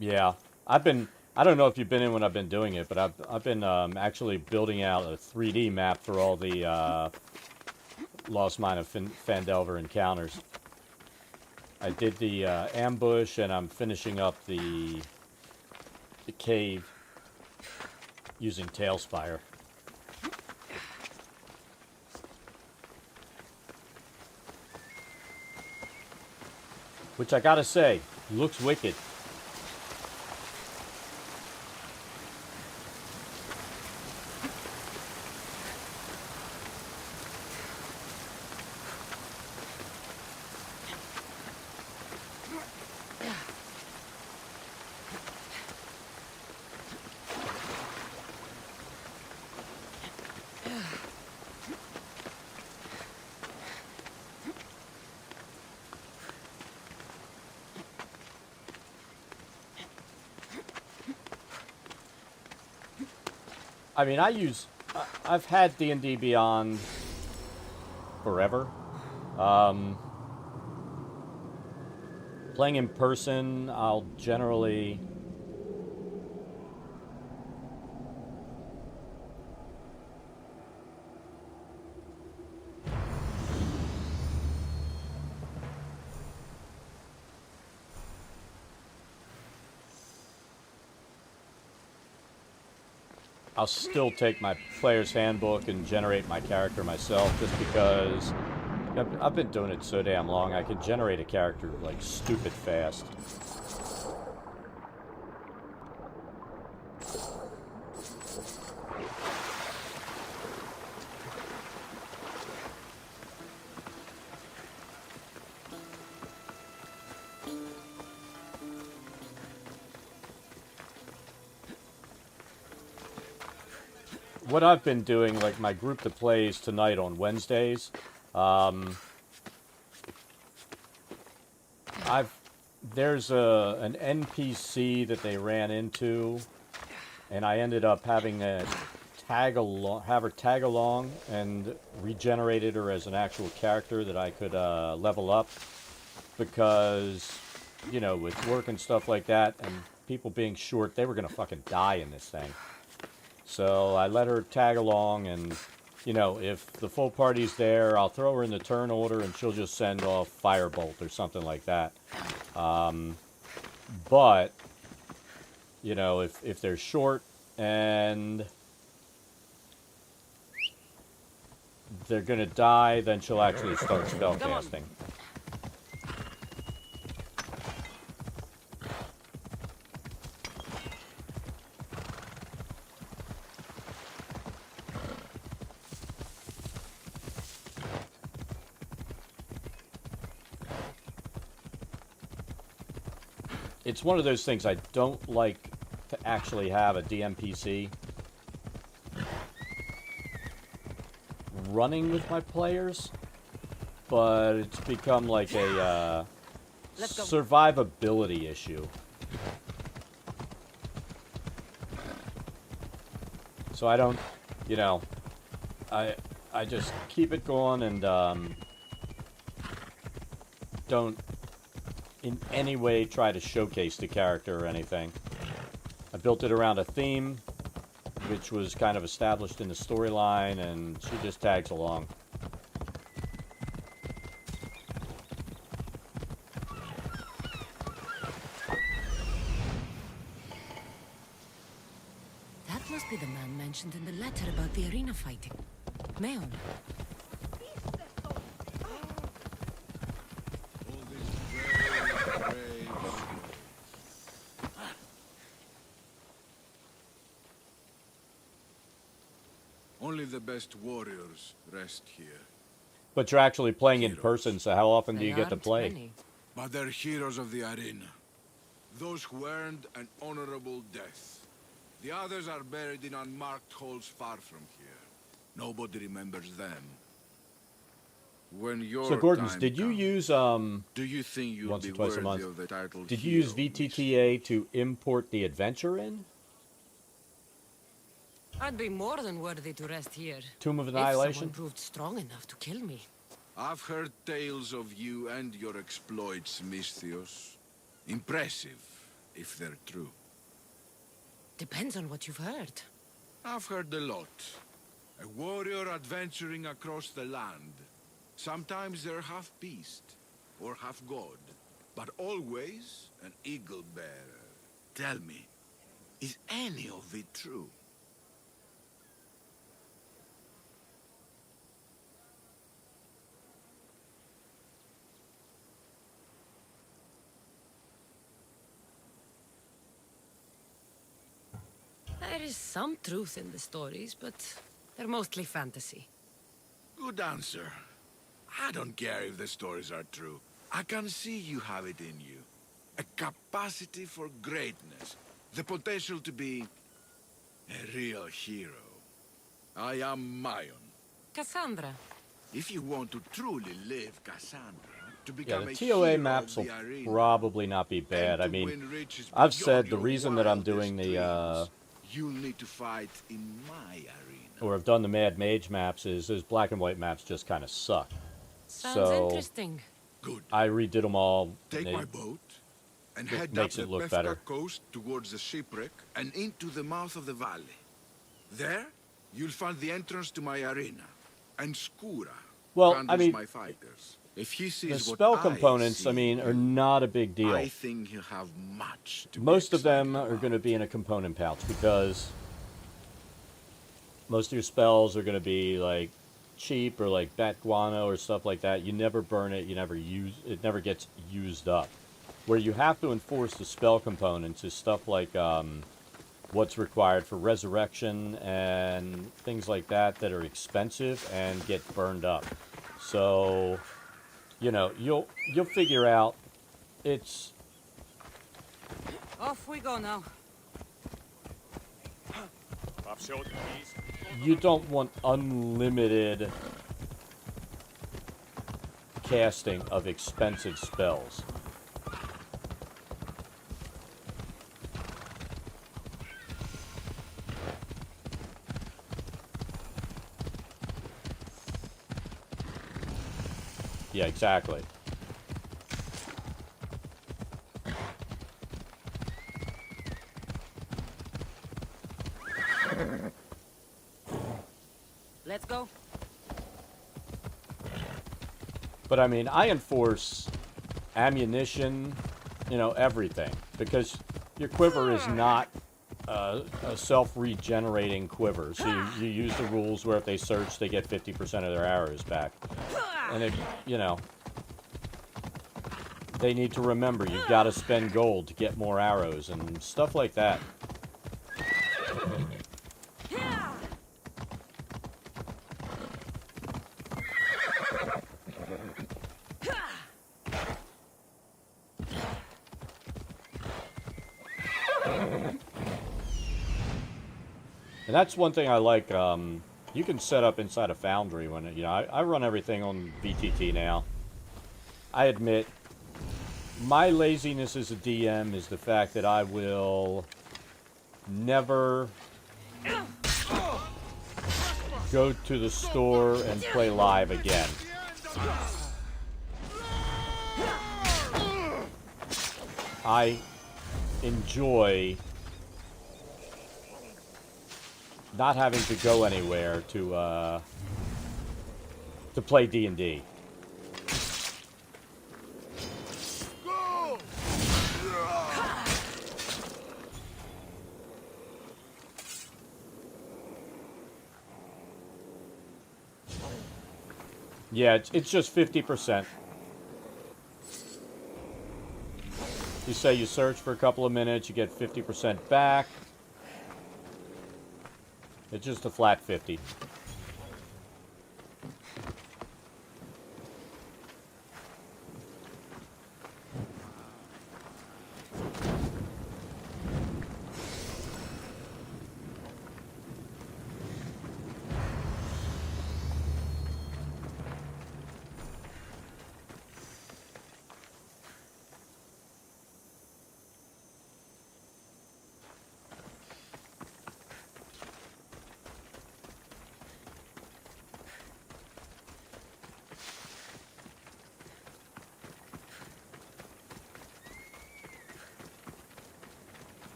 Yeah, I don't know if you've been in when I've been doing it, but I've been actually building out a 3D map for all the Lost Mine of Phandelver encounters. I did the ambush, and I'm finishing up the cave using Tailspire. Which I gotta say, looks wicked. I mean, I've had D&D Beyond forever. Playing in person, I'll generally... I'll still take my player's handbook and generate my character myself, just because I've been doing it so damn long, I can generate a character, like, stupid fast. What I've been doing, like my group that plays tonight on Wednesdays, there's an NPC that they ran into, and I ended up having to have her tag along and regenerated her as an actual character that I could level up, because, you know, with work and stuff like that, and people being short, they were gonna fucking die in this thing. So I let her tag along, and, you know, if the full party's there, I'll throw her in the turn order, and she'll just send off Firebolt or something like that. But, you know, if they're short and they're gonna die, then she'll actually start spellcasting. It's one of those things I don't like to actually have a DMPC running with my players, but it's become like a survivability issue. So I don't, you know, I just keep it going, and don't in any way try to showcase the character or anything. I built it around a theme, which was kind of established in the storyline, and she just tags along. That must be the man mentioned in the letter about the arena fighting. Meon. Only the best warriors rest here. But you're actually playing in person, so how often do you get to play? But they're heroes of the arena. Those who earned an honorable death. The others are buried in unmarked holes far from here. Nobody remembers them. When your So Gordon's, time did you comes, use do you think you'll once be or twice a worthy month? of the title Did you use hero, VTTA to import the adventure in? I'd be more than worthy to rest here. Tomb of If Annihilation? someone proved strong enough to kill me. I've heard tales of you and your exploits, Misthios. Impressive, if they're true. Depends on what you've heard. I've heard a lot. A warrior adventuring across the land. Sometimes they're half beast, or half god, but always an eagle bearer. Tell me, is any of it true? There is some truth in the stories, but they're mostly fantasy. Good answer. I don't care if the stories are true. I can see you have it in you. A capacity for greatness. The potential to be a real hero. I am Mayon. Cassandra. If you want to truly live Cassandra, to Yeah, become the a TOA hero maps of will the arena, probably not be bad. I mean, I've said the reason that I'm doing the, you'll need to fight in my arena. or I've done the Mad Mage maps is those black and white maps just kind of suck. Sounds So interesting. Good. I redid them all. Take and my it boat and it head up makes the it look Pefka better. coast towards the shipwreck and into the mouth of the valley. There, you'll find the entrance to my arena. And Skura Well, handles I mean, my fighters. If he the sees what spell I components, see I mean, are not a big deal. I think he'll have much to be Most of excited them are about. going to be in a component pouch because most of your spells are going to be like cheap or like bat guano or stuff like that. You never burn it, you never use it, never gets used up. Where you have to enforce the spell components is stuff like what's required for resurrection and things like that that are expensive and get burned up. So, you know, you'll figure out it's Off we go now. you don't want unlimited casting of expensive spells. Yeah, exactly. Let's go. But I mean, I enforce ammunition, you know, everything. Because your quiver is not a self-regenerating quiver. So you use the rules where if they search, they get 50% of their arrows back. And if, you know, they need to remember you've got to spend gold to get more arrows and stuff like that. And that's one thing I like. You can set up inside a foundry when, you know, I run everything on VTT now. I admit, my laziness as a DM is the fact that I will never go to the store and play live again. I enjoy not having to go anywhere to play D&D. Yeah, it's just 50%. You say you search for a couple of minutes, you get 50% back. It's just a flat 50.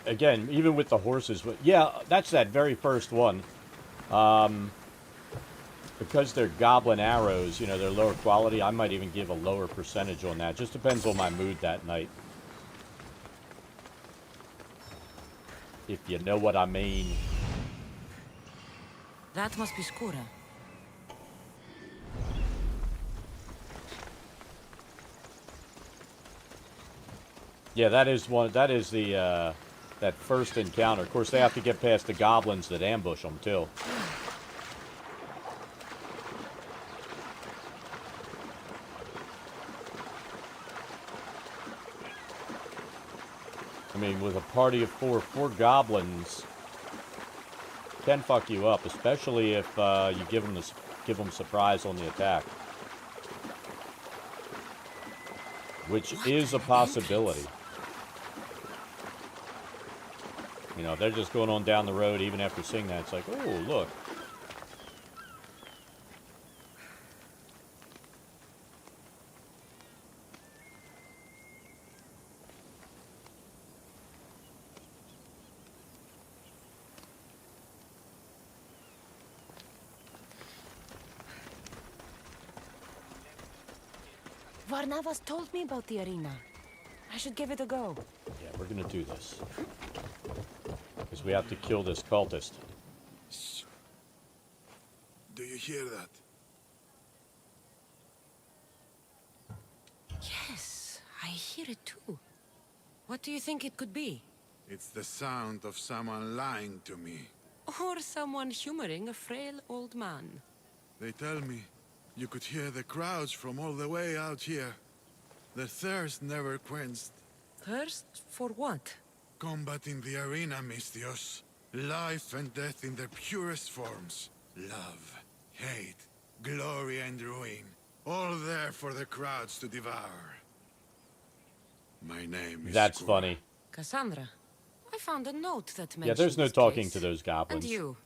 Again, even with the horses, but yeah, that's that very first one. Because they're goblin arrows, you know, they're lower quality, I might even give a lower percentage on that. Just depends on my mood that night. If you know what I mean. That must be Skura. Yeah, that is one. That is the that first encounter. Of course, they have to get past the goblins that ambush them too. I mean, with a party of four goblins can fuck you up, especially if you give them surprise on the attack, which is a possibility. You know, they're just going on down the road even after seeing that. It's like, oh, look. Varnavas told me about the arena. I should give it a go. Yeah, we're gonna do this. Because we have to kill this cultist. Do you hear that? Yes, I hear it too. What do you think it could be? It's the sound of someone lying to me. Or someone humoring a frail old man. They tell me you could hear the crowds from all the way out here. The thirst never quenched. Thirst for what? Combat in the arena, Misthios. Life and death in their purest forms. Love, hate, glory and ruin. All there for the crowds to devour. My name is That's Skura. funny. Cassandra, I found a note that mentions Yeah, there's no this talking place. to those goblins. And you.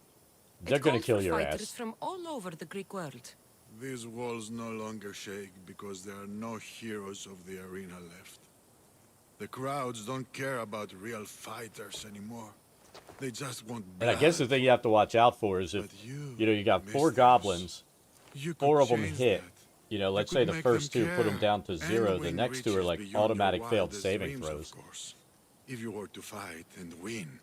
They're gonna called kill for your fighters ass. from all over the Greek world. These walls no longer shake because there are no heroes of the arena left. The crowds don't care about real fighters anymore. They just want blood. And I guess the thing you have to watch out for is if, you know, you got four goblins, four of them hit. You know, let's say the first two put them down to 0. The next two are like automatic failed saving throws. If you were to fight and win.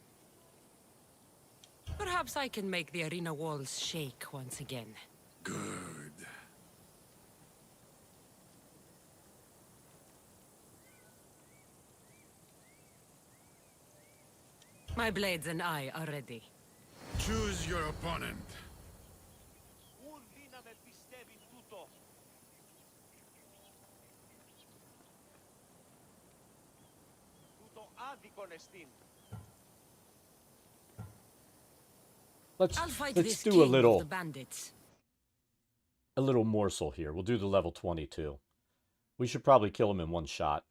Perhaps I can make the arena walls shake once again. Good. My blades and I are ready. Choose your opponent. Let's do a little morsel here. We'll do the level 22. We should probably kill him in one shot.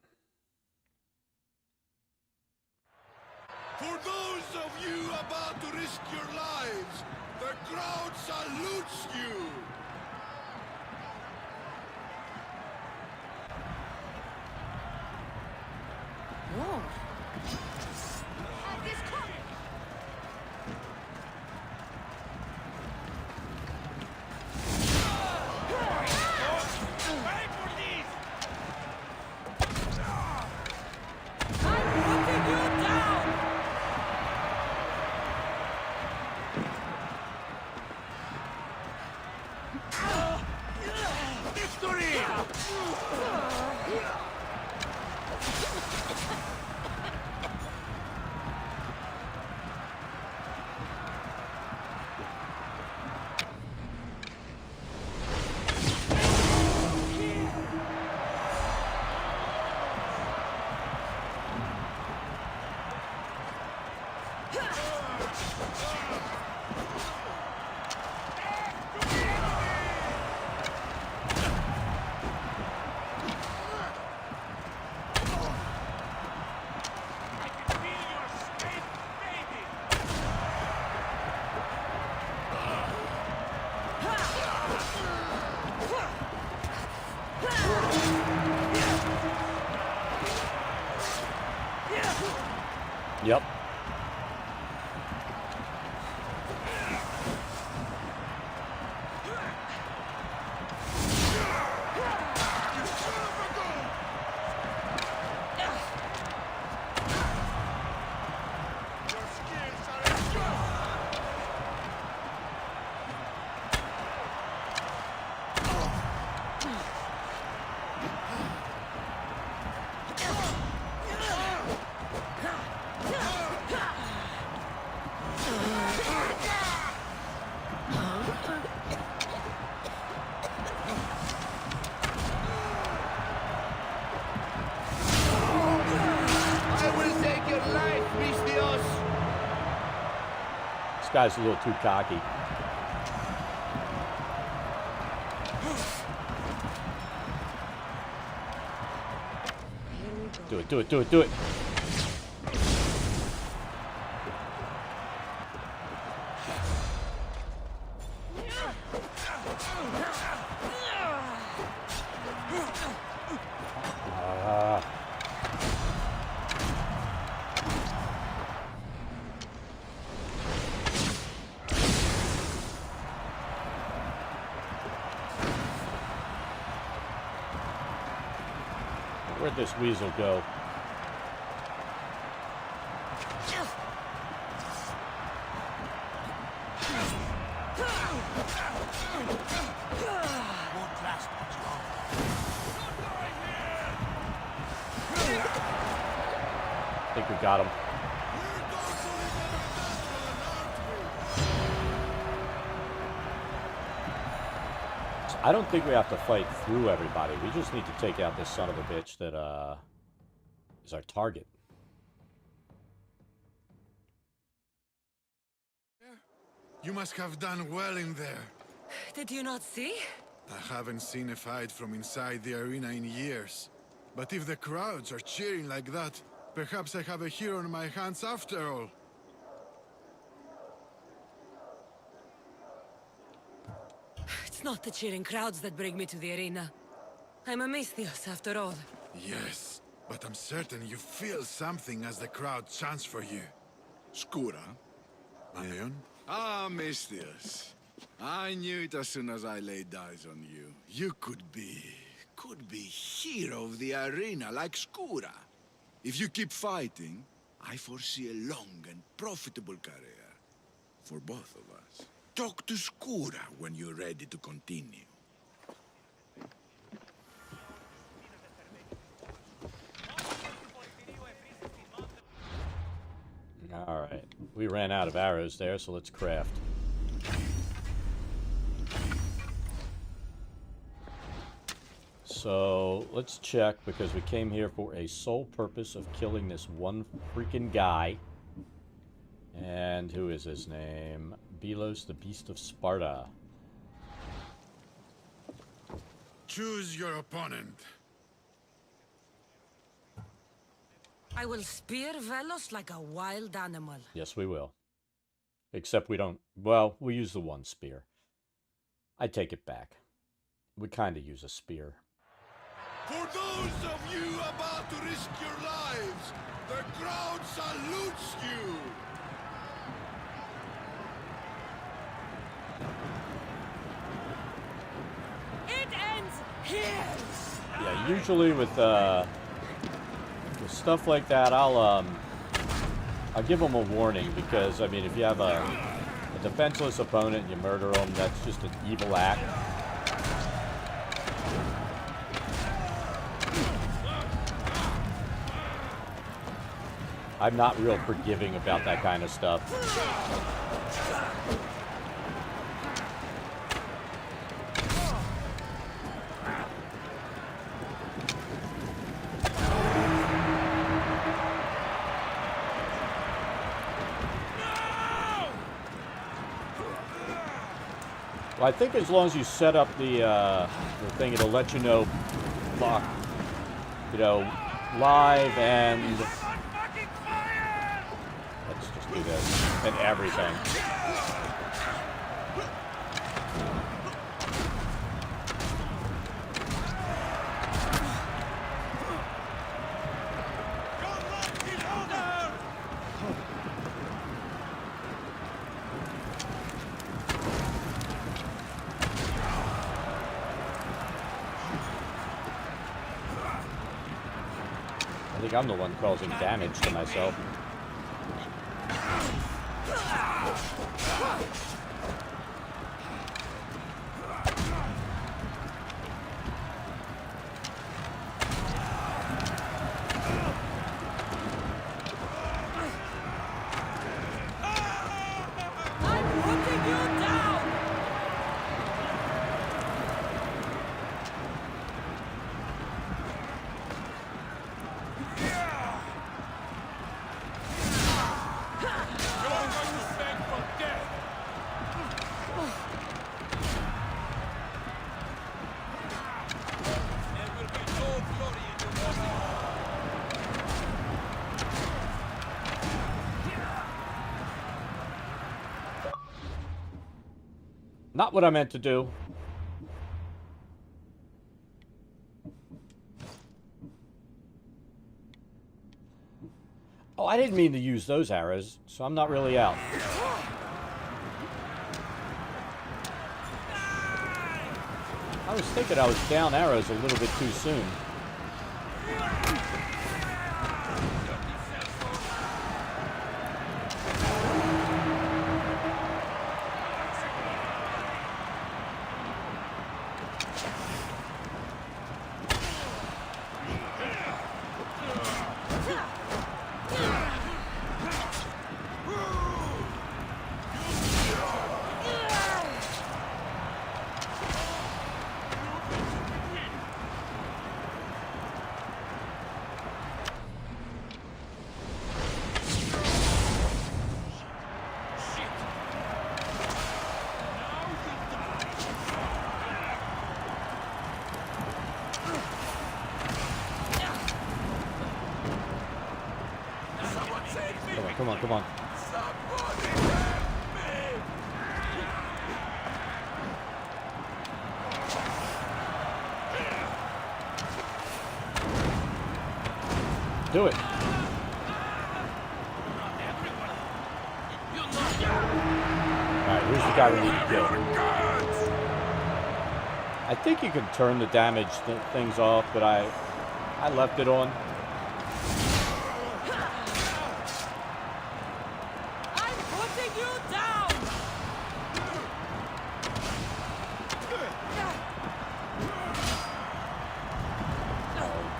For those of you about to risk your lives, the crowd salutes you! Whoa. Yep. Guy's a little too cocky. Do it, do it, do it, do it. Where'd this weasel go? I think we got him. I don't think we have to fight through everybody. We just need to take out this son of a bitch that is our target. You must have done well in there. Did you not see? I haven't seen a fight from inside the arena in years. But if the crowds are cheering like that, perhaps I have a hero on my hands after all. It's not the cheering crowds that bring me to the arena. I'm a Misthios after all. Yes, but I'm certain you feel something as the crowd chants for you. Skura? Leon? Ah, Misthios. I knew it as soon as I laid eyes on you. You could be hero of the arena like Skura. If you keep fighting, I foresee a long and profitable career. For both of us. Talk to Skura when you're ready to continue. Alright. We ran out of arrows there, so let's craft. So, let's check, because we came here for a sole purpose of killing this one freaking guy. And who is his name? Belos, the Beast of Sparta. Choose your opponent. I will spear Velos like a wild animal. Yes, we will. Except we don't... Well, we use the one spear. I take it back. We kind of use a spear. For those of you about to risk your lives, the crowd salutes you! It ends here! Yeah, usually with stuff like that, I'll give them a warning, because, I mean, if you have a defenseless opponent and you murder them, that's just an evil act. I'm not real forgiving about that kind of stuff. Well, I think as long as you set up the thing, it'll let you know, you know, live and... Let's just do this. And everything. think I'm the one causing damage to myself. Not what I meant to do. Oh, I didn't mean to use those arrows, so I'm not really out. I was thinking I was down arrows a little bit too soon. Come on, come on. Do it. Alright, here's the guy we need to kill. I think you can turn the damage things off, but I left it on.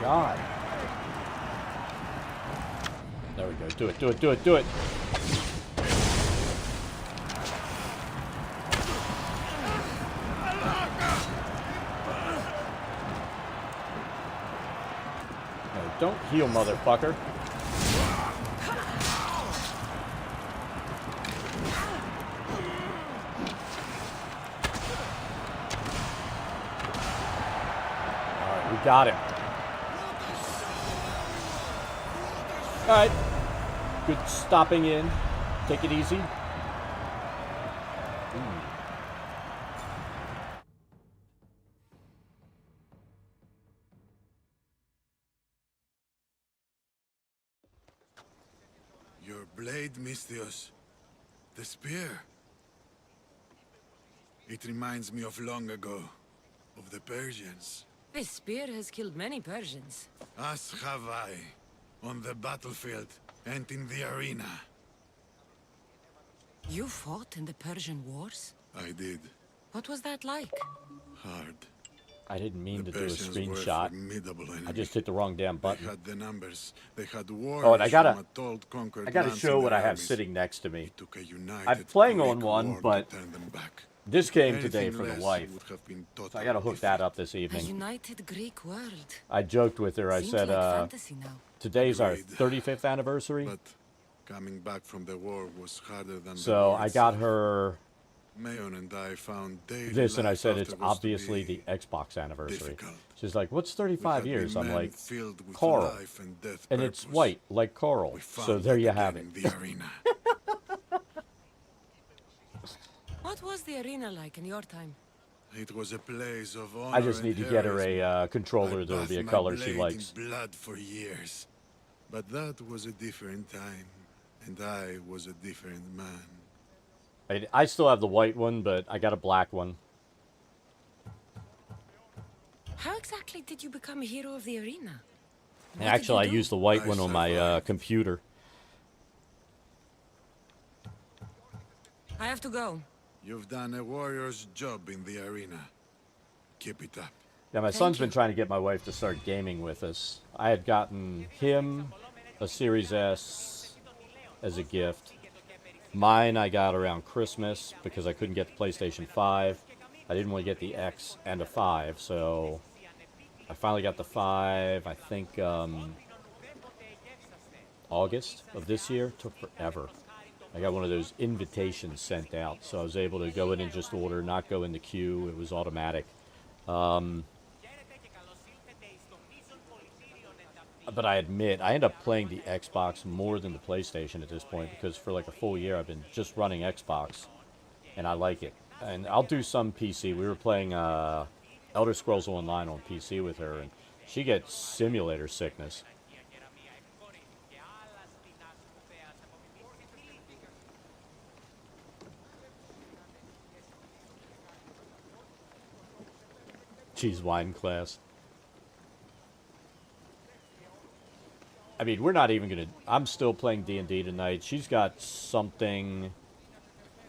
God. There we go. Do it, do it, do it, do it. No, don't heal, motherfucker. Alright, we got him. Alright. Good stopping in. Take it easy. Your blade, Misthios. The spear. It reminds me of long ago. Of the Persians. This spear has killed many Persians. As have I. On the battlefield and in the arena. You fought in the Persian wars? I did. What was that like? Hard. I didn't mean The to do a Persians were screenshot. formidable enemy. I just hit the wrong damn button. They had the numbers. They had warriors Oh, and I gotta conquered show lands what in I their have armies. sitting next to me. It took a united I'm playing on Greek one, war to but turn them back. this came today Anything for the less wife. would have been So I total gotta hook that up this A evening. united Greek world. I joked with her. I Seems said, like fantasy now. today's our Agreed. 35th anniversary. But coming back from the war was harder than the So war I got itself. her Mayon and I found daily this, and I life said it's afterwards to obviously be the Xbox anniversary. difficult. She's like, what's 35 We had years? I'm men like, filled with Coral. life and death And it's purpose. white, like coral. We So found there that you again have it. in the arena. What was the arena like in your time? It was a place of honor I just and need to get her heroism. a controller that'll be a bathed my color she blade likes. in blood for years. But that was a different time, and I was a different man. I still have the white one, but I got a black one. How exactly did you become a hero of the arena? And actually, I use the white one on my computer. I have to go. You've done a warrior's job in the arena. Keep it up. Yeah, my son's been trying to get my wife to start gaming with us. I had gotten him a Series S as a gift. Mine I got around Christmas because I couldn't get the PlayStation 5. I didn't want to get the X and a 5, so I finally got the 5, I think, August of this year. It took forever. I got one of those invitations sent out, so I was able to go in and just order, not go in the queue. It was automatic. But I admit, I end up playing the Xbox more than the PlayStation at this point, because for like a full year I've been just running Xbox, and I like it. And I'll do some PC. We were playing Elder Scrolls Online on PC with her, and she gets simulator sickness. Cheese wine class. I mean, we're not even going to... I'm still playing D&D tonight. She's got something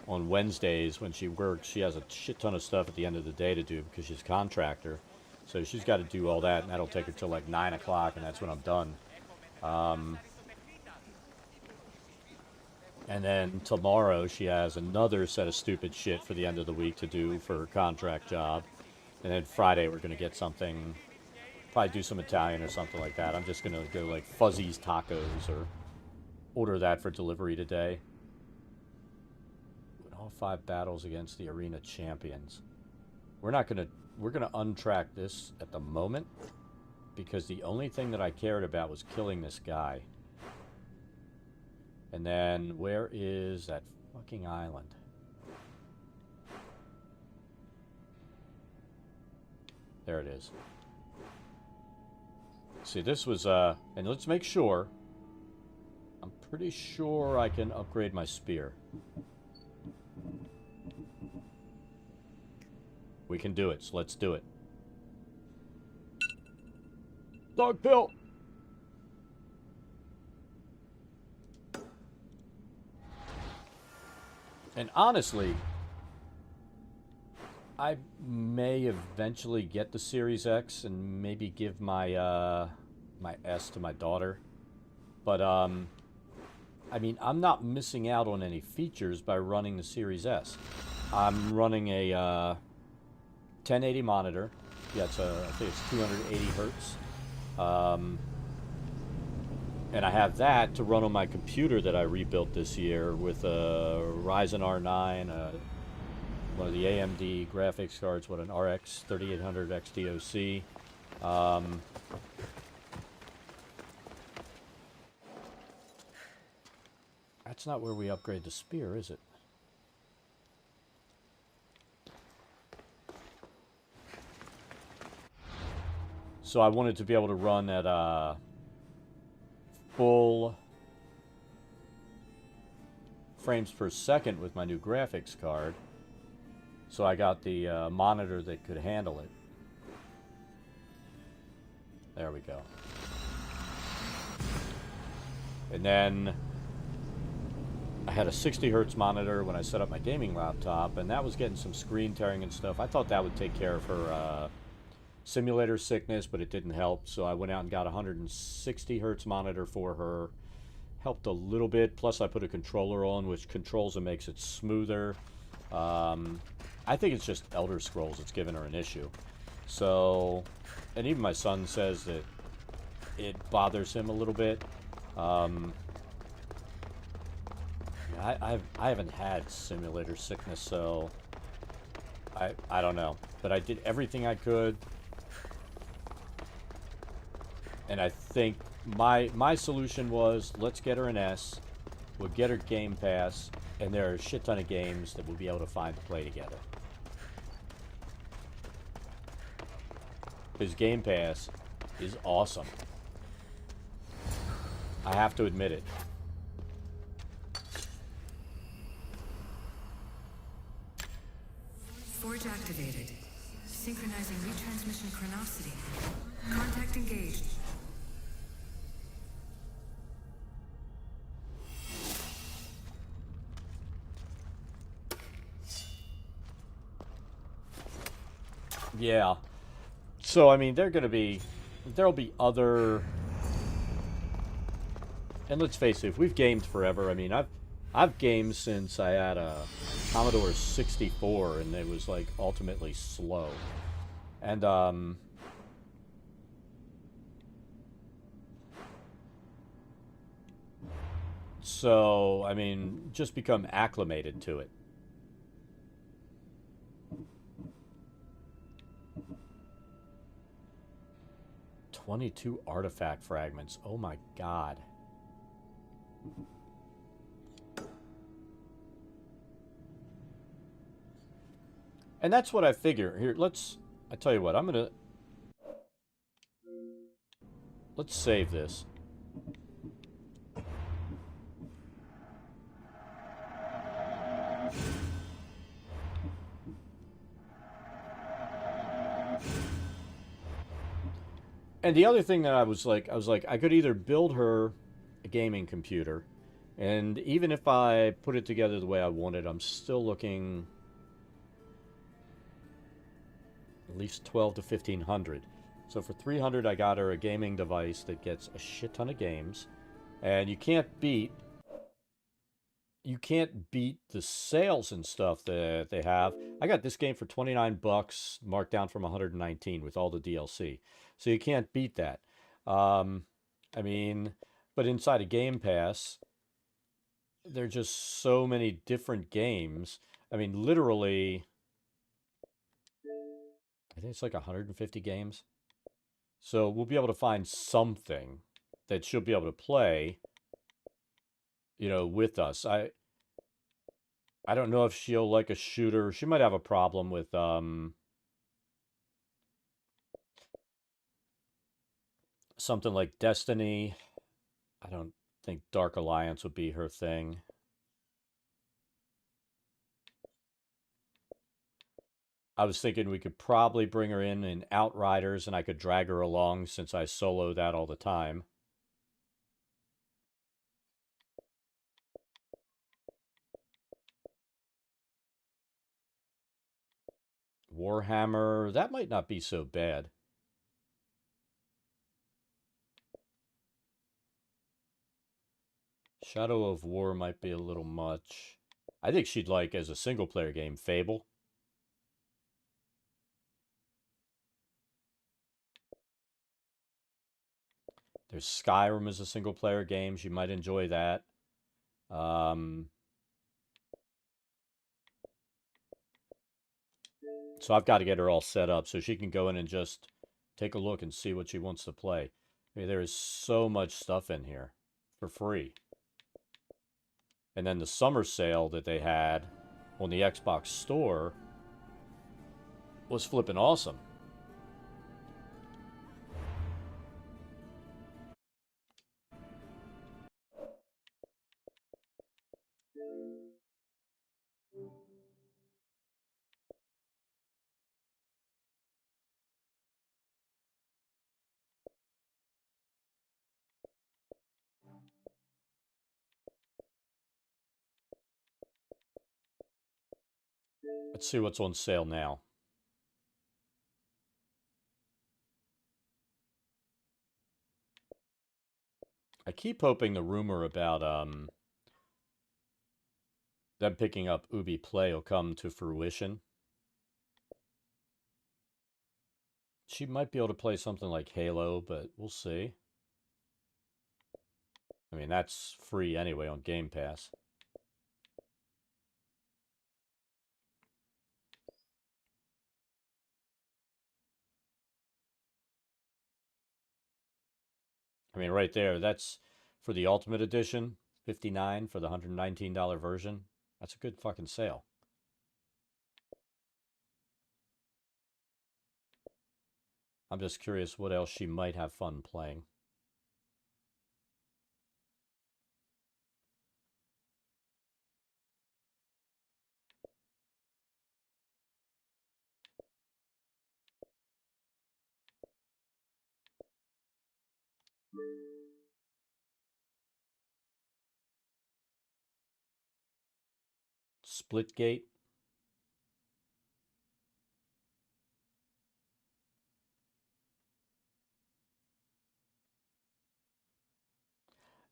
on Wednesdays when she works. She has a shit ton of stuff at the end of the day to do because she's a contractor. So she's got to do all that, and that'll take her till like 9 o'clock, and that's when I'm done. And then tomorrow she has another set of stupid shit for the end of the week to do for her contract job. And then Friday we're going to get something, probably do some Italian or something like that. I'm just going to go like Fuzzy's Tacos or order that for delivery today. All 5 battles against the arena champions. We're going to untrack this at the moment because the only thing that I cared about was killing this guy. And then where is that fucking island? There it is. See, this was, and let's make sure. I'm pretty sure I can upgrade my spear. We can do it, so let's do it. Dog pill! And honestly, I may eventually get the Series X and maybe give my my S to my daughter. But I mean, I'm not missing out on any features by running the Series S. I'm running a 1080 monitor. Yeah, it's I think it's 280 hertz. And I have that to run on my computer that I rebuilt this year with a Ryzen R9, one of the AMD graphics cards, what, an RX 3800 XTOC. That's not where we upgrade the spear, is it? So I wanted to be able to run at full frames per second with my new graphics card. So I got the monitor that could handle it. There we go. And then I had a 60 hertz monitor when I set up my gaming laptop, and that was getting some screen tearing and stuff. I thought that would take care of her simulator sickness, but it didn't help. So I went out and got a 160 hertz monitor for her. Helped a little bit. Plus I put a controller on, which controls and makes it smoother. I think it's just Elder Scrolls that's given her an issue. So, and even my son says that it bothers him a little bit. I haven't had simulator sickness, so I don't know. But I did everything I could. And I think my solution was, let's get her an S. We'll get her Game Pass. And there are a shit ton of games that we'll be able to find to play together. His Game Pass is awesome. I have to admit it. Forge activated. Synchronizing retransmission chronicity. Contact engaged. Yeah. So, I mean, there'll be other, and let's face it, if we've gamed forever, I mean, I've gamed since I had a Commodore 64, and it was, like, ultimately slow. And, so, I mean, just become acclimated to it. "22 artifact fragments. Oh my god." And that's what I figure. Here, I tell you what, let's save this. And the other thing that I was like, I could either build her a gaming computer, and even if I put it together the way I wanted, I'm still looking at least 12 to 1500. So for 300, I got her a gaming device that gets a shit ton of games, and you can't beat the sales and stuff that they have. I got this game for 29 bucks, marked down from 119 with all the DLC. So you can't beat that. I mean, but inside of Game Pass, there are just so many different games. I mean, literally, I think it's like 150 games. So we'll be able to find something that she'll be able to play, with us. I don't know if she'll like a shooter. She might have a problem with something like Destiny. I don't think Dark Alliance would be her thing. I was thinking we could probably bring her in Outriders, and I could drag her along since I solo that all the time. Warhammer, that might not be so bad. Shadow of War might be a little much. I think she'd like, as a single player game, Fable. There's Skyrim as a single player game. She might enjoy that. So I've got to get her all set up so she can go in and just take a look and see what she wants to play. I mean, there is so much stuff in here for free. And then the summer sale that they had on the Xbox store was flipping awesome. Let's see what's on sale now. I keep hoping the rumor about them picking up Ubi Play will come to fruition. She might be able to play something like Halo, but we'll see. I mean, that's free anyway on Game Pass. I mean, right there, that's for the Ultimate Edition, $59 for the $119 version. That's a good fucking sale. I'm just curious what else she might have fun playing. Splitgate.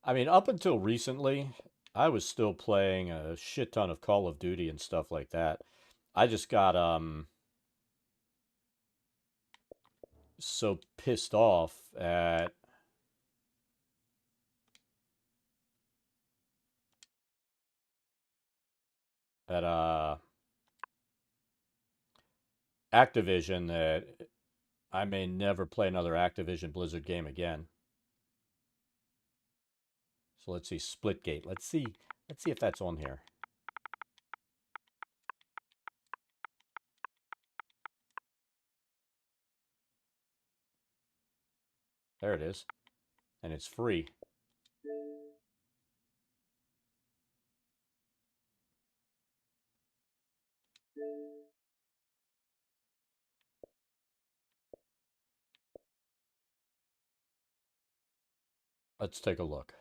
I mean, up until recently, I was still playing a shit ton of Call of Duty and stuff like that. I just got so pissed off at Activision that I may never play another Activision Blizzard game again. So let's see, Splitgate. Let's see if that's on here. There it is. And it's free. Let's take a look.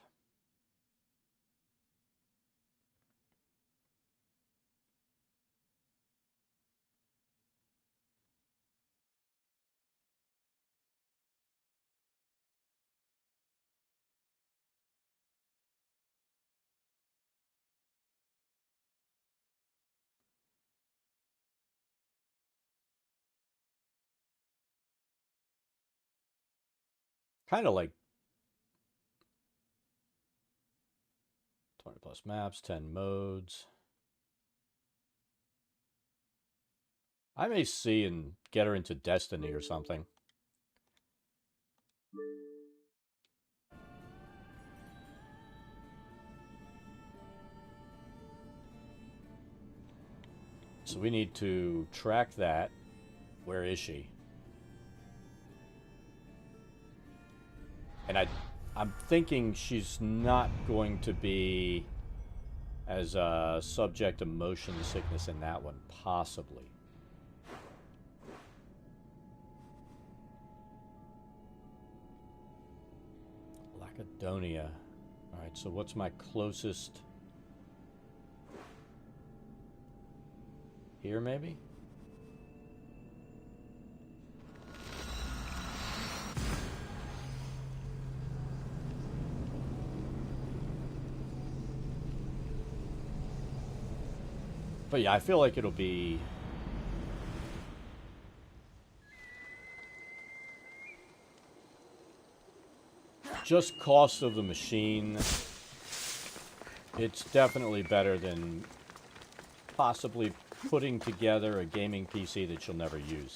Kind of like 20 plus maps, 10 modes. I may see and get her into Destiny or something. So we need to track that. Where is she? And I'm thinking she's not going to be as subject to motion sickness in that one, possibly. Lacedonia. All right, so what's my closest? Here, maybe? But yeah, I feel like it'll be just cost of the machine. It's definitely better than possibly putting together a gaming PC that you'll never use.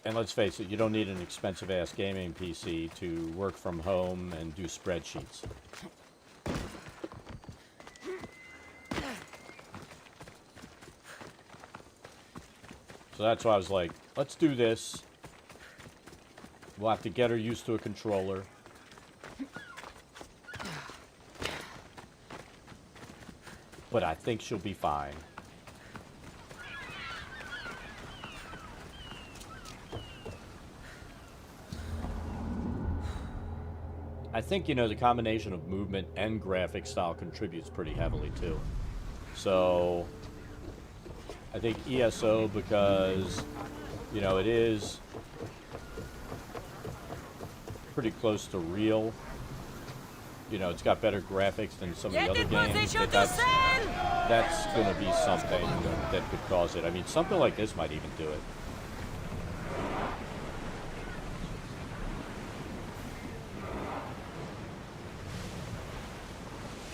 And let's face it, you don't need an expensive-ass gaming PC to work from home and do spreadsheets. So that's why I was like, let's do this. We'll have to get her used to a controller. But I think she'll be fine. I think, you know, the combination of movement and graphic style contributes pretty heavily, too. So, I think ESO, because, you know, it is pretty close to real. You know, it's got better graphics than some of the other games. But that's going to be something that could cause it. I mean, something like this might even do it.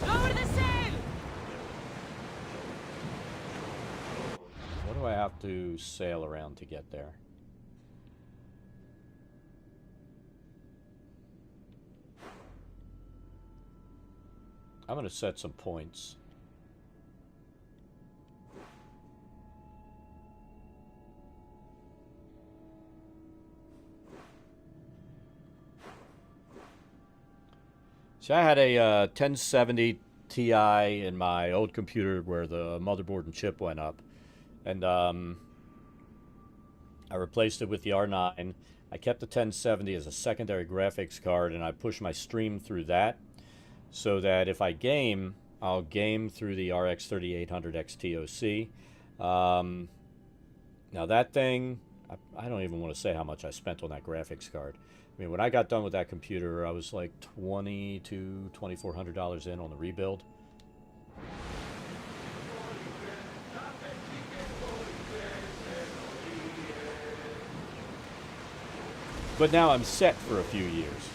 Lower the sail! What do I have to sail around to get there? I'm going to set some points. See, I had a 1070 Ti in my old computer where the motherboard and chip went up. And I replaced it with the R9. I kept the 1070 as a secondary graphics card, and I pushed my stream through that, so that if I game, I'll game through the RX 3800 XTOC. Now that thing, I don't even want to say how much I spent on that graphics card. I mean, when I got done with that computer, I was like $2,400 in on the rebuild. But now I'm set for a few years.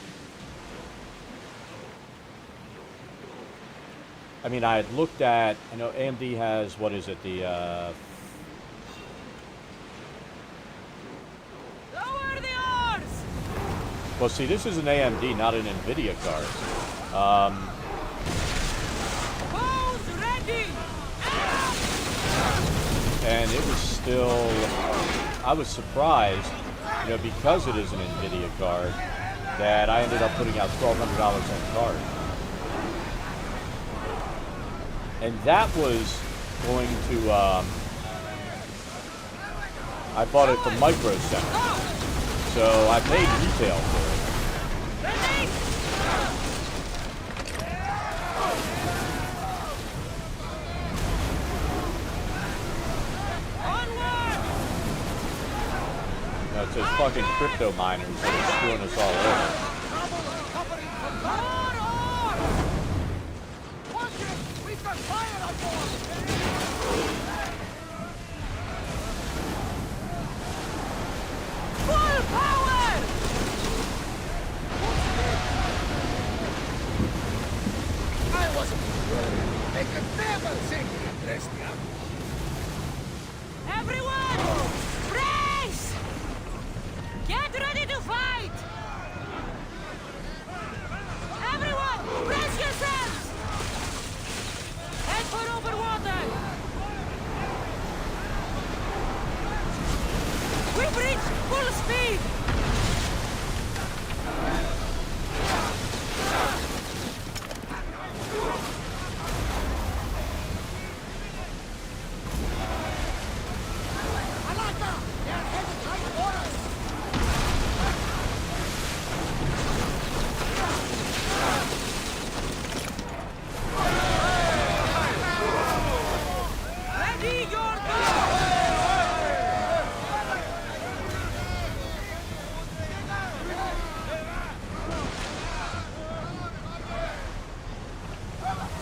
I mean, I had looked at, I know AMD has, what is it, the, Lower the oars! well, see, this is an AMD, not an NVIDIA card. Bows ready! And it was still, I was surprised, you know, because it is an NVIDIA card, that I ended up putting out $1,200 on the card. And that was going to, I bought it from Micro Center. So I paid retail for it. You know, it's those fucking crypto miners that are screwing us all over. Full power! I wasn't worried. They could never sing me and dress me up. Everyone! Brace! Get ready to fight! Everyone! Brace yourselves! Head for over water! We've reached full speed! Alaka! They're headed right for us! Ready your bow!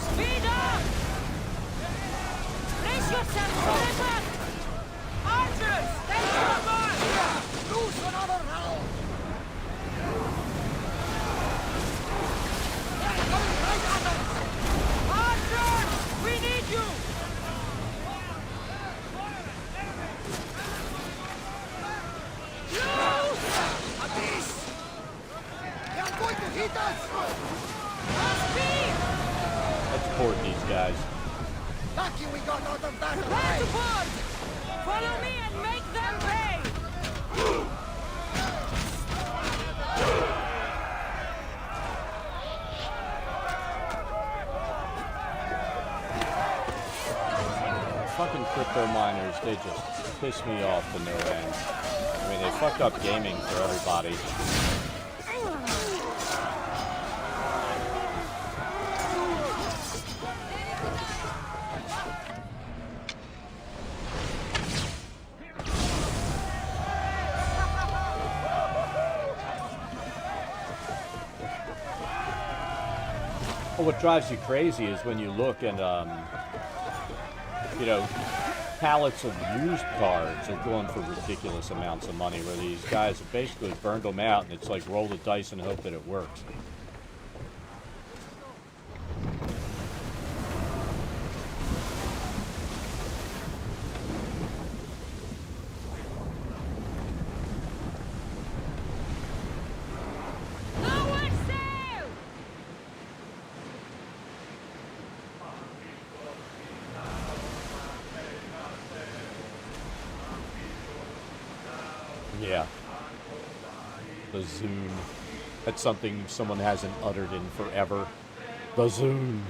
Speed up! Brace yourself for impact! Archers, take cover! Loose another round! They're coming right at us! Archers, we need you! Abyss! They are going to hit us! Speed! Let's port these guys. Lucky we got out of that Prepare to alive! board! Follow me and make them pay! Fucking crypto miners, they just piss me off to no end. I mean, they fucked up gaming for everybody. Well, what drives you crazy is when you look and, you know, pallets of used cards are going for ridiculous amounts of money, where these guys have basically burned them out, and it's like roll the dice and hope that it works. Lower sail! Yeah. The Zune. That's something someone hasn't uttered in forever. The Zune.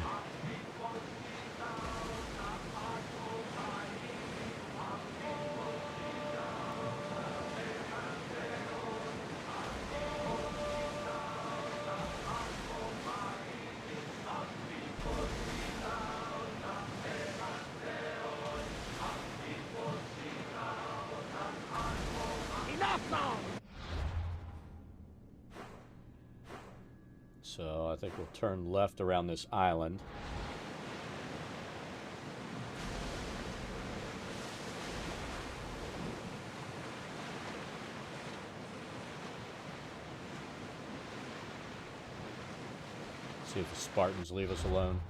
So I think we'll turn left around this island. See if the Spartans leave us alone.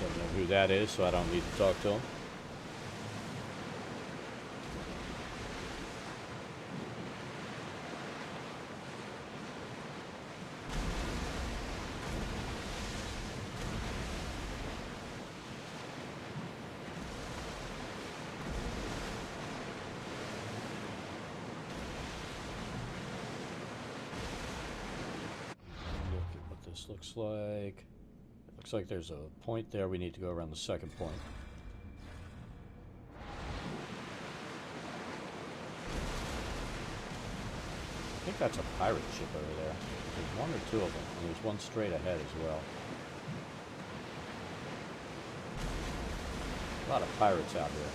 Don't know who that is, so I don't need to talk to him. This looks like... Looks like there's a point there. We need to go around the second point. I think that's a pirate ship over there. There's one or two of them, and there's one straight ahead as well. A lot of pirates out here.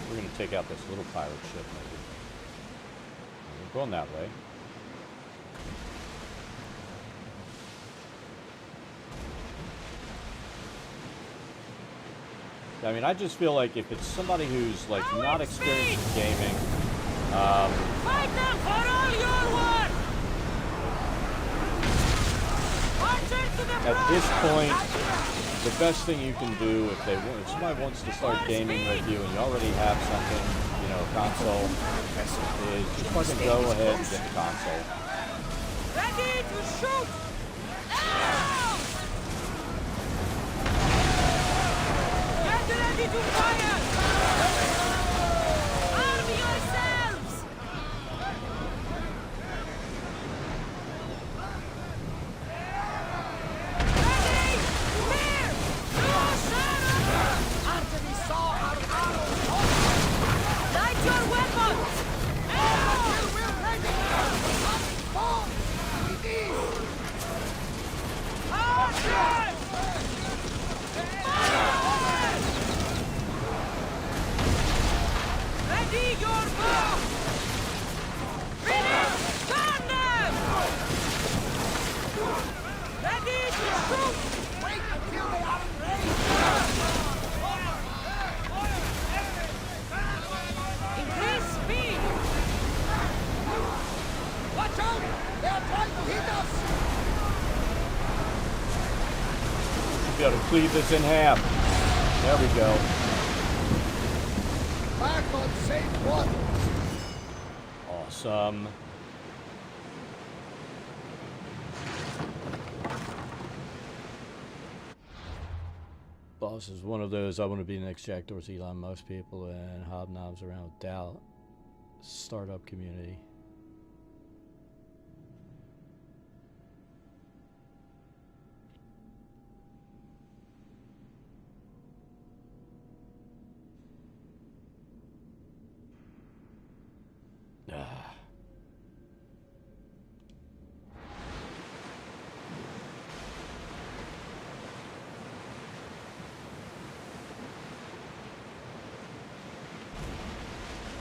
We're going to take out this little pirate ship, maybe. We're going that way. I mean, I just feel like if it's somebody who's like not experienced in gaming, Fight them for all your work! At this point, the best thing you can do if somebody wants to start gaming with you and you already have something, you know, console, is just fucking go ahead and get the console. Ready to shoot! Get ready to fire! Arm yourselves! Ready! Clear! No surrender! Artemis saw our arrows. Light your weapons! We're ready! Fall! We need! Ready your bow! Finish! Turn them! Ready to shoot! Wait until they are in range! Increase speed! Watch out! They are trying to hit us! Should be able to cleave this in half. There we go. Back on safe waters! Awesome. Boss is one of those, I want to be the next Jack Dorsey, Elon Musk people, and hobnobs around with Dow startup community.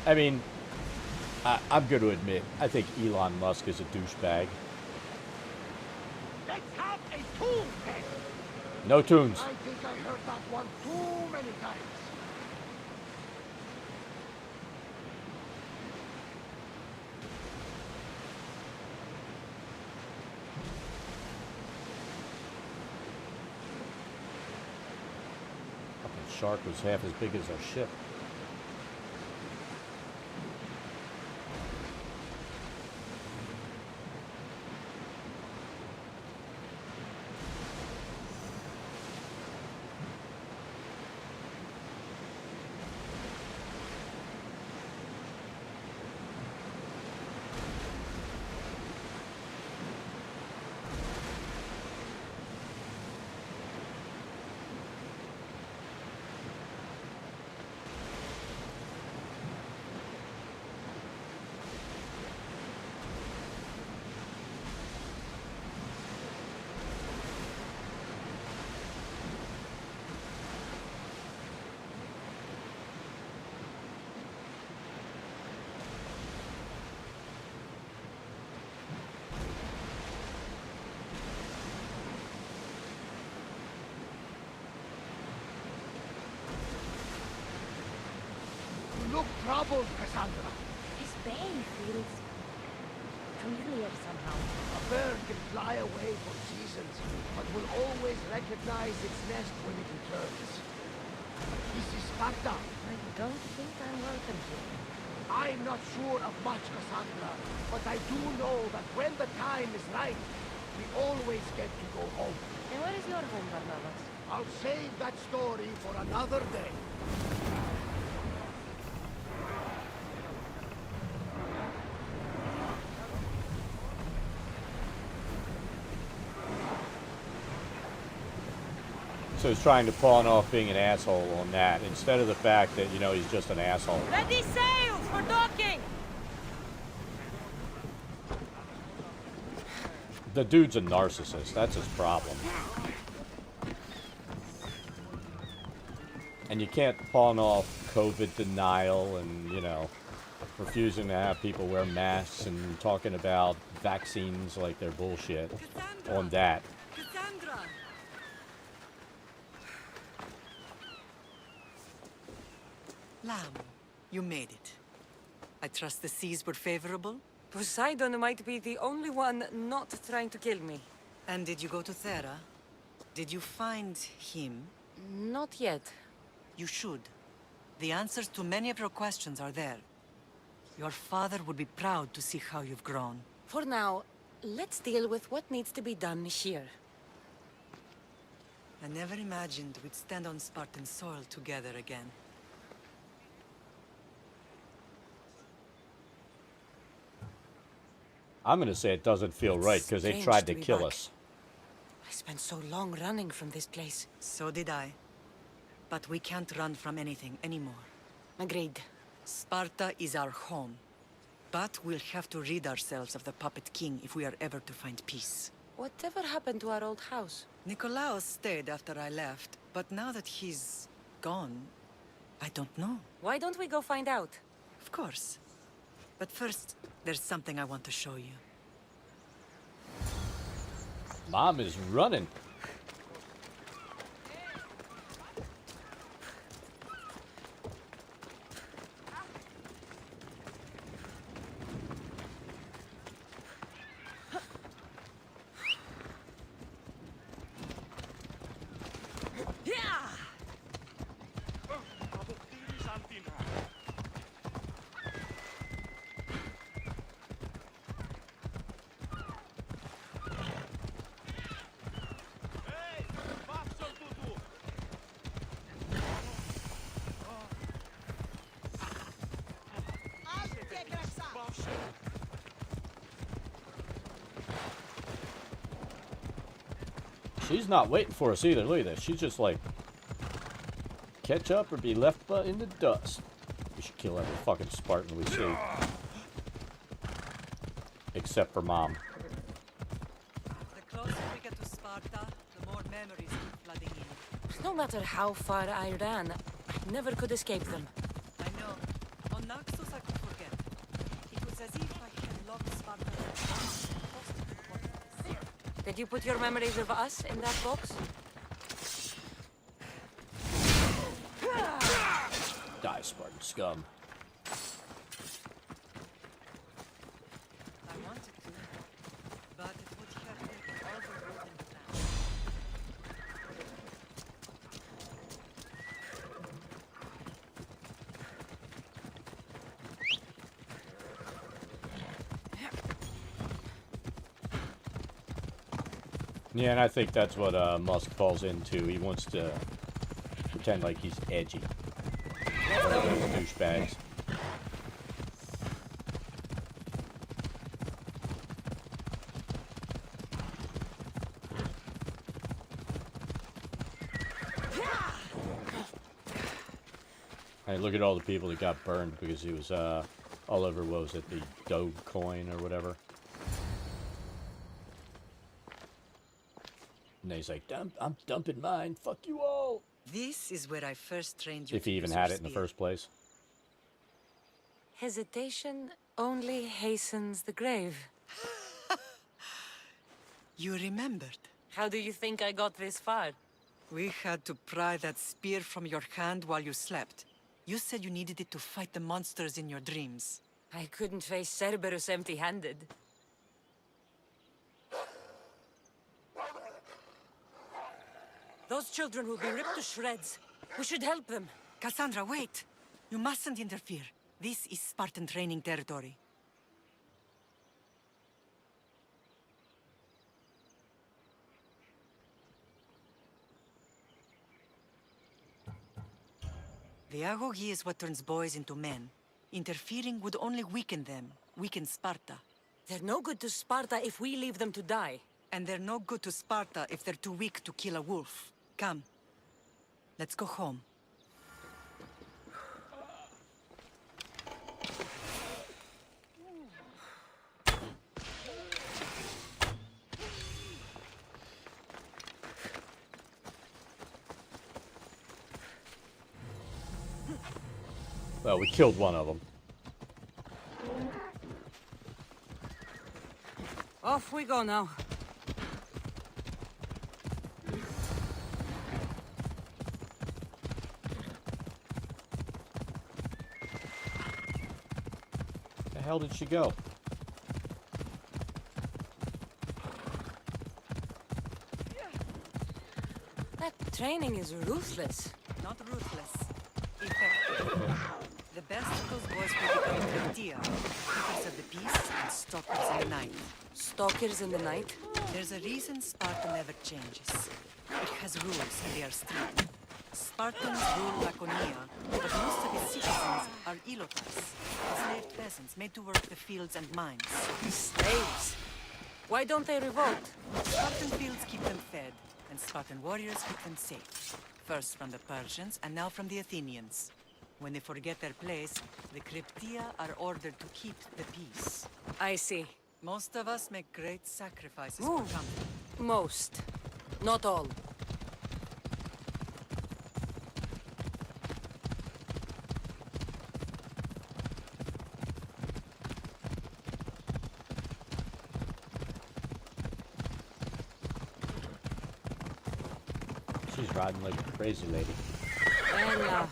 I mean, I'm going to admit, I think Elon Musk is a douchebag. Let's have a tune test! No tunes. I think I heard that one too many times. Fucking shark was half as big as our ship. Cassandra? His bay feels familiar somehow. A bird can fly away for seasons, but will always recognize its nest when it returns. This is Sparta. I don't think I'm welcome here. I'm not sure of much, Cassandra, but I do know that when the time is right, we always get to go home. And where is your home, Barnabas? I'll save that story for another day. So he's trying to pawn off being an asshole on that, instead of the fact that, you know, he's just an asshole. Ready sails for docking! The dude's a narcissist. That's his problem. And you can't pawn off COVID denial and, you know, refusing to have people wear masks and talking about vaccines like they're bullshit on that. Cassandra! Lamb, you made it. I trust the seas were favorable? Poseidon might be the only one not trying to kill me. And did you go to Thera? Did you find him? Not yet. You should. The answers to many of your questions are there. Your father would be proud to see how you've grown. For now, let's deal with what needs to be done here. I never imagined we'd stand on Spartan soil together again. I'm going to say it doesn't feel right because they tried to be kill back. us. I spent so long running from this place. So did I. But we can't run from anything anymore. Agreed. Sparta is our home. But we'll have to rid ourselves of the Puppet King if we are ever to find peace. Whatever happened to our old house? Nikolaos stayed after I left, but now that he's gone, I don't know. Why don't we go find out? Of course. But first, there's something I want to show you. Mom is running. She's not waiting for us either. Look at this. She's just like, catch up or be left in the dust. We should kill every fucking Spartan we see. Except for Mom. The closer we get to Sparta, the more memories keep flooding in. No matter how far I ran, I never could escape them. I know. On Naxos I could forget. It was as if I had loved Sparta. Did you put your memories of us in that box? Die, Spartan scum. I wanted to, but it would have taken all the road in the plan. Yeah, and I think that's what Musk falls into. He wants to pretend like he's edgy. Those douchebags. Hey, look at all the people that got burned because he was all over, what was it, the Doge coin or whatever. And he's like, I'm dumping mine. Fuck you all. This is where I first trained you. If he even had it in the first place. Hesitation only hastens the grave. You remembered. How do you think I got this far? We had to pry that spear from your hand while you slept. You said you needed it to fight the monsters in your dreams. I couldn't face Cerberus empty-handed. Those children will be ripped to shreds. We should help them. Cassandra, wait! You mustn't interfere. This is Spartan training territory. The Agogi is what turns boys into men. Interfering would only weaken them, weaken Sparta. They're no good to Sparta if we leave them to die. And they're no good to Sparta if they're too weak to kill a wolf. Come. Let's go home. Well, we killed one of them. Off we go now. The hell did she go? That training is ruthless. Not ruthless. Effective. The best of those boys will become Cryptia, keepers of the peace and stalkers in the night. Stalkers in the night? There's a reason Sparta never changes. It has rules and they are strict. Spartans rule Laconia, but most of its citizens are Ilotas, enslaved peasants made to work the fields and mines. Slaves? Why don't they revolt? Spartan fields keep them fed, and Spartan warriors keep them safe. First from the Persians, and now from the Athenians. When they forget their place, the Cryptia are ordered to keep the peace. I see. Most of us make great sacrifices Ooh. for comfort. Most. Not all. She's riding like a crazy lady. Bella.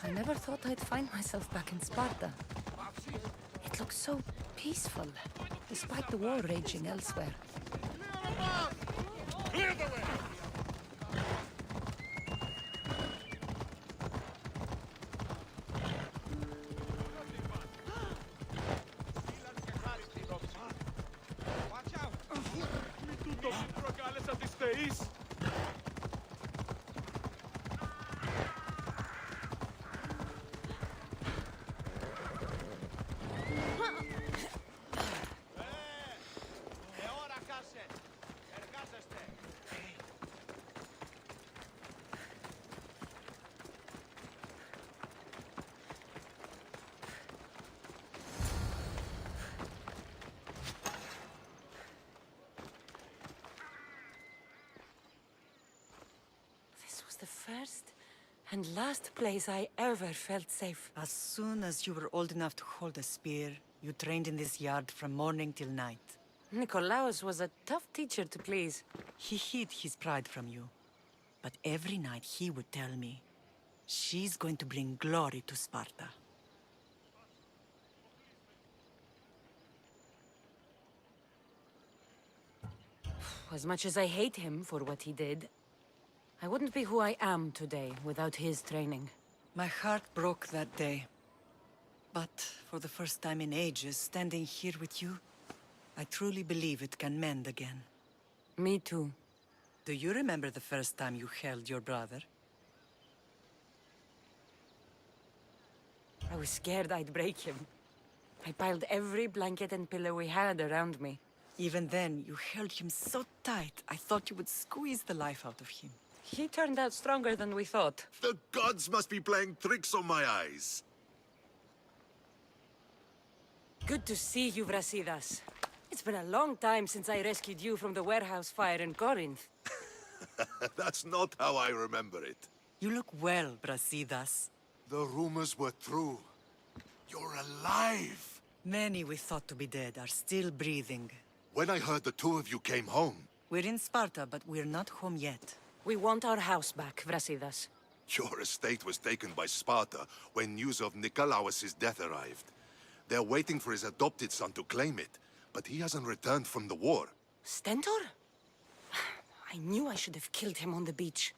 I never thought I'd find myself back in Sparta. It looks so peaceful, despite the war raging elsewhere. Clear the way! The first and last place I ever felt safe. As soon as you were old enough to hold a spear, you trained in this yard from morning till night. Nikolaos was a tough teacher to please. He hid his pride from you. But every night he would tell me, she's going to bring glory to Sparta. As much as I hate him for what he did, I wouldn't be who I am today without his training. My heart broke that day. But for the first time in ages, standing here with you, I truly believe it can mend again. Me too. Do you remember the first time you held your brother? I was scared I'd break him. I piled every blanket and pillow we had around me. Even then, you held him so tight, I thought you would squeeze the life out of him. He turned out stronger than we thought. The gods must be playing tricks on my eyes. Good to see you, Brasidas. It's been a long time since I rescued you from the warehouse fire in Corinth. That's not how I remember it. You look well, Brasidas. The rumors were true. You're alive. Many we thought to be dead are still breathing. When I heard the two of you came home... We're in Sparta, but we're not home yet. We want our house back, Vrasidas. Your estate was taken by Sparta when news of Nikolaos' death arrived. They're waiting for his adopted son to claim it, but he hasn't returned from the war. Stentor? I knew I should have killed him on the beach.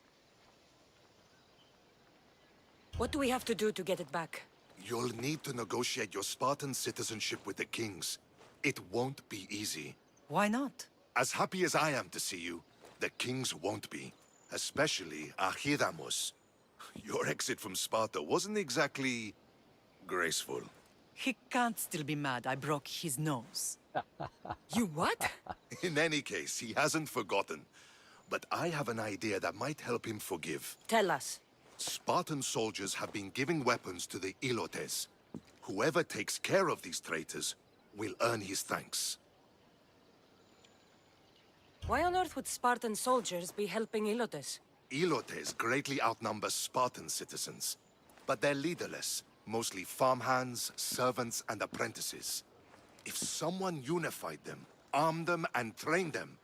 What do we have to do to get it back? You'll need to negotiate your Spartan citizenship with the kings. It won't be easy. Why not? As happy as I am to see you, the kings won't be. Especially Archidamos. Your exit from Sparta wasn't exactly... graceful. He can't still be mad I broke his nose. You what? In any case, he hasn't forgotten. But I have an idea that might help him forgive. Tell us. Spartan soldiers have been giving weapons to the Ilotes. Whoever takes care of these traitors will earn his thanks. Why on earth would Spartan soldiers be helping Ilotes? Ilotes greatly outnumber Spartan citizens, but they're leaderless, mostly farmhands, servants, and apprentices. If someone unified them, armed them, and trained them,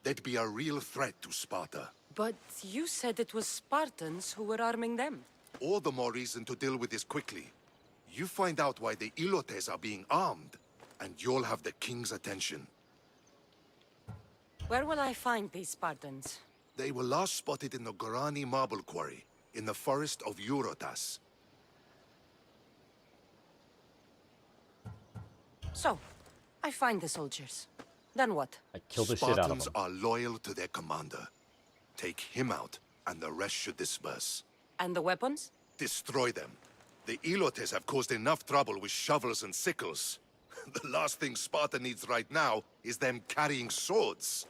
they'd be a real threat to Sparta. But you said it was Spartans who were arming them. All the more reason to deal with this quickly. You find out why the Ilotes are being armed, and you'll have the king's attention. Where will I find these Spartans? They were last spotted in the Gorani marble quarry, in the forest of Eurotas. So, I find the soldiers. Then what? I kill the shit out of them. Spartans are loyal to their commander. Take him out, and the rest should disperse. And the weapons? Destroy them. The Ilotes have caused enough trouble with shovels and sickles. The last thing Sparta needs right now is them carrying swords.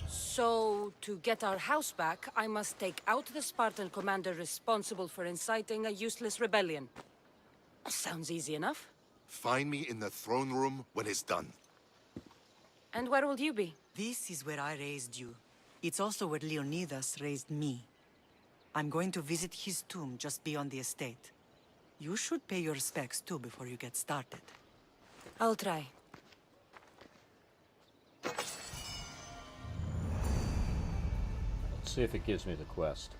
So, to get our house back, I must take out the Spartan commander responsible for inciting a useless rebellion. Sounds easy enough. Find me in the throne room when it's done. And where will you be? This is where I raised you. It's also where Leonidas raised me. I'm going to visit his tomb just beyond the estate. You should pay your respects too before you get started. I'll try. Let's see if it gives me the quest.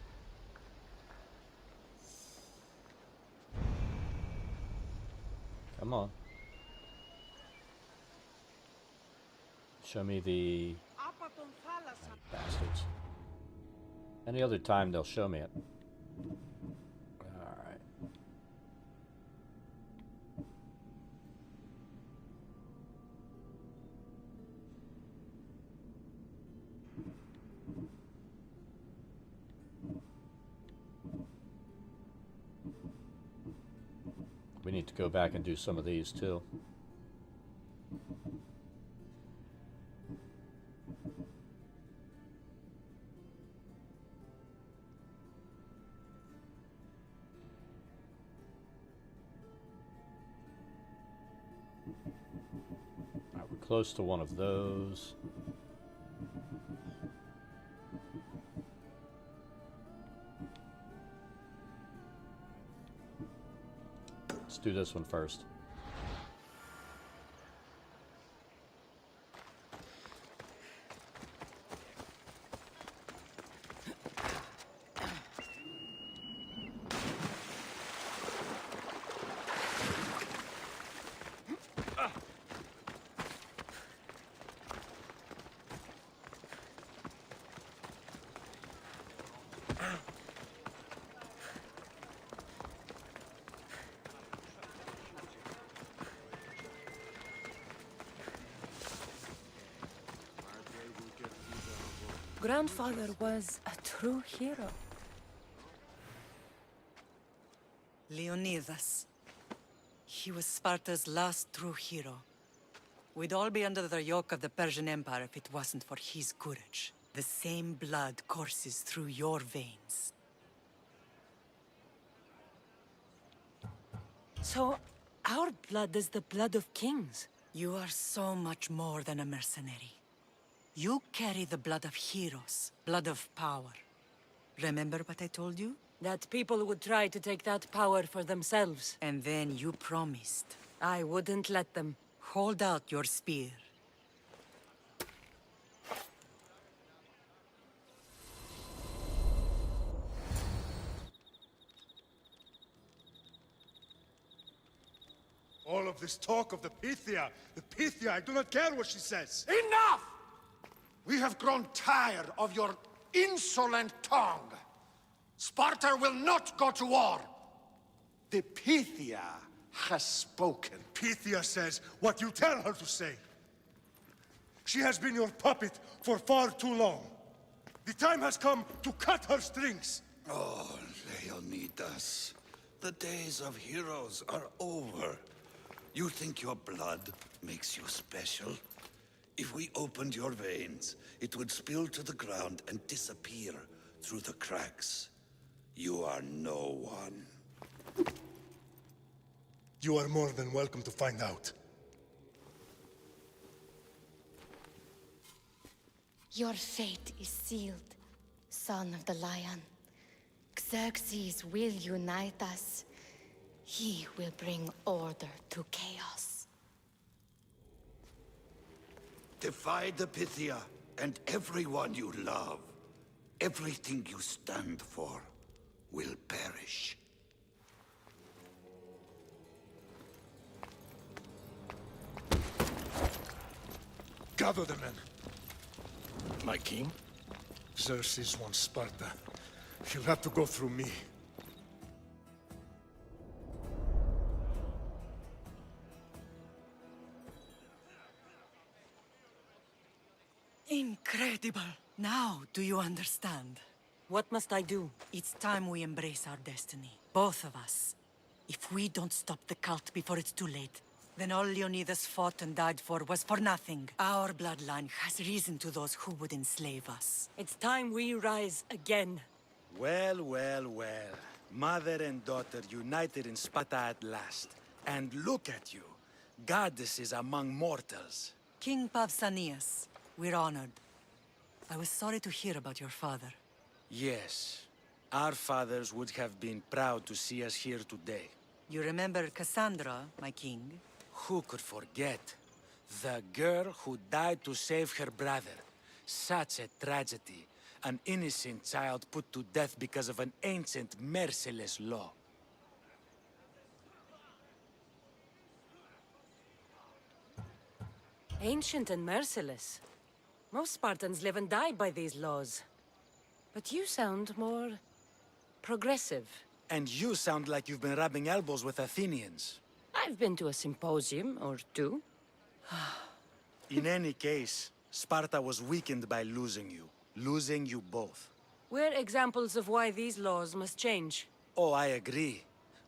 Come on. Show me the... bastards. Any other time they'll show me it. Alright. We need to go back and do some of these too. Alright, we're close to one of those. Let's do this one first. Grandfather was a true hero. Leonidas. He was Sparta's last true hero. We'd all be under the yoke of the Persian Empire if it wasn't for his courage. The same blood courses through your veins. So, our blood is the blood of kings. You are so much more than a mercenary. You carry the blood of heroes, blood of power. Remember what I told you? That people would try to take that power for themselves. And then you promised. I wouldn't let them. Hold out your spear. All of this talk of the Pythia, I do not care what she says. Enough! We have grown tired of your insolent tongue. Sparta will not go to war. The Pythia has spoken. Pythia says what you tell her to say. She has been your puppet for far too long. The time has come to cut her strings. Oh, Leonidas. The days of heroes are over. You think your blood makes you special? If we opened your veins, it would spill to the ground and disappear through the cracks. You are no one. You are more than welcome to find out. Your fate is sealed, son of the Lion. Xerxes will unite us. He will bring order to chaos. Defy the Pythia and everyone you love. Everything you stand for will perish. Gather the men. My king? Xerxes wants Sparta. He'll have to go through me. Incredible! Now, do you understand? What must I do? It's time we embrace our destiny. Both of us. If we don't stop the cult before it's too late, then all Leonidas fought and died for was for nothing. Our bloodline has risen to those who would enslave us. It's time we rise again. Well, well, well. Mother and daughter united in Sparta at last. And look at you. Goddesses among mortals. King Pausanias, we're honored. I was sorry to hear about your father. Yes. Our fathers would have been proud to see us here today. You remember Cassandra, my king? Who could forget? The girl who died to save her brother. Such a tragedy. An innocent child put to death because of an ancient, merciless law. Ancient and merciless. Most Spartans live and die by these laws. But you sound more progressive. And you sound like you've been rubbing elbows with Athenians. I've been to a symposium or two. In any case, Sparta was weakened by losing you. Losing you both. We're examples of why these laws must change. Oh, I agree.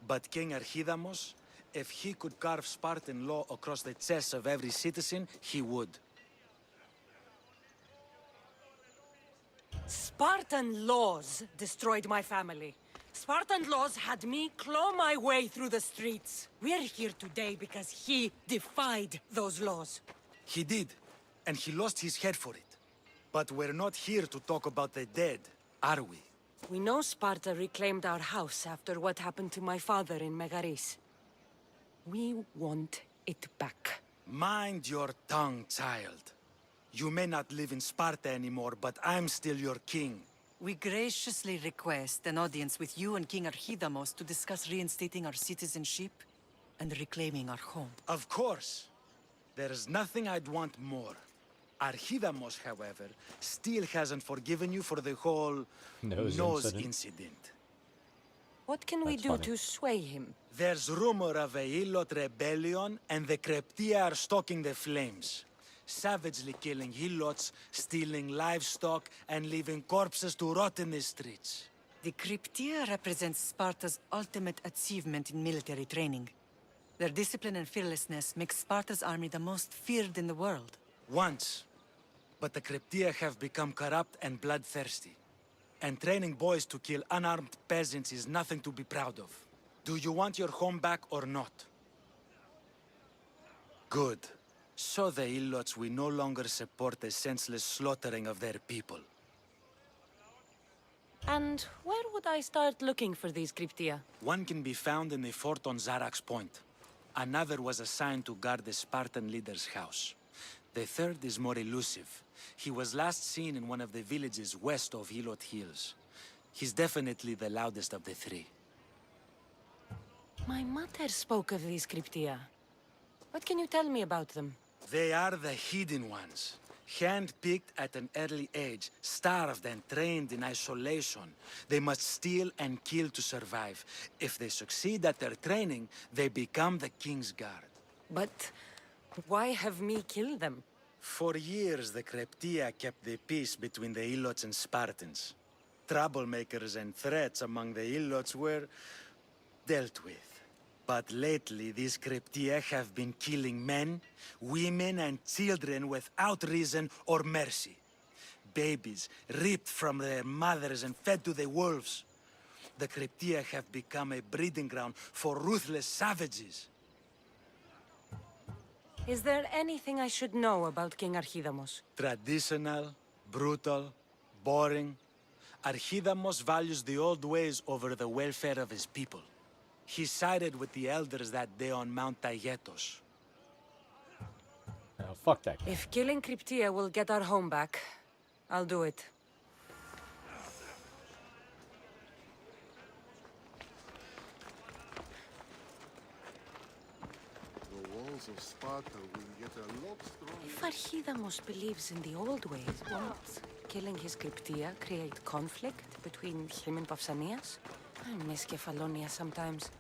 But King Archidamos, if he could carve Spartan law across the chests of every citizen, he would. Spartan laws destroyed my family. Spartan laws had me claw my way through the streets. We're here today because he defied those laws. He did, and he lost his head for it. But we're not here to talk about the dead, are we? We know Sparta reclaimed our house after what happened to my father in Megaris. We want it back. Mind your tongue, child. You may not live in Sparta anymore, but I'm still your king. We graciously request an audience with you and King Archidamos to discuss reinstating our citizenship and reclaiming our home. Of course. There's nothing I'd want more. Archidamos, however, still hasn't forgiven you for the whole nose incident. What can we do to sway him? There's rumor of a Helot rebellion, and the Kryptia are stoking the flames. Savagely killing Helots, stealing livestock, and leaving corpses to rot in the streets. The Kryptia represents Sparta's ultimate achievement in military training. Their discipline and fearlessness make Sparta's army the most feared in the world. Once. But the Kryptia have become corrupt and bloodthirsty. And training boys to kill unarmed peasants is nothing to be proud of. Do you want your home back or not? Good. So the Ilots will no longer support the senseless slaughtering of their people. And where would I start looking for these cryptia? One can be found in the fort on Zarak's Point. Another was assigned to guard the Spartan leader's house. The third is more elusive. He was last seen in one of the villages west of Hilot Hills. He's definitely the loudest of the three. My mother spoke of these cryptia. What can you tell me about them? They are the hidden ones. Hand-picked at an early age, starved and trained in isolation. They must steal and kill to survive. If they succeed at their training, they become the King's Guard. But why have me killed them? For years, the Cryptia kept the peace between the Ilots and Spartans. Troublemakers and threats among the Ilots were dealt with. But lately, these Cryptia have been killing men, women, and children without reason or mercy. Babies ripped from their mothers and fed to the wolves. The Cryptia have become a breeding ground for ruthless savages. Is there anything I should know about King Archidamos? Traditional, brutal, boring. Archidamos values the old ways over the welfare of his people. He sided with the elders that day on Mount Taygetos. Oh, fuck that guy. If killing Cryptia will get our home back, I'll do it. The walls of Sparta will get a lot stronger. If Archidamos believes in the old ways, won't killing his Cryptia create conflict between him and Pausanias? I miss Kefalonia sometimes.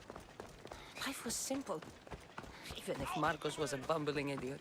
Life was simple, even if Marcos was a bumbling idiot.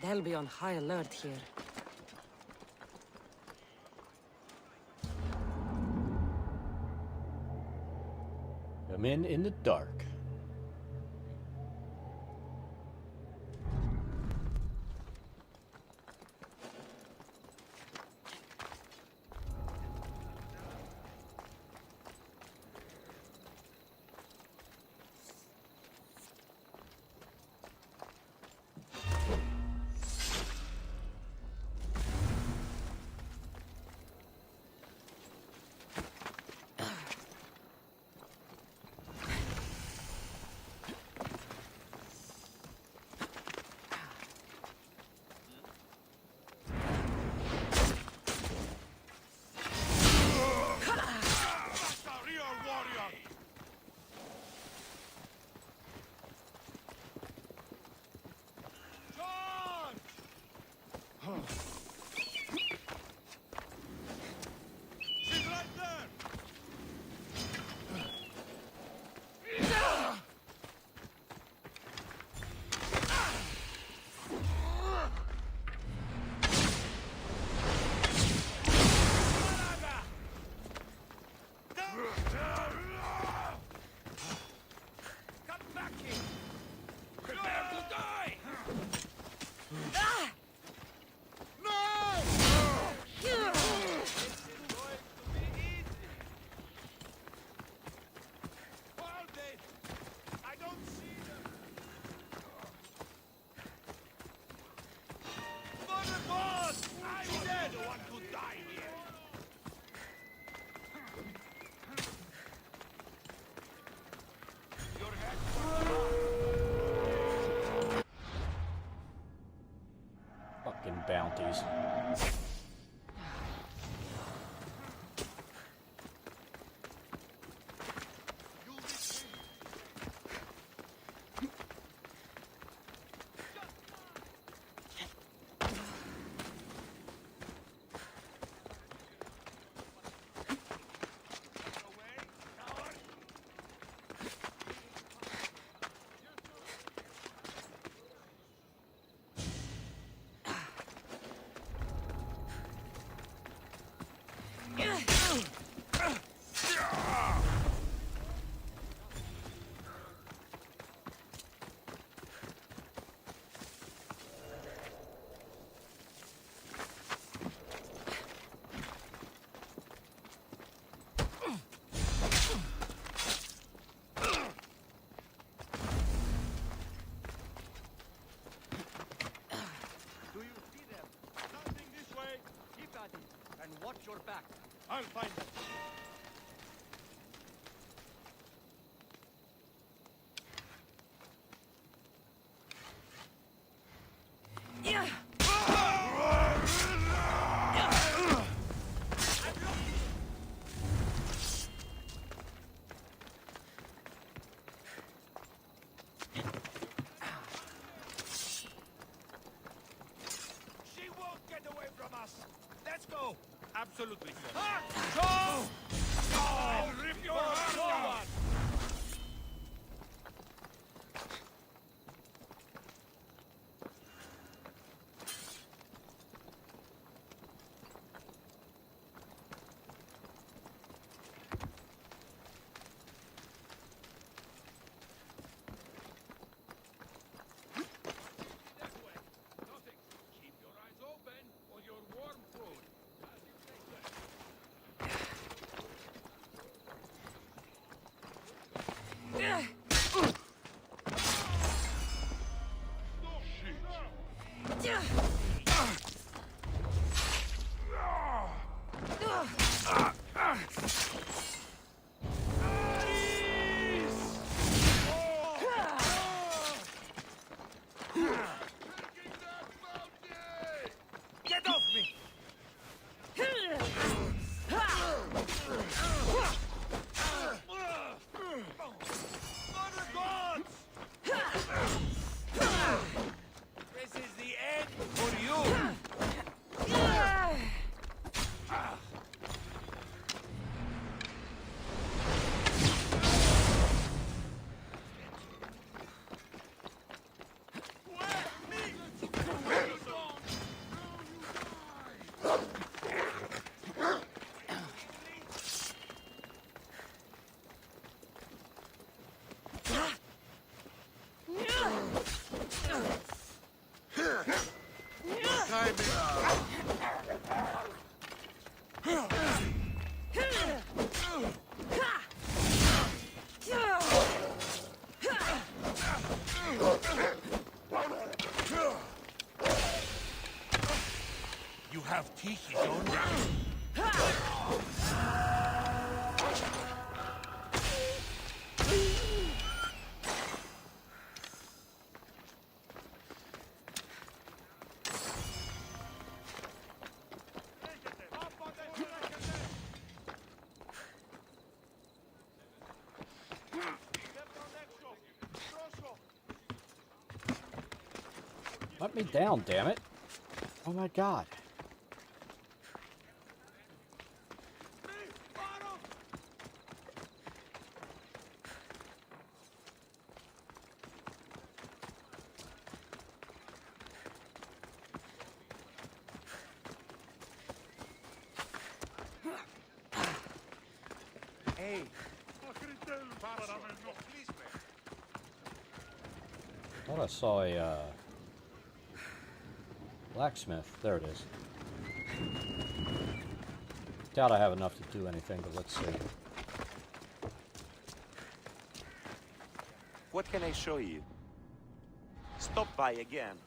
They'll be on high alert here. Come in the dark. Fucking bounties. your back. I'll find them. Yeah. She won't get away from us. Let's go. Absolutely. Go! I'll rip your heart out. Keep your eyes open for your warm food. Get off me! Mother gods! This is the end for you! You have teeth his own right. Let me down, damn it. Oh my god. Hey. Thought I saw a blacksmith. There it is. Doubt I have enough to do anything, but let's see. What can I show you? Stop by again.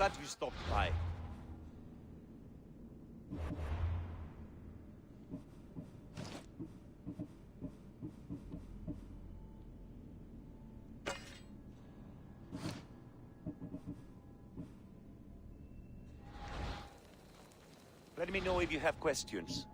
glad you stopped by. Let me know if you have questions.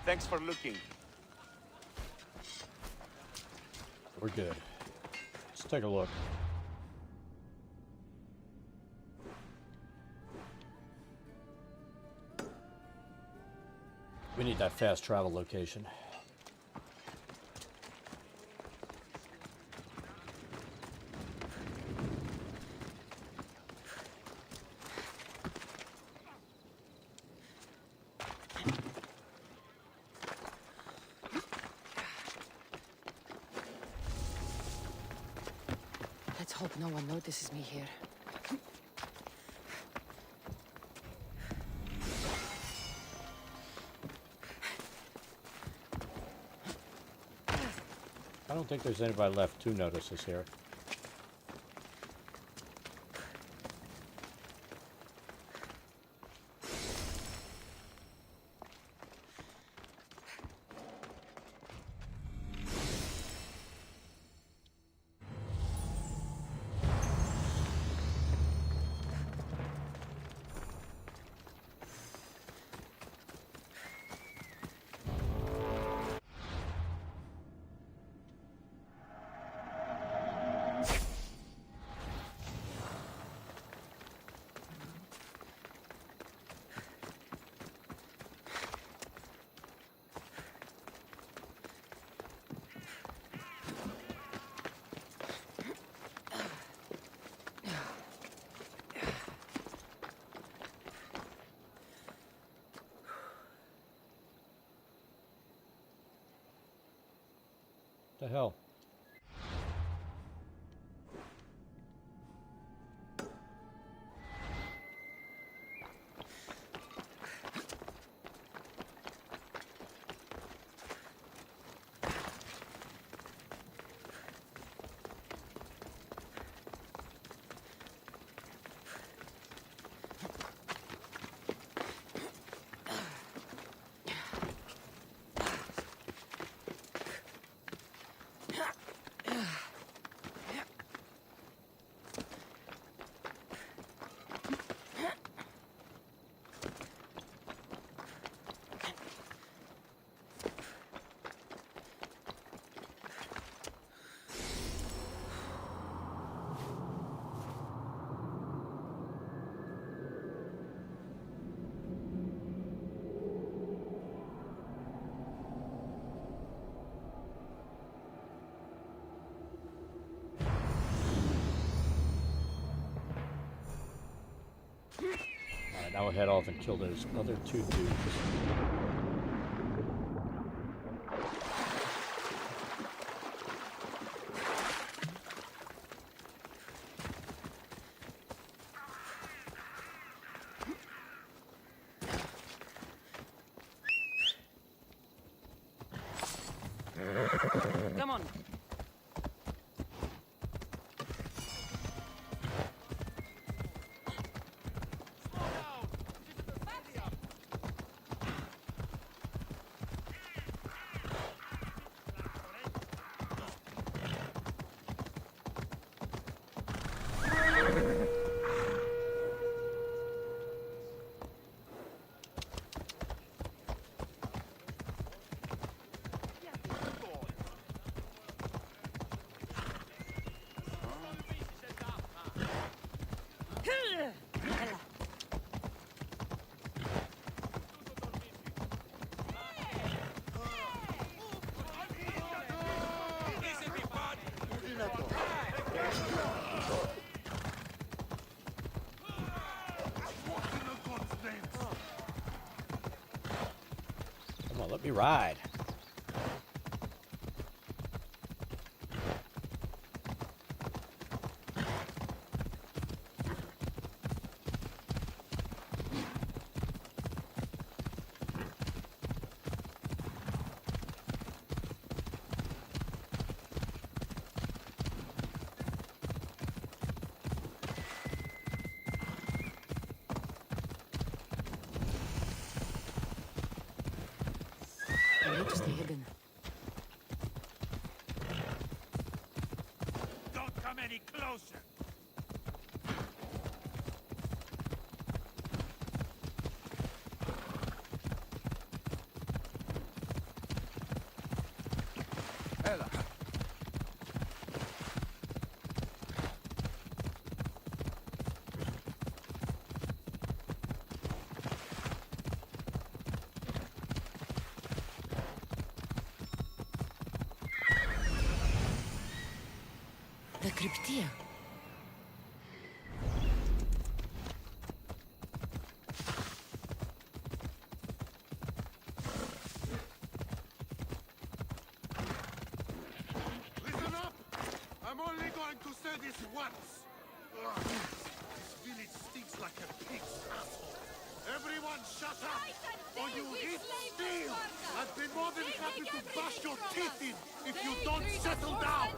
Thanks for looking. We're good. Let's take a look. We need that fast travel location. Let's hope no one notices me here. I don't think there's anybody left to notice us here. The hell? Now we'll head off and kill those other two dudes. Come on. Come on, let me ride. I need to stay hidden. Don't come any closer. Ella. The Cryptia. Listen up! I'm only going to say this once. Ugh, this village stinks like a pig's asshole. Everyone shut up, or you eat steel! I'd be more than happy to bash your teeth in if you don't settle down!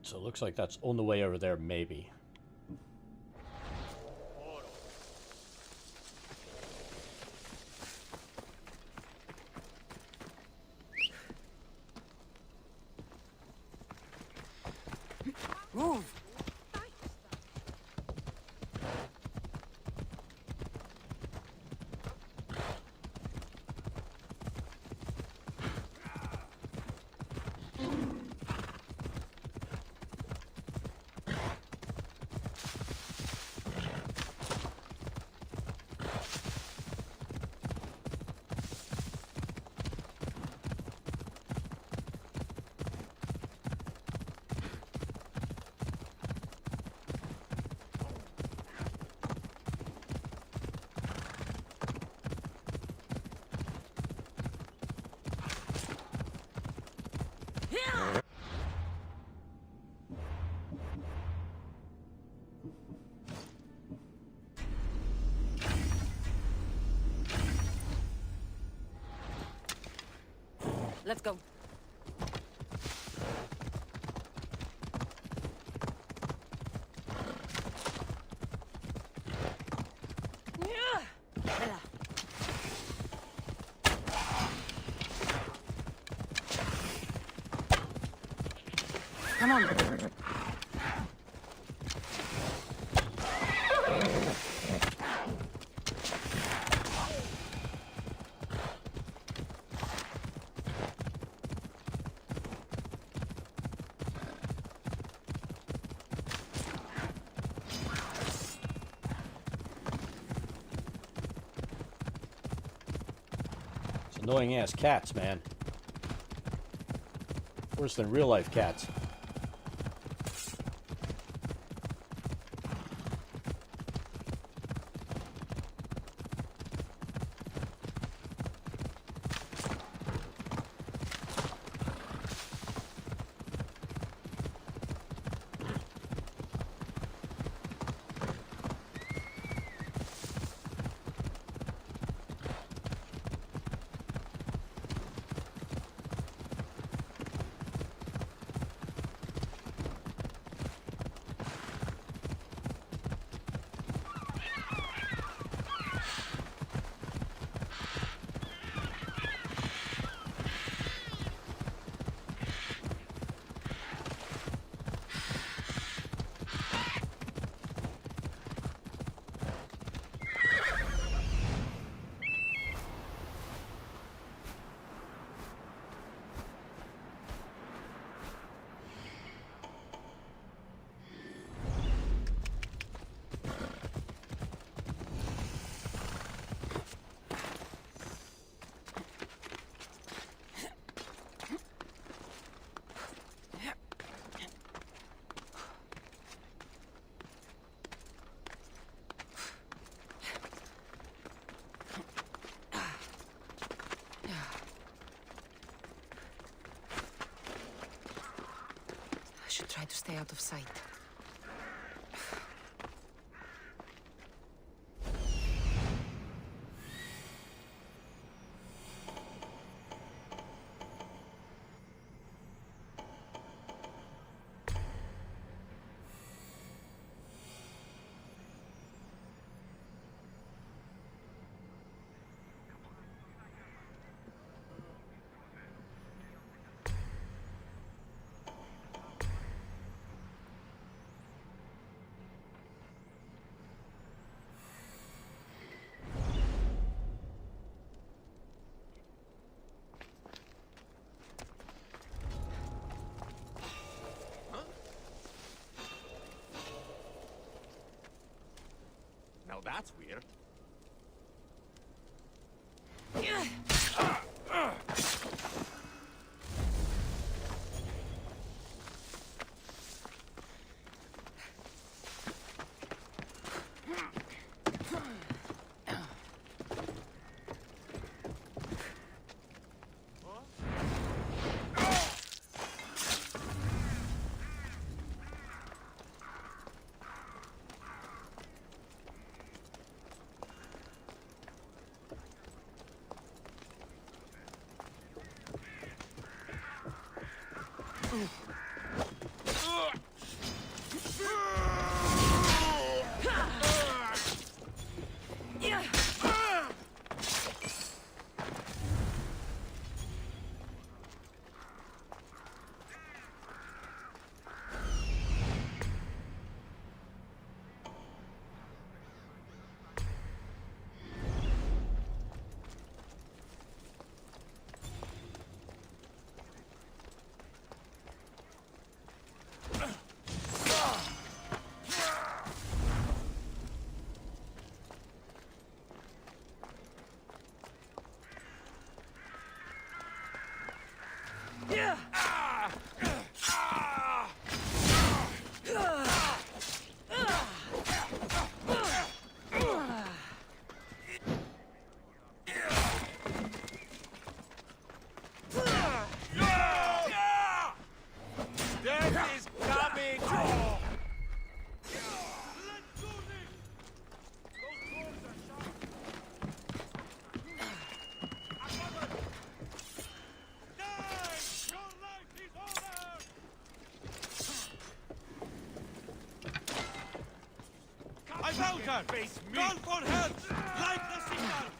So it looks like that's on the way over there, maybe. Move! Let's go. Bella. Come on. Annoying ass cats, man. Worse than real life cats. I should try to stay out of sight. Now that's weird. Vulcan! Face me! Call for help! Light the signal!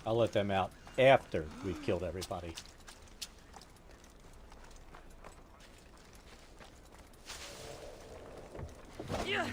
I'll let them out after we've killed everybody. Yeah.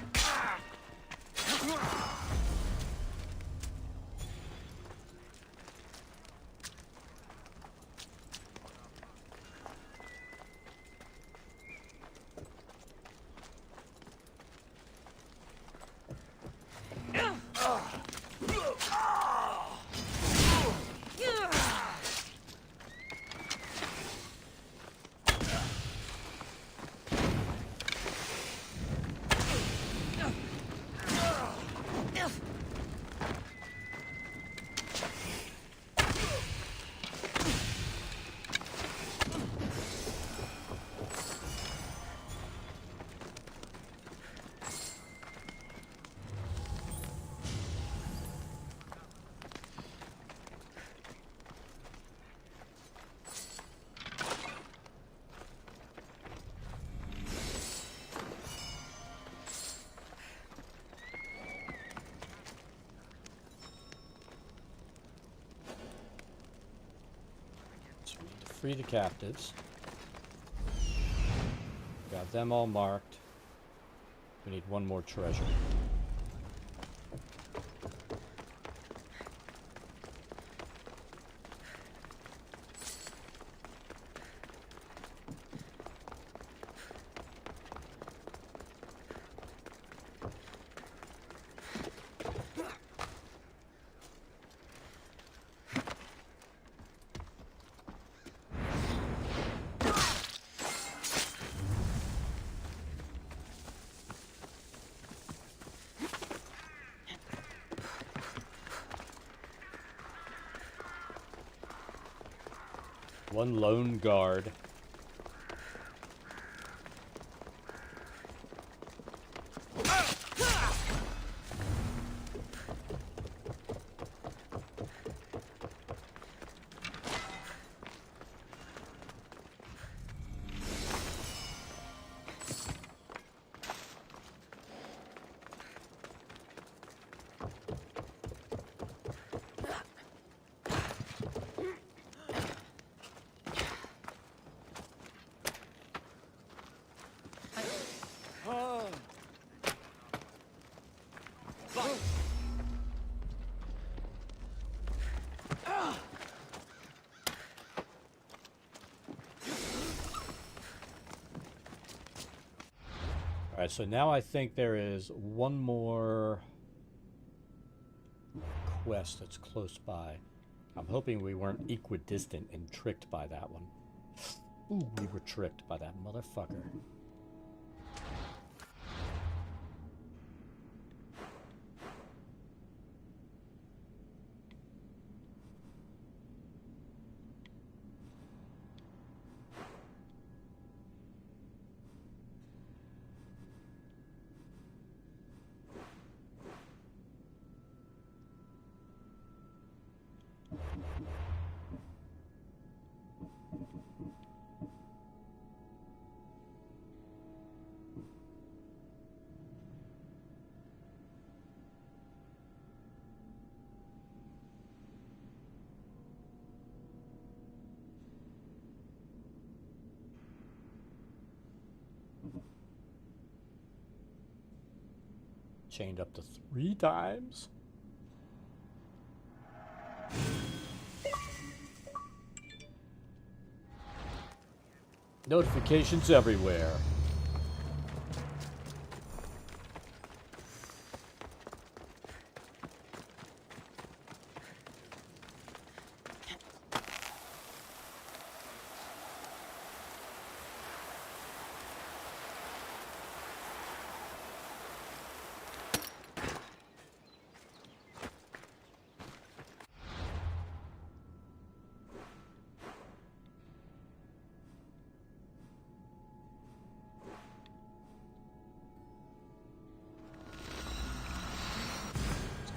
So we need to free the captives. Got them all marked. We need one more treasure. One lone guard. Alright, so now I think there is one more quest that's close by. I'm hoping we weren't equidistant and tricked by that one. Ooh, we were tricked by that motherfucker. Chained up to 3 times. Notifications everywhere.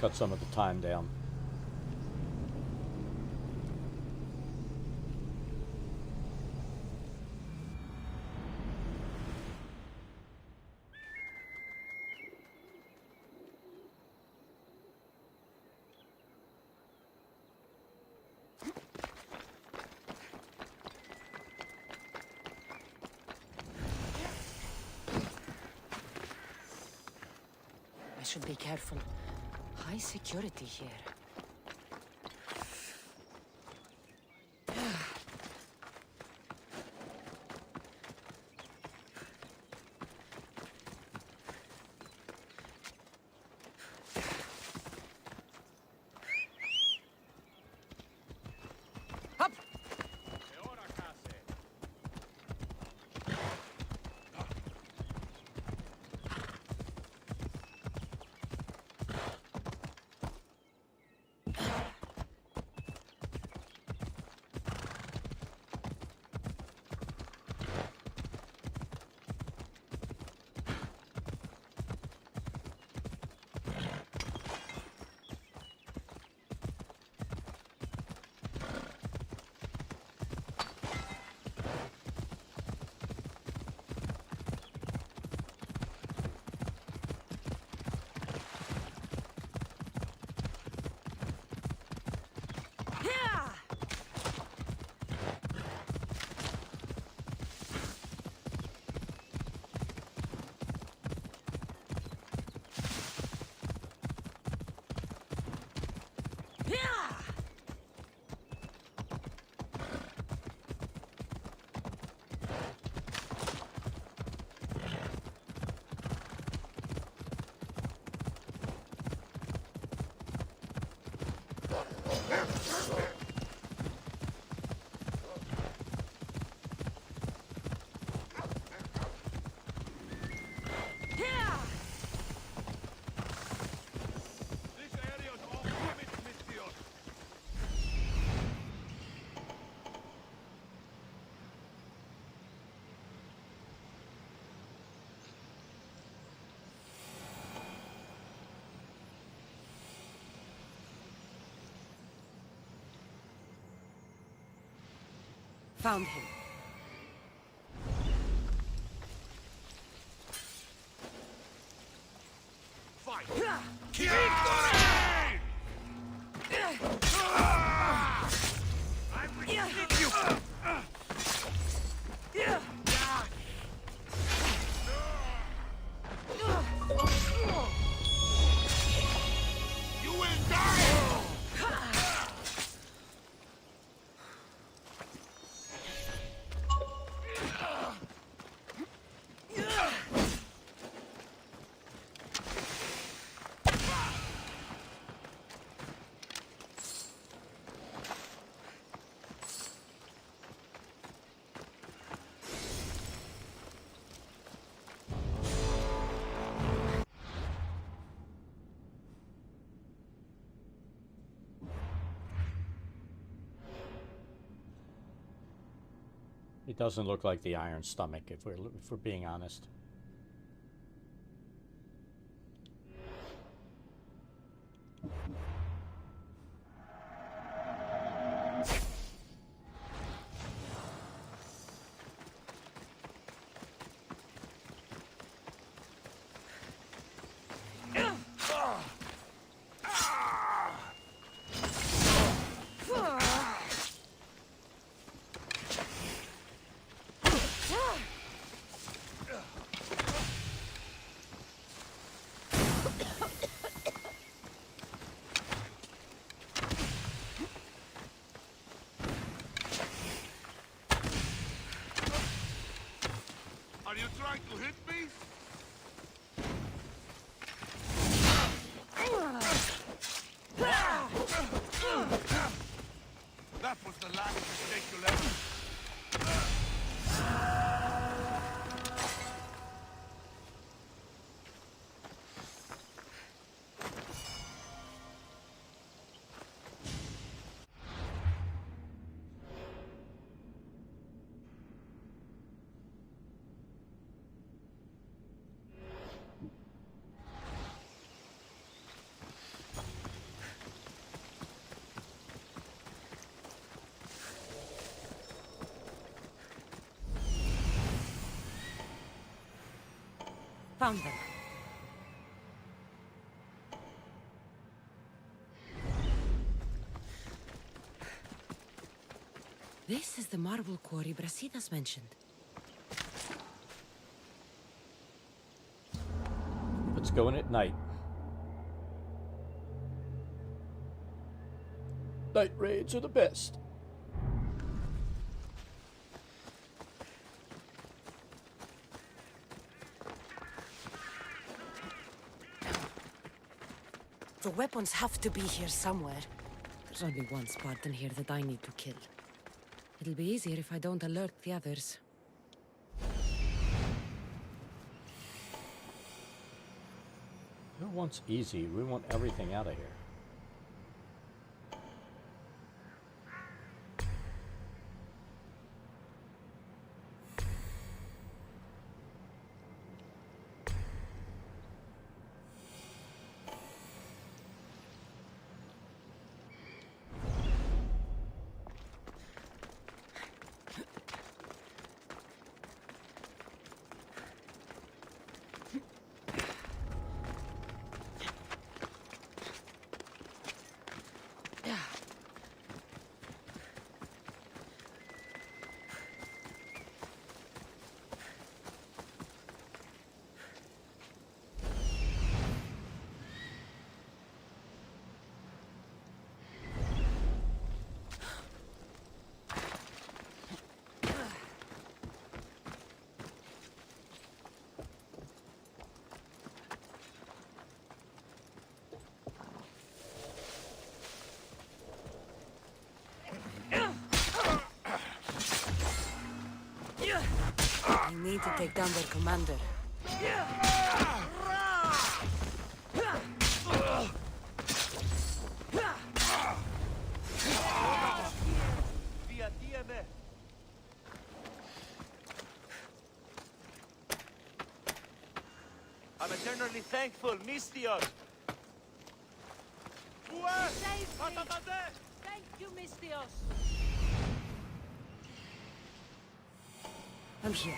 Cut some of the time down. should be careful. High security here. Found him. Fight! Keep going! I will hit you! You will die! It doesn't look like the Iron Stomach, if we're being honest. Are you trying to hit me? That was the last mistake you'll ever... Found them. This is the marble quarry Brasidas mentioned. Let's go in at night. Night raids are the best. The weapons have to be here somewhere. There's only one Spartan here that I need to kill. It'll be easier if I don't alert the others. Who wants easy? We want everything out of here. I need to take down their commander. I'm eternally thankful, Mistios. Thank you, Mistios. I'm here.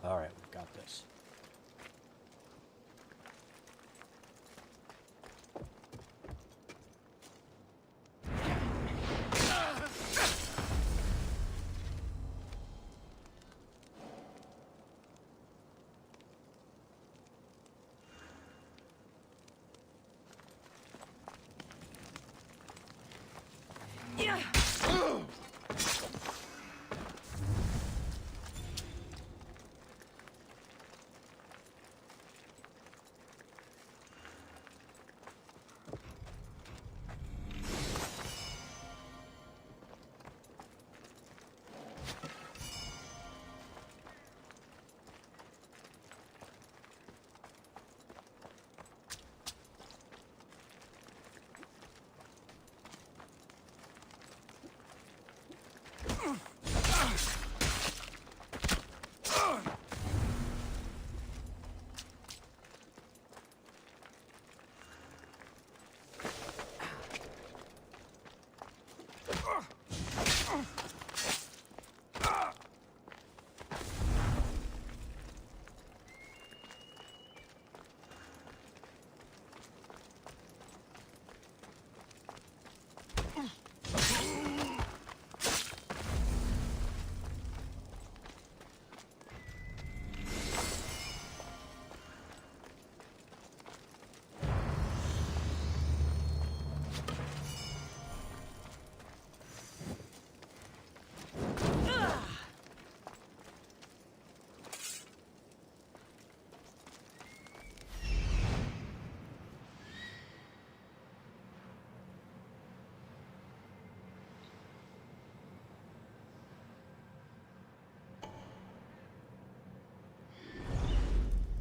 All right, we've got this.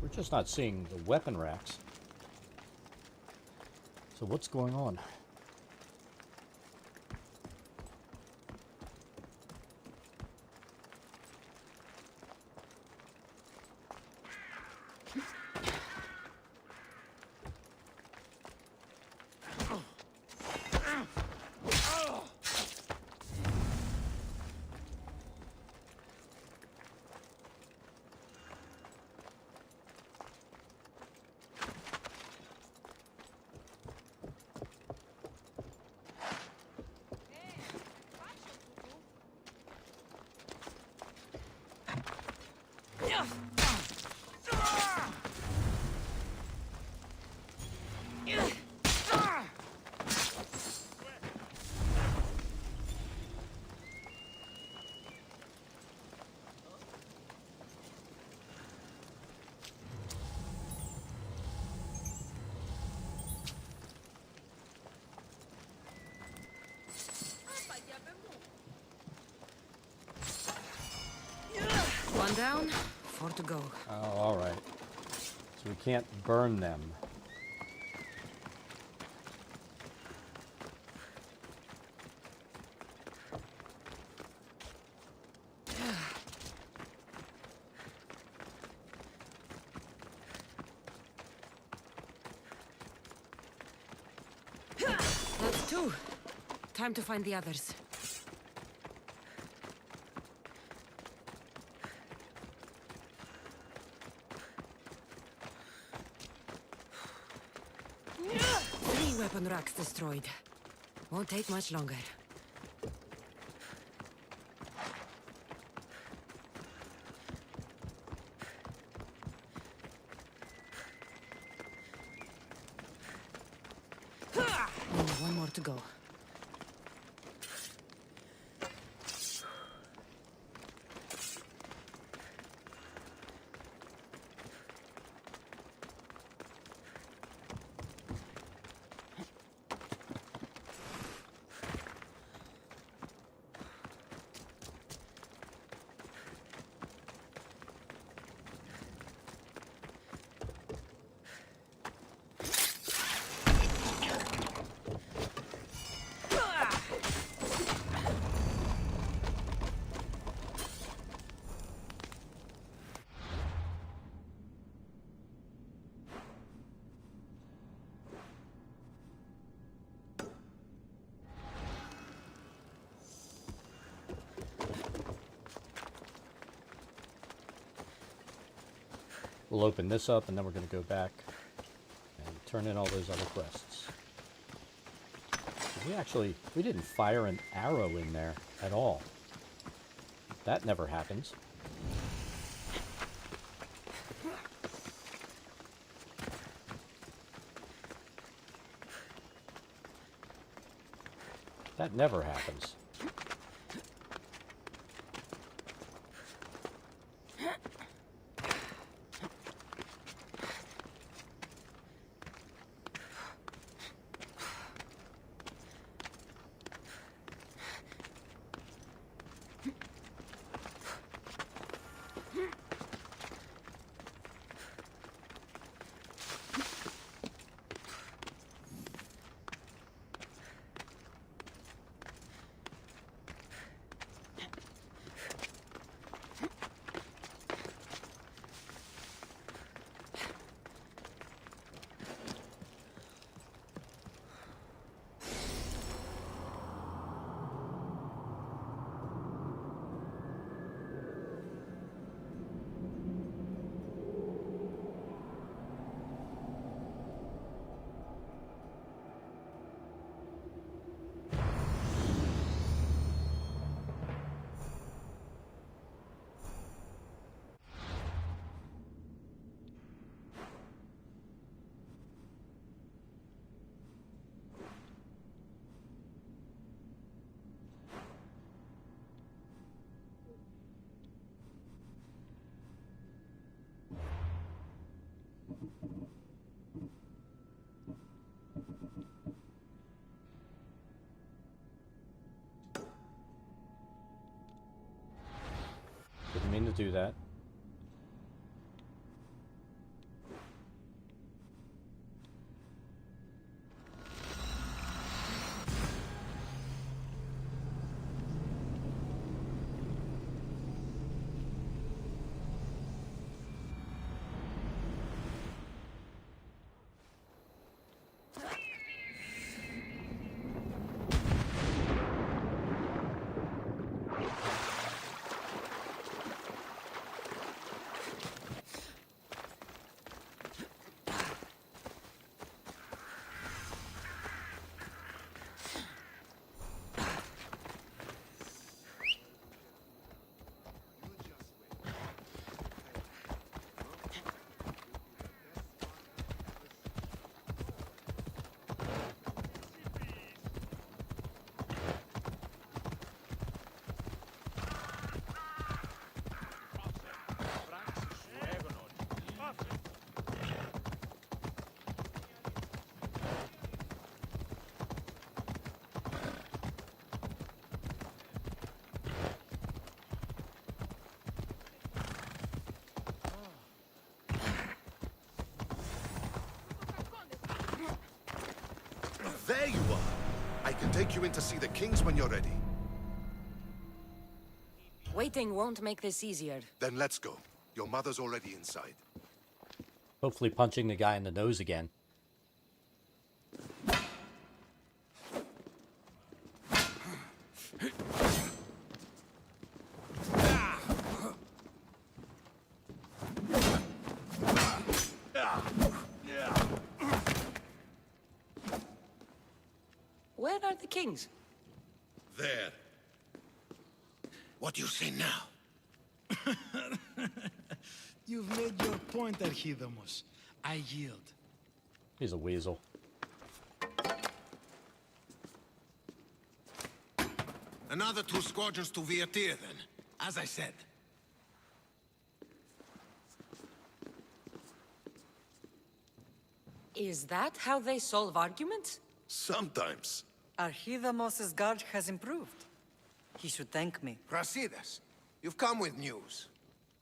We're just not seeing the weapon racks. So what's going on? One down, 4 to go. Oh, all right. So we can't burn them. That's 2. Time to find the others. Three weapon racks destroyed. Won't take much longer. Only 1 more to go. We'll open this up, and then we're going to go back and turn in all those other quests. We didn't fire an arrow in there at all. That never happens. That never happens. Didn't mean to do that. can take you in to see the kings when you're ready. Waiting won't make this easier. Then let's go. Your mother's already inside. Hopefully punching the guy in the nose again. Where are the kings? There. What do you say now? You've made your point, Archidamos. I yield. He's a weasel. Another 2 squadrons to Viatir, then. As I said. Is that how they solve arguments? Sometimes. Archidamos's guard has improved. He should thank me. Brasidas, you've come with news.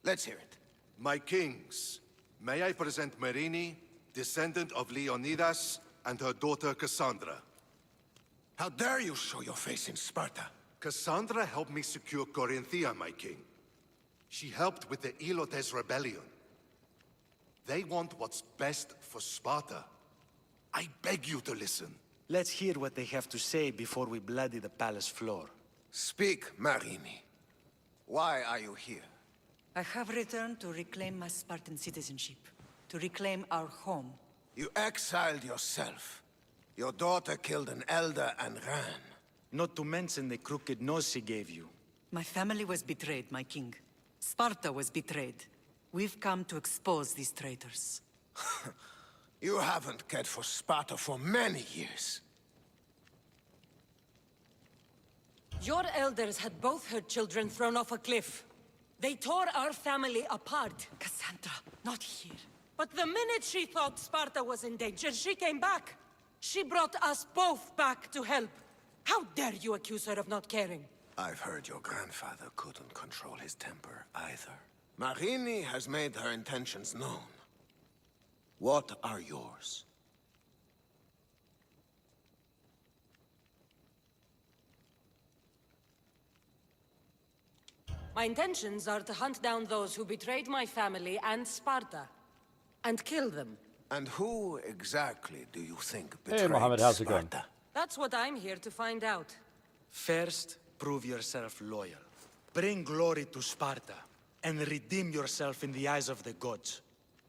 Let's hear it. My kings, may I present Merini, descendant of Leonidas, and her daughter Cassandra. How dare you show your face in Sparta? Cassandra helped me secure Corinthia, my king. She helped with the Ilotes rebellion. They want what's best for Sparta. I beg you to listen. Let's hear what they have to say before we bloody the palace floor. Speak, Marini. Why are you here? I have returned to reclaim my Spartan citizenship, to reclaim our home. You exiled yourself. Your daughter killed an elder and ran. Not to mention the crooked nose she gave you. My family was betrayed, my king. Sparta was betrayed. We've come to expose these traitors. You haven't cared for Sparta for many years. Your elders had both her children thrown off a cliff. They tore our family apart. Cassandra, not here. But the minute she thought Sparta was in danger, she came back. She brought us both back to help. How dare you accuse her of not caring? I've heard your grandfather couldn't control his temper either. Marini has made her intentions known. What are yours? My intentions are to hunt down those who betrayed my family and Sparta, and kill them. And who exactly do you think Hey, betrayed Mohammed, how's it Sparta? going? That's what I'm here to find out. First, prove yourself loyal. Bring glory to Sparta, and redeem yourself in the eyes of the gods.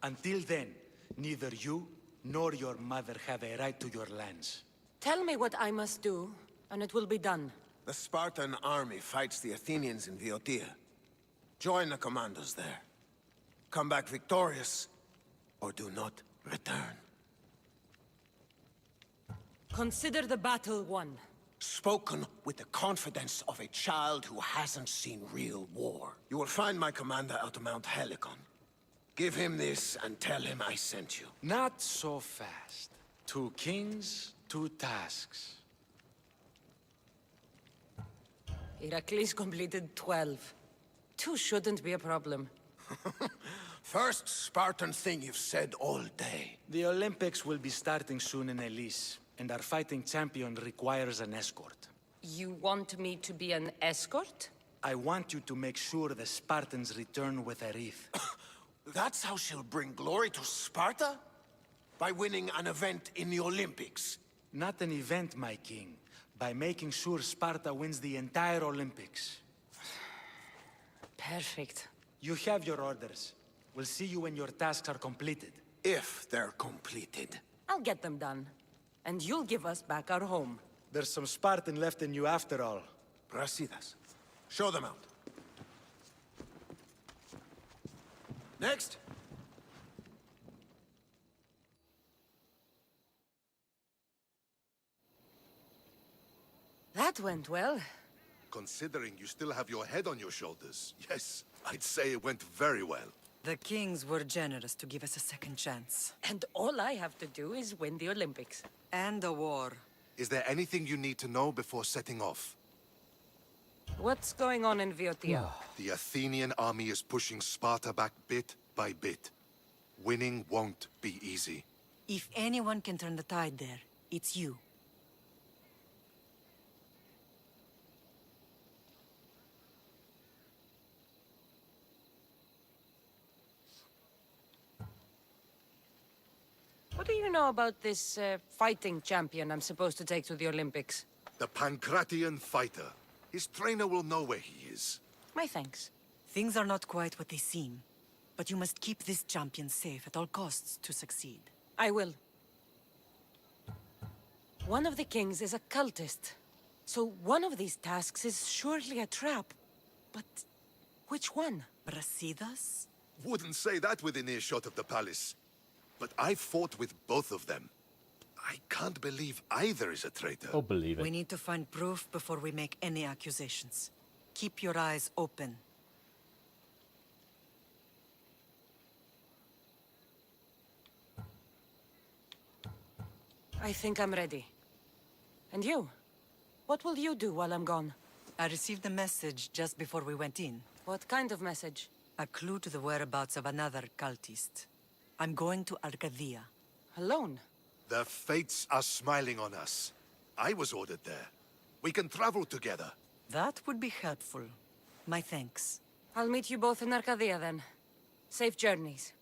Until then, neither you nor your mother have a right to your lands. Tell me what I must do, and it will be done. The Spartan army fights the Athenians in Viotia. Join the commandos there. Come back victorious, or do not return. Consider the battle won. Spoken with the confidence of a child who hasn't seen real war. You will find my commander out of Mount Helicon. Give him this and tell him I sent you. Not so fast. 2 kings, 2 tasks. Heracles completed 12. 2 shouldn't be a problem. First Spartan thing you've said all day. The Olympics will be starting soon in Elise, and our fighting champion requires an escort. You want me to be an escort? I want you to make sure the Spartans return with a wreath. That's how she'll bring glory to Sparta? By winning an event in the Olympics? Not an event, my king. By making sure Sparta wins the entire Olympics. Perfect. You have your orders. We'll see you when your tasks are completed. If they're completed. I'll get them done. And you'll give us back our home. There's some Spartan left in you after all. Brasidas, show them out. Next. That went well. Considering you still have your head on your shoulders, yes, I'd say it went very well. The kings were generous to give us a second chance. And all I have to do is win the Olympics. And a war. Is there anything you need to know before setting off? What's going on in Viotia? The Athenian army is pushing Sparta back bit by bit. Winning won't be easy. If anyone can turn the tide there, it's you. you know about this fighting champion I'm supposed to take to the Olympics? The Pancratian fighter. His trainer will know where he is. My thanks. Things are not quite what they seem, but you must keep this champion safe at all costs to succeed. I will. One of the kings is a cultist, so one of these tasks is surely a trap. But which one? Brasidas? Wouldn't say that within earshot of the palace. But I fought with both of them. I can't believe either is a traitor. Oh, believe it. We need to find proof before we make any accusations. Keep your eyes open. I think I'm ready. And you? What will you do while I'm gone? I received a message just before we went in. What kind of message? A clue to the whereabouts of another cultist. I'm going to Arcadia. Alone? The fates are smiling on us. I was ordered there. We can travel together. That would be helpful. My thanks. I'll meet you both in Arcadia then. Safe journeys.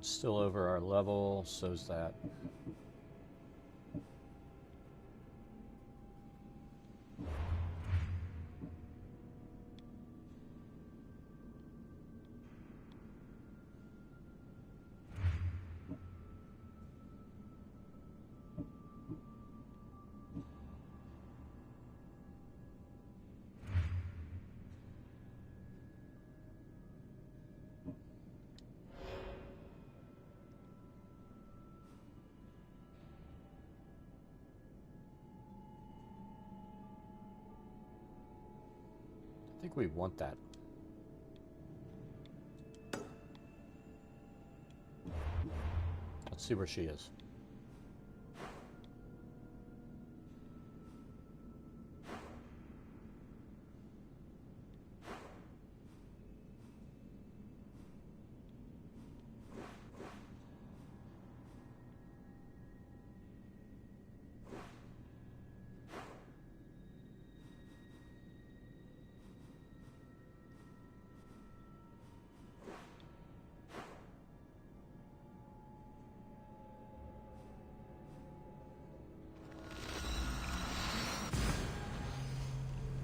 Still over our level, so's that. I think we want that. Let's see where she is.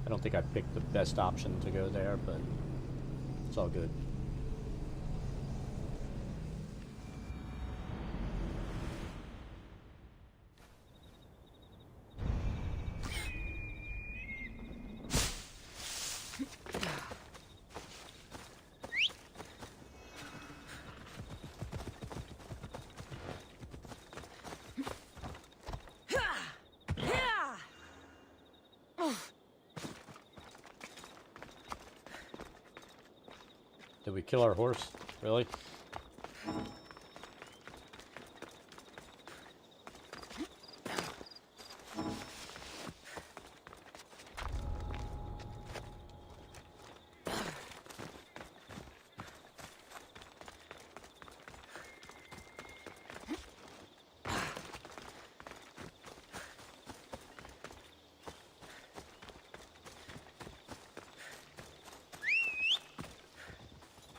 I don't think I picked the best option to go there, but it's all good. Did we kill our horse? Really?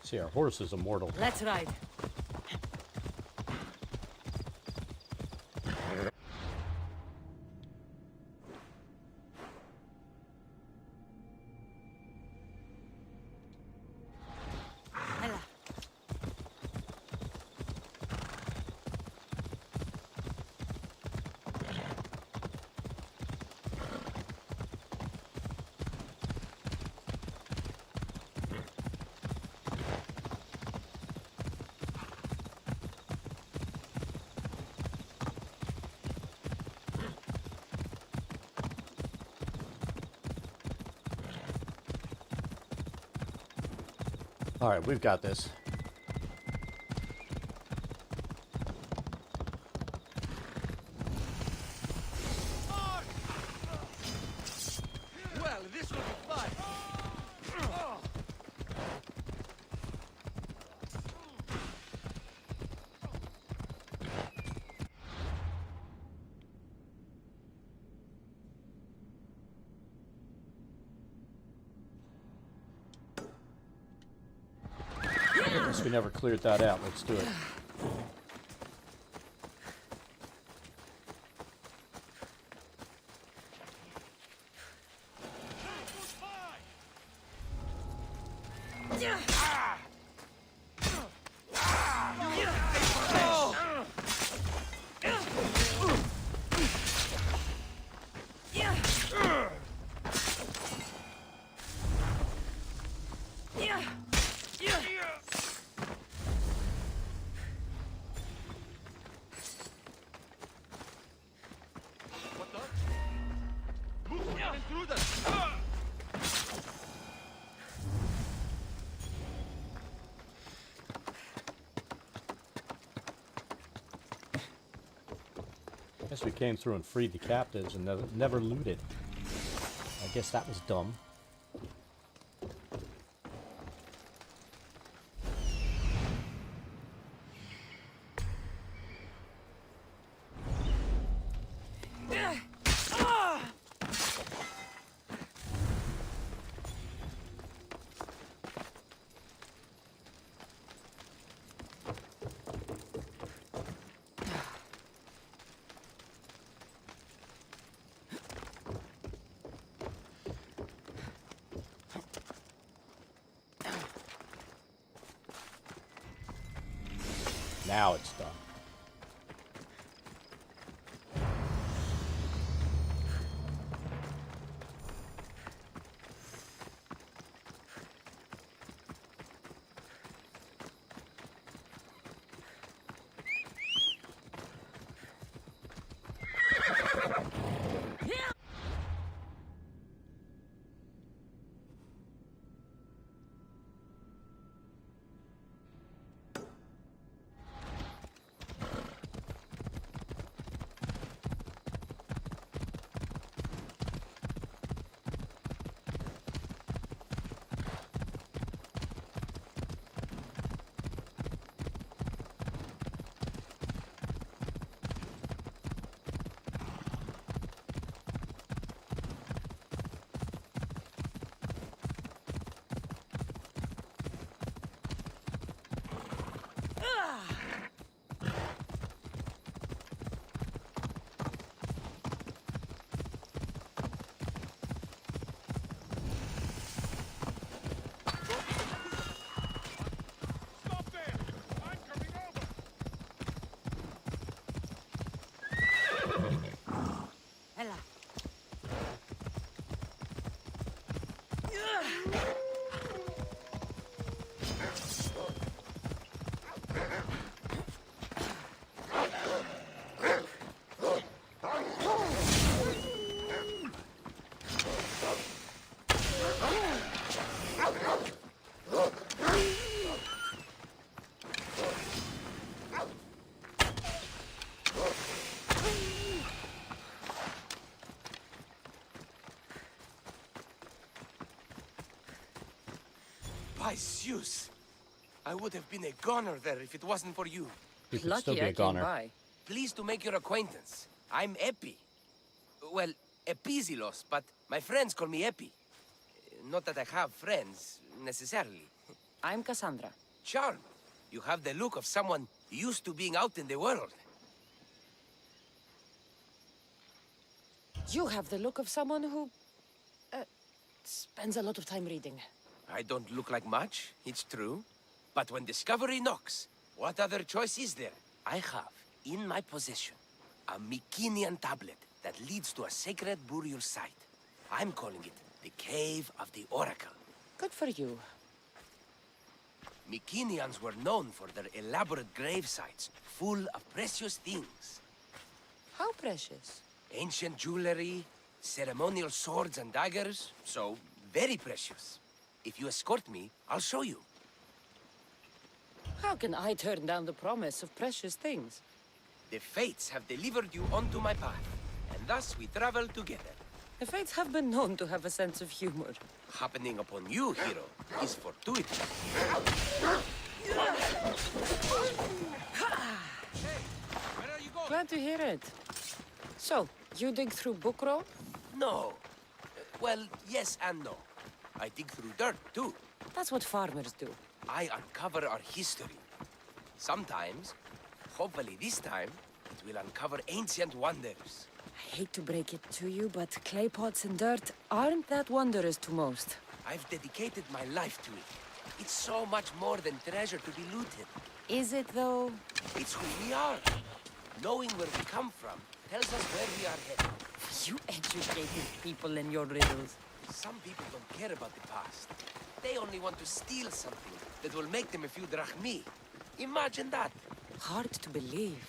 See, our horse is immortal. Let's ride. All right, we've got this. Well, this will be fun. Guess we never cleared that out. Let's do it. Guess we came through and freed the captives and never looted. I guess that was dumb. Now it's done. By Zeus! I would have been a goner there if it wasn't for you. You could still be a goner. Pleased to make your acquaintance. I'm Epi. Well, Epizilos, but my friends call me Epi. Not that I have friends, necessarily. I'm Cassandra. Charmed. You have the look of someone used to being out in the world. You have the look of someone who... spends a lot of time reading. I don't look like much, it's true. But when discovery knocks, what other choice is there? I have, in my possession, a Mycenian tablet that leads to a sacred burial site. I'm calling it the Cave of the Oracle. Good for you. Mycenians were known for their elaborate grave sites, full of precious things. How precious? Ancient jewelry, ceremonial swords and daggers, so very precious. If you escort me, I'll show you. How can I turn down the promise of precious things? The fates have delivered you onto my path, and thus we travel together. The fates have been known to have a sense of humor. Happening upon you, hero, is fortuitous. Glad to hear it. So, you dig through book rope? No. Well, yes and no. I dig through dirt, too. That's what farmers do. I uncover our history. Sometimes, hopefully this time, it will uncover ancient wonders. I hate to break it to you, but clay pots and dirt aren't that wondrous to most. I've dedicated my life to it. It's so much more than treasure to be looted. Is it, though? It's who we are. Knowing where we come from tells us where we are headed. You educated people in your riddles. Some people don't care about the past. They only want to steal something that will make them a few drachmi. Imagine that. Hard to believe.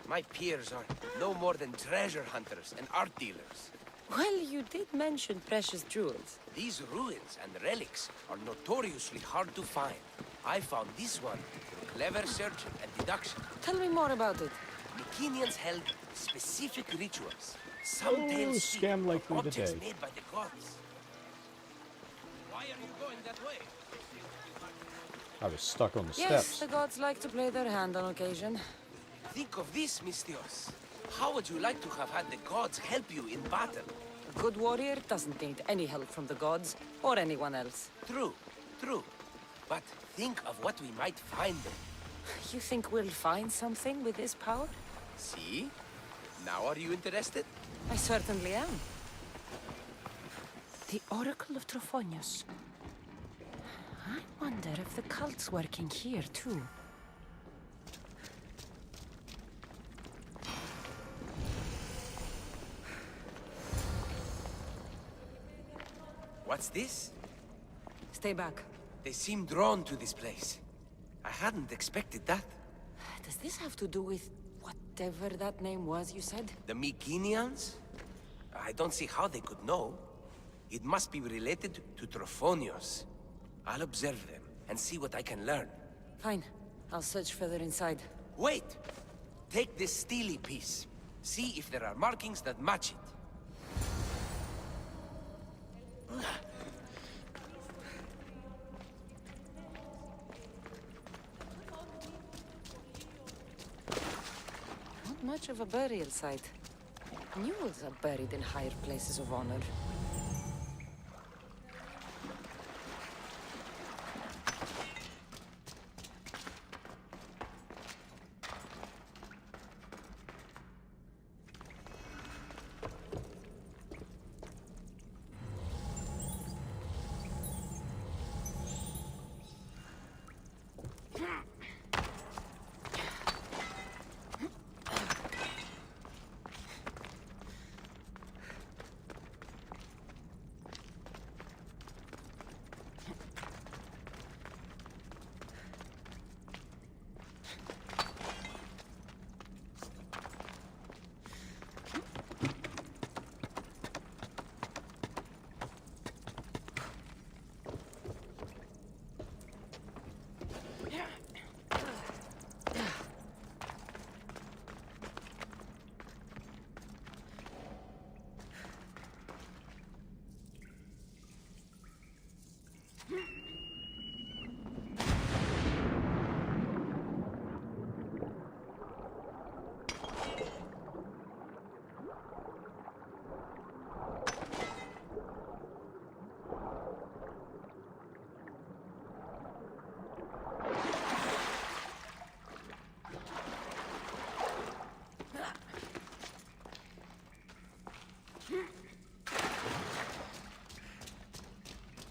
My peers are no more than treasure hunters and art dealers. Well, you did mention precious jewels. These ruins and relics are notoriously hard to find. I found this one through clever searching and deduction. Tell me more about it. Mycenaeans held specific rituals. Some tales speak scam like of me objects today. made by the gods. Why are you going that way? I was stuck on the Yes, steps. the gods like to play their hand on occasion. Think of this, Misthios. How would you like to have had the gods help you in battle? A good warrior doesn't need any help from the gods, or anyone else. True, true. But think of what we might find there. You think we'll find something with this power? See? Now are you interested? I certainly am. The Oracle of Trophonius. I wonder if the cult's working here, too. What's this? Stay back. They seem drawn to this place. I hadn't expected that. Does this have to do with whatever that name was you said? The Mycenaeans? I don't see how they could know. It must be related to Trophonios. I'll observe them and see what I can learn. Fine. I'll search further inside. Wait! Take this steely piece. See if there are markings that match it. Not much of a burial site. Mules are buried in higher places of honor.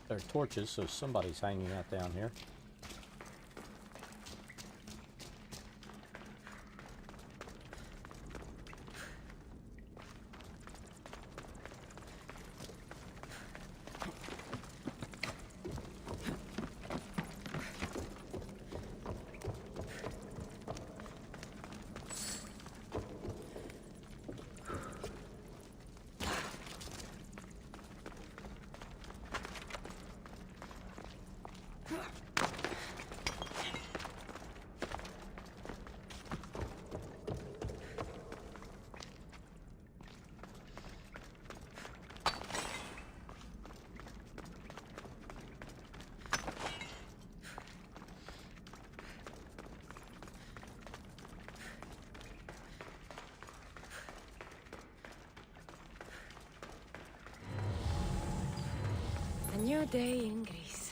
There are torches, so somebody's hanging out down here. new day in Greece.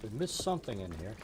We missed something in here.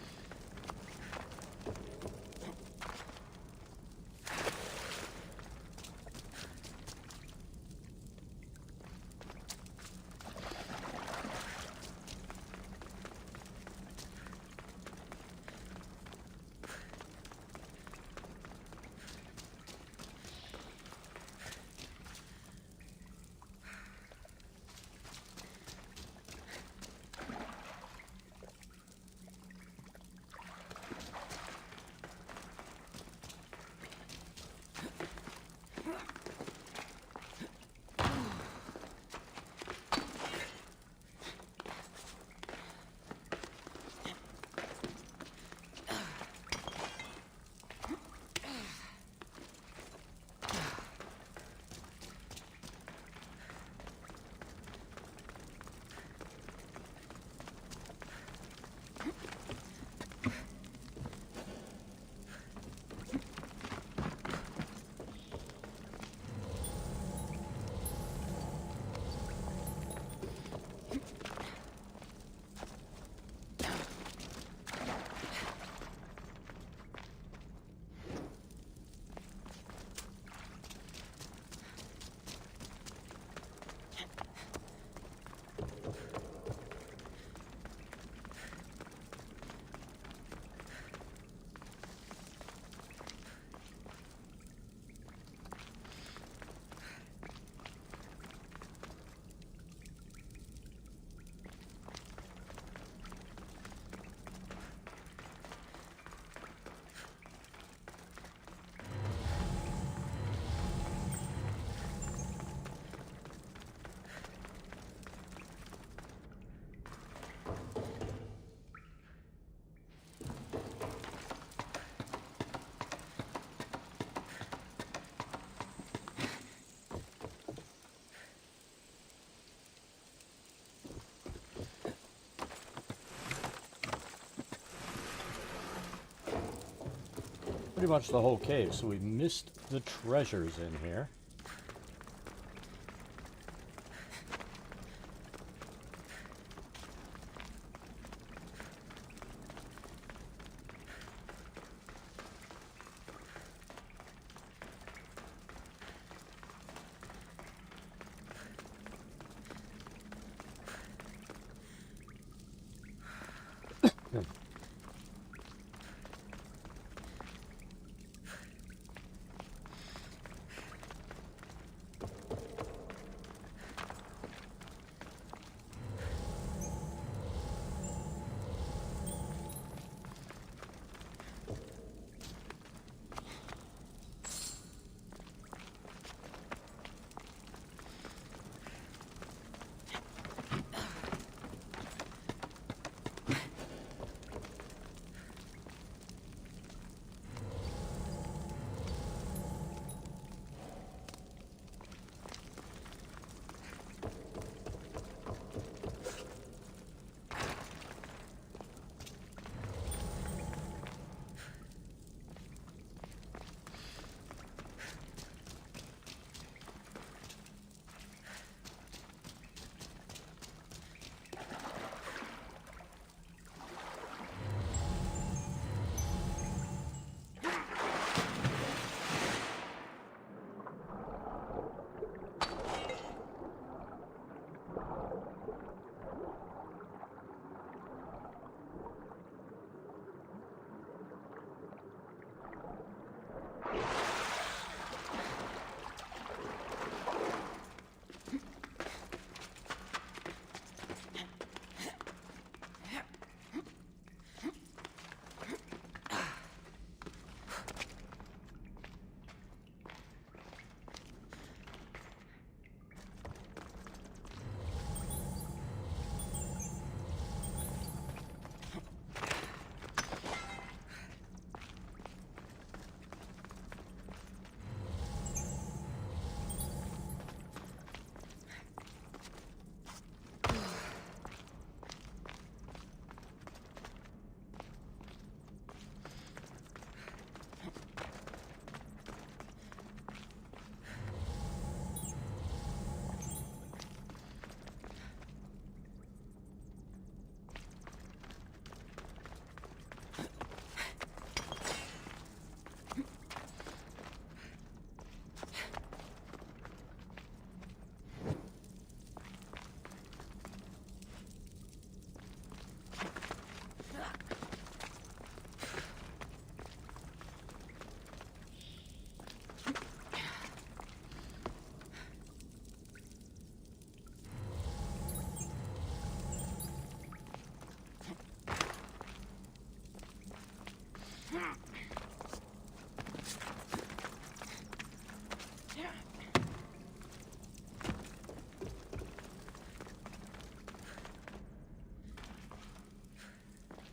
Pretty much the whole cave, so we missed the treasures in here.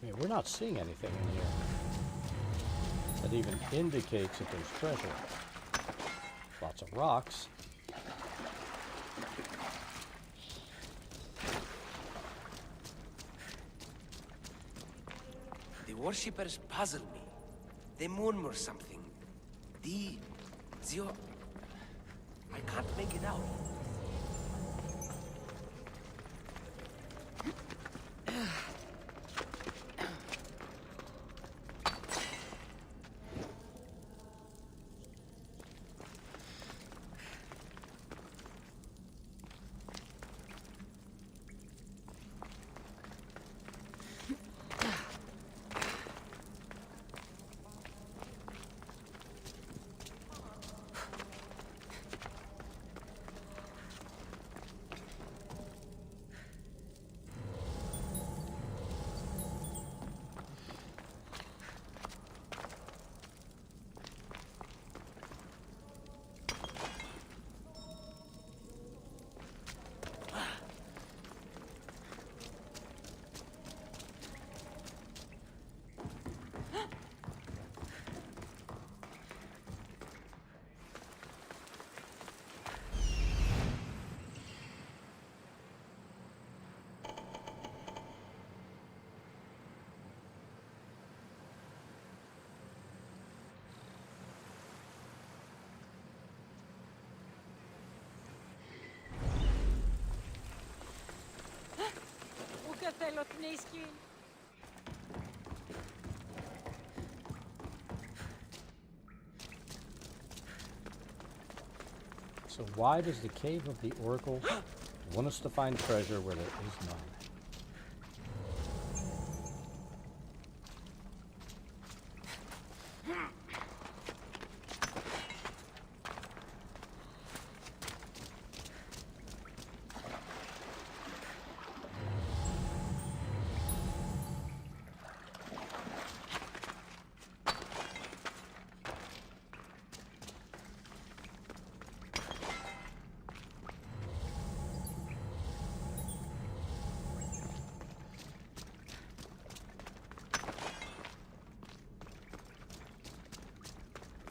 Yeah, we're not seeing anything in here that even indicates that there's treasure. Lots of rocks. The worshippers puzzle me. They murmur something. Zio... I can't make it out. So why does the Cave of the Oracle want us to find treasure where there is none?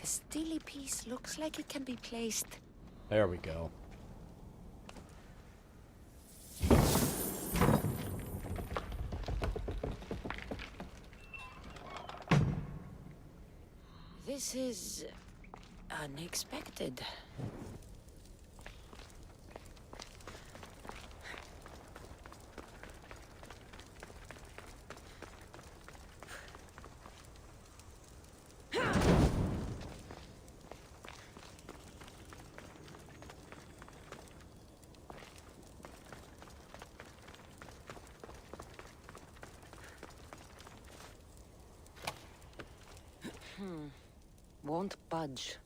The steely piece looks like it can be placed. There we go. This is unexpected. Won't budge.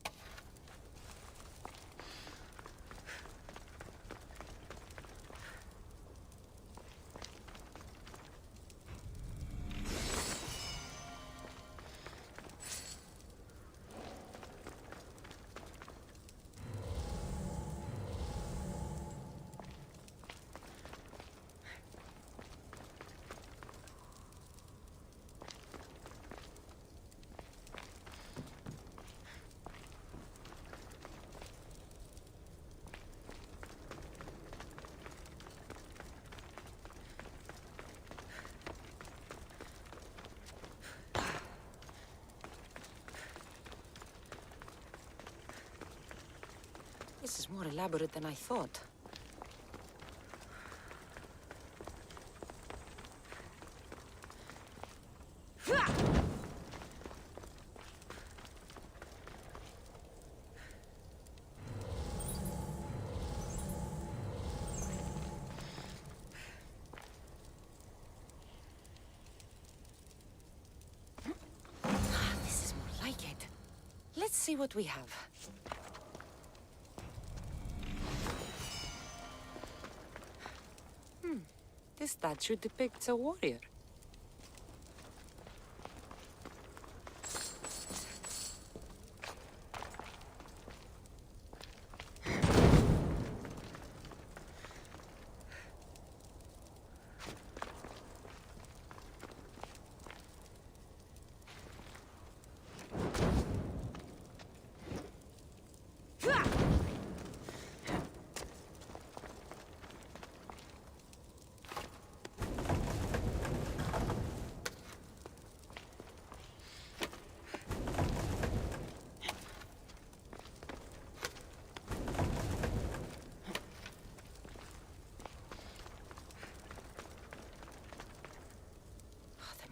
This is more elaborate than I thought. This is more like it. Let's see what we have. This statue depicts a warrior.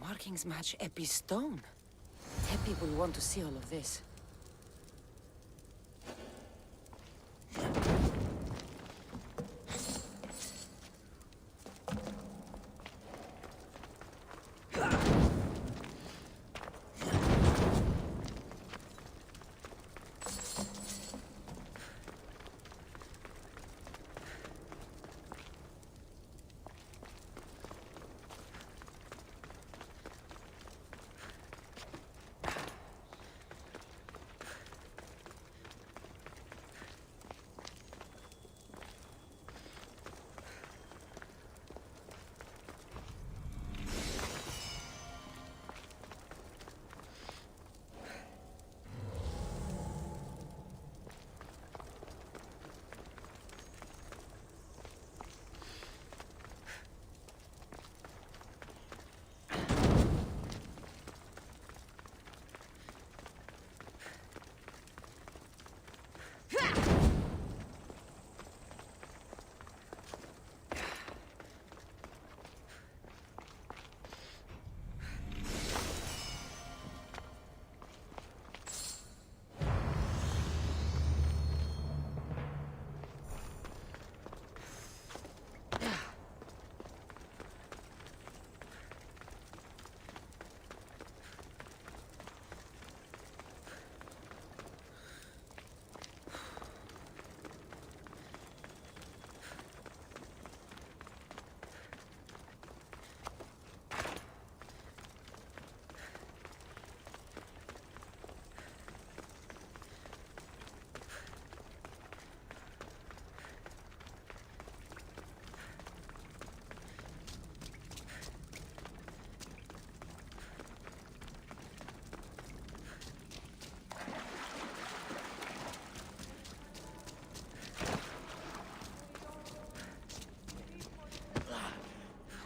Markings match Epi's stone. Epi will want to see all of this.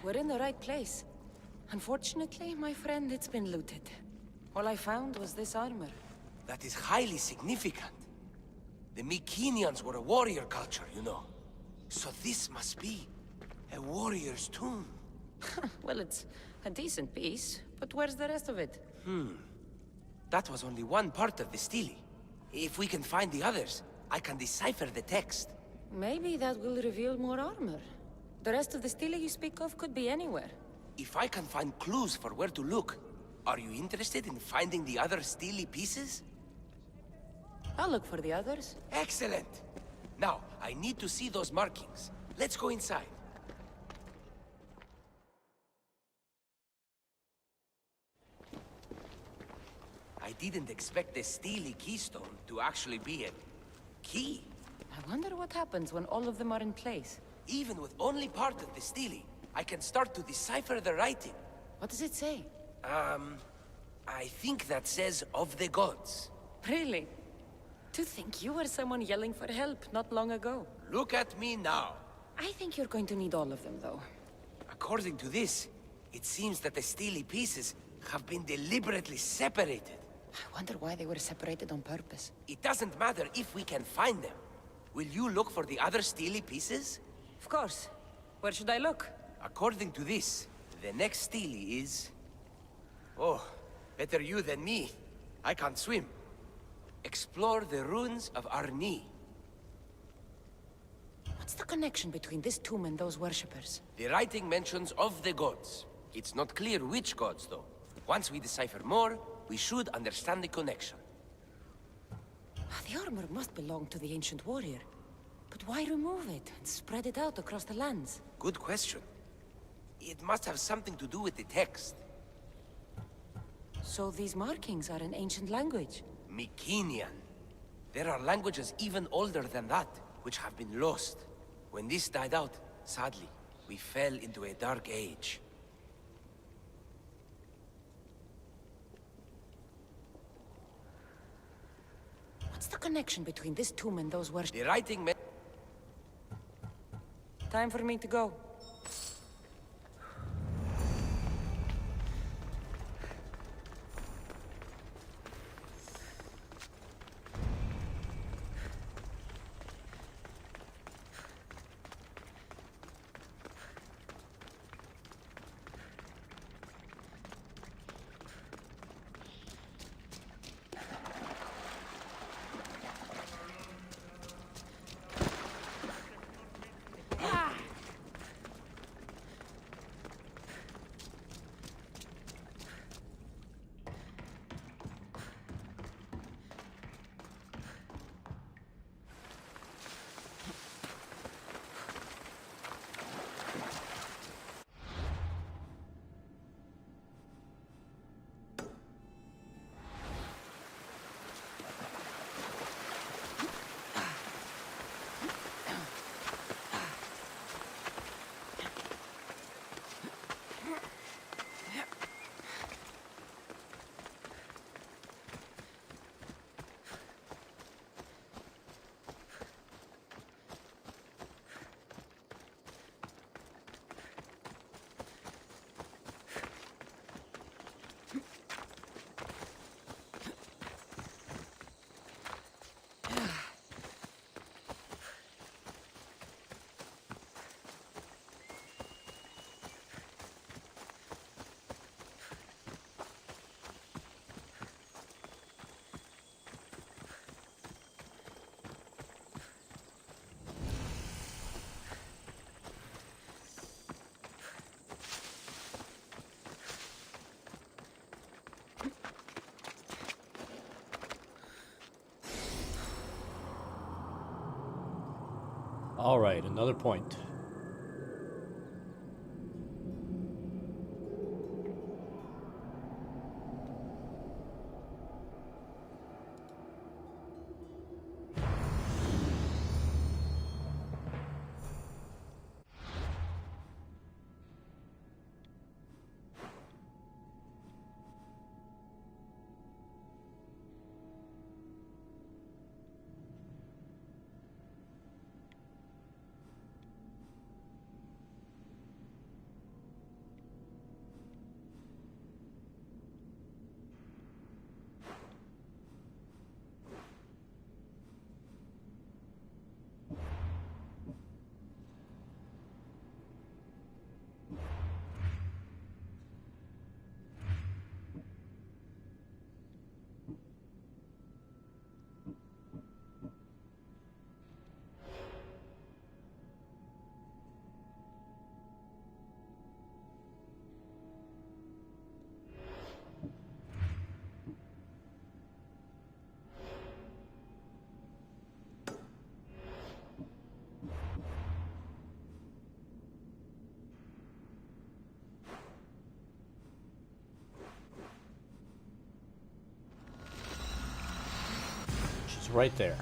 We're in the right place. Unfortunately, my friend, it's been looted. All I found was this armor. That is highly significant. The Mycenaeans were a warrior culture, you know. So this must be a warrior's tomb. Well, it's a decent piece, but where's the rest of it? That was only one part of the stele. If we can find the others, I can decipher the text. Maybe that will reveal more armor. The rest of the stele you speak of could be anywhere. If I can find clues for where to look, are you interested in finding the other stele pieces? I'll look for the others. Excellent! Now, I need to see those markings. Let's go inside. I didn't expect the steely keystone to actually be a key. I wonder what happens when all of them are in place. Even with only part of the steely, I can start to decipher the writing. What does it say? I think that says of the gods. Really? To think you were someone yelling for help not long ago. Look at me now. I think you're going to need all of them, though. According to this, it seems that the steely pieces have been deliberately separated. I wonder why they were separated on purpose. It doesn't matter if we can find them. Will you look for the other steely pieces? Of course. Where should I look? According to this, the next steely is... Oh, better you than me. I can't swim. Explore the ruins of Arni. What's the connection between this tomb and those worshippers? The writing mentions of the gods. It's not clear which gods, though. Once we decipher more, we should understand the connection. The armor must belong to the ancient warrior. But why remove it and spread it out across the lands? Good question. It must have something to do with the text. So these markings are in ancient language? Mycenaean. There are languages even older than that, which have been lost. When this died out, sadly, we fell into a dark age. What's the connection between this tomb and those worshippers? The writing Time for me to go. All right, another point. right there.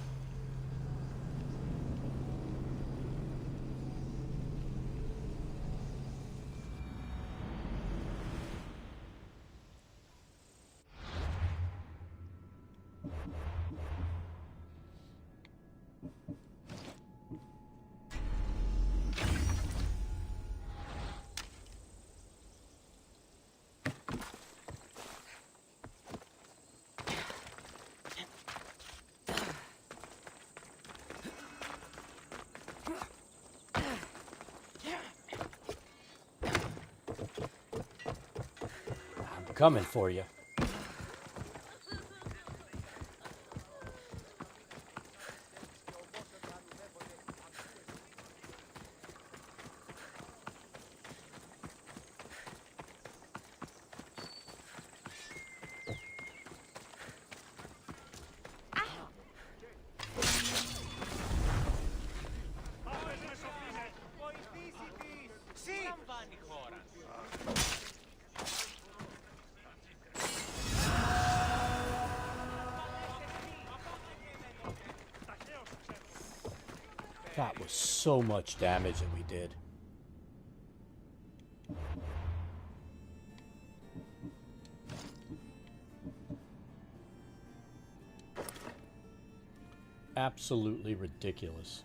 I'm coming for you. That was so much damage that we did. Absolutely ridiculous.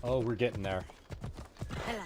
Oh, we're getting there. Hela.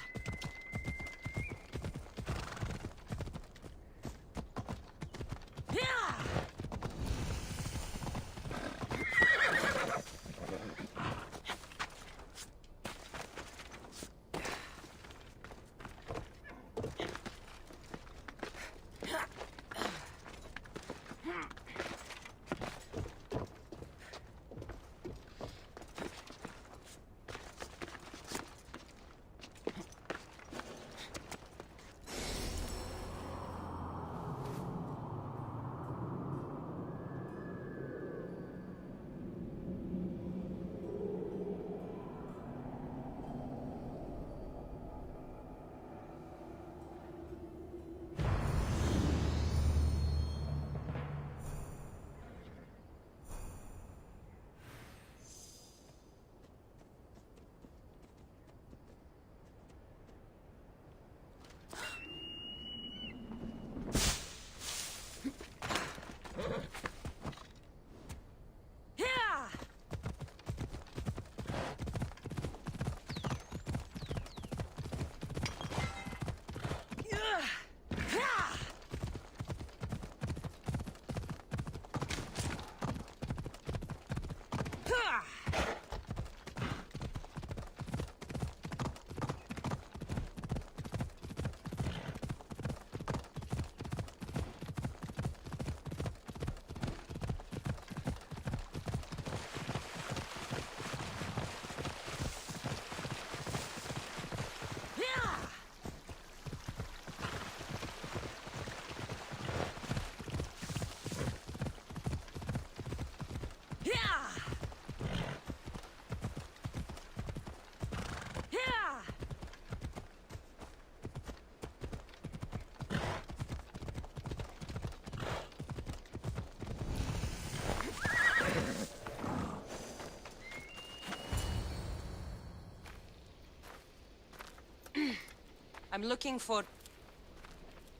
I'm looking for...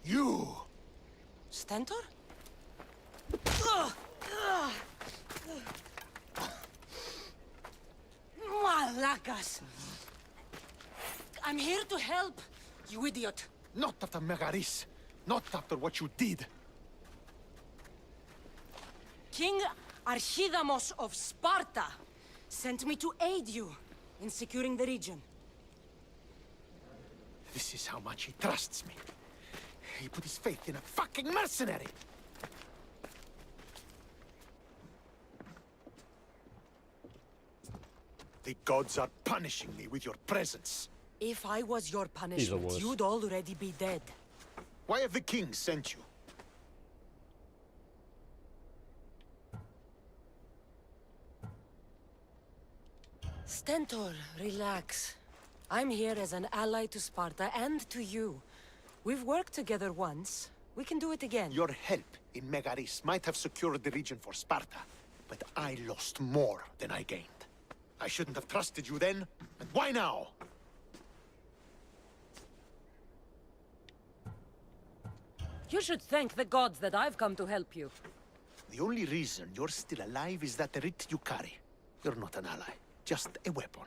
You! Stentor? Malacas! I'm here to help, you idiot. Not after Megaris. Not after what you did. King Archidamos of Sparta sent me to aid you in securing the region. This is how much he trusts me. He put his faith in a fucking mercenary! The gods are punishing me with your presence. If I was your punishment, you'd already be dead. Why have the kings sent you? Stentor, relax. I'm here as an ally to Sparta and to you. We've worked together once. We can do it again. Your help in Megaris might have secured the region for Sparta, but I lost more than I gained. I shouldn't have trusted you then, and why now? You should thank the gods that I've come to help you. The only reason you're still alive is that writ you carry. You're not an ally, just a weapon.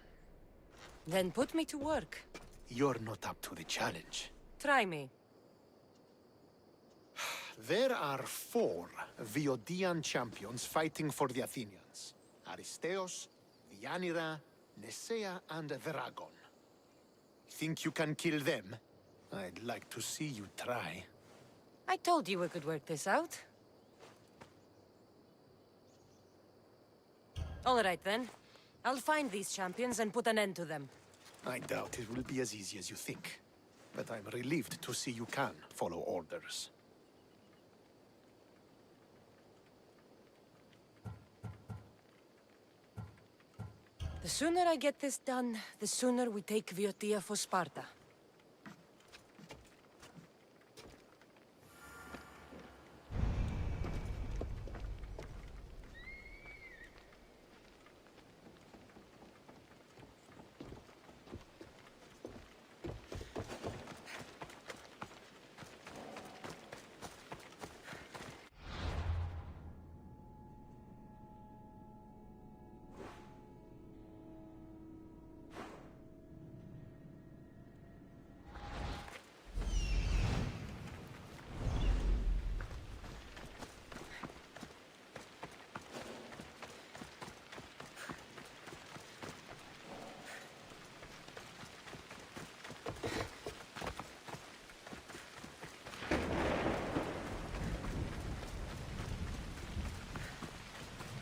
Then put me to work. You're not up to the challenge. Try me. There are 4 Viodian champions fighting for the Athenians. Aristeos, Yanira, Nesea, and Veragon. Think you can kill them? I'd like to see you try. I told you we could work this out. All right, then. I'll find these champions and put an end to them. I doubt it will be as easy as you think. But I'm relieved to see you can follow orders. The sooner I get this done, the sooner we take Viotia for Sparta.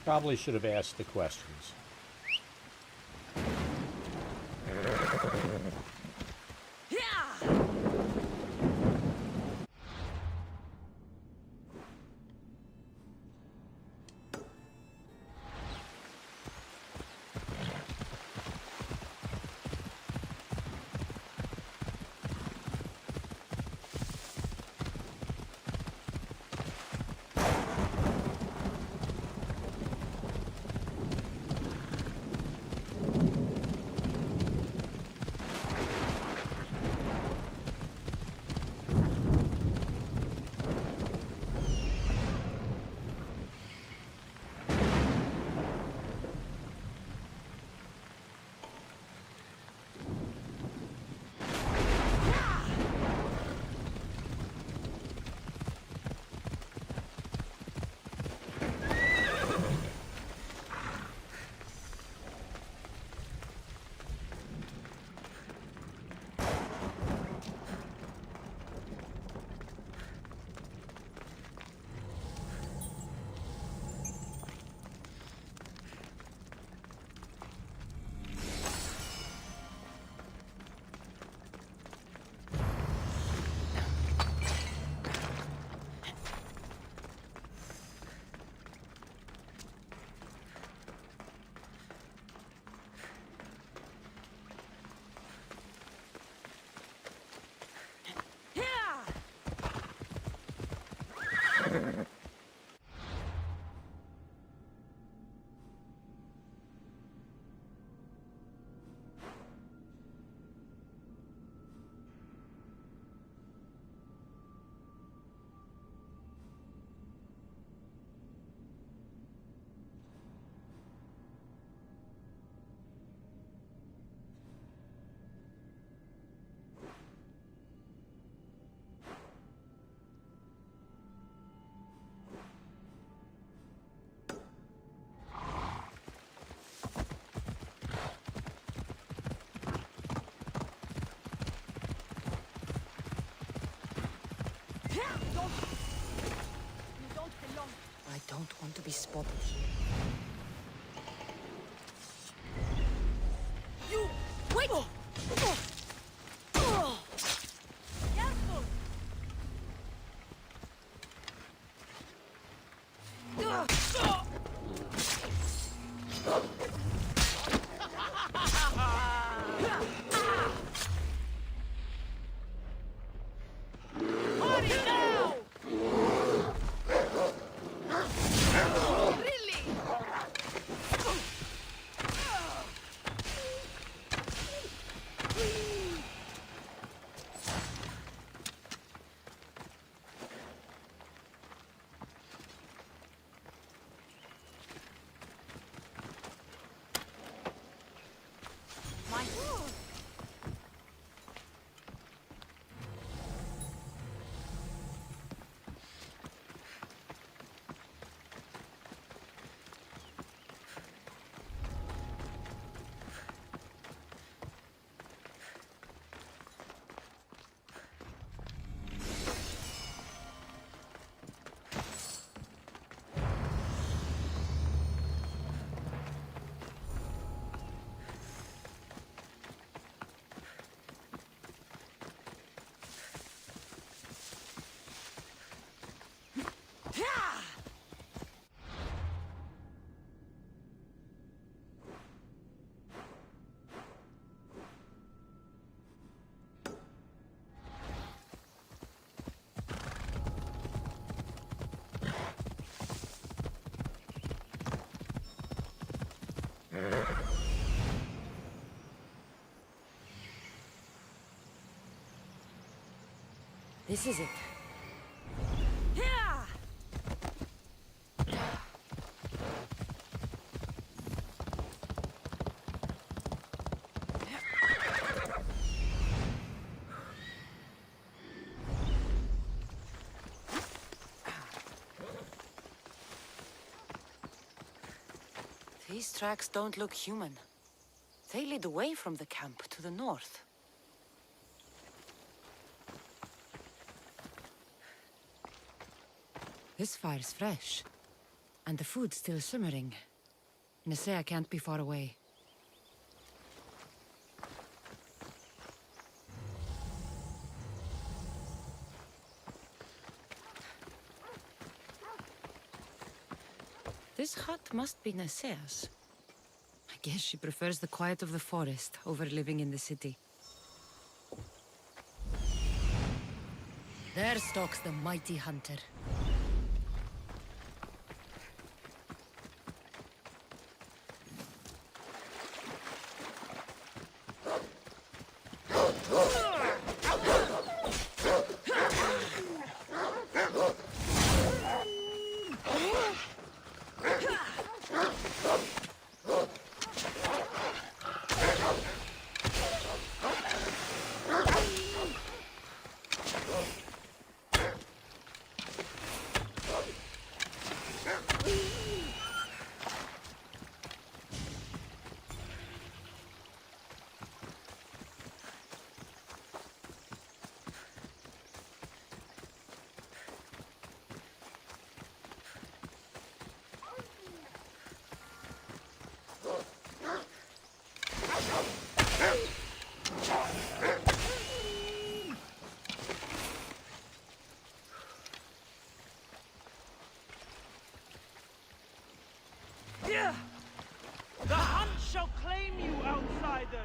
Probably should have asked the questions. I don't want to be spotted here. You! Wait! Careful! Hurry now! Really? My This is it. These tracks don't look human. They lead away from the camp to the north. This fire's fresh. And the food's still simmering. Nisea can't be far away. This hut must be Nisea's. I guess she prefers the quiet of the forest over living in the city. There stalks the mighty hunter. Here! The hunt shall claim you, outsider!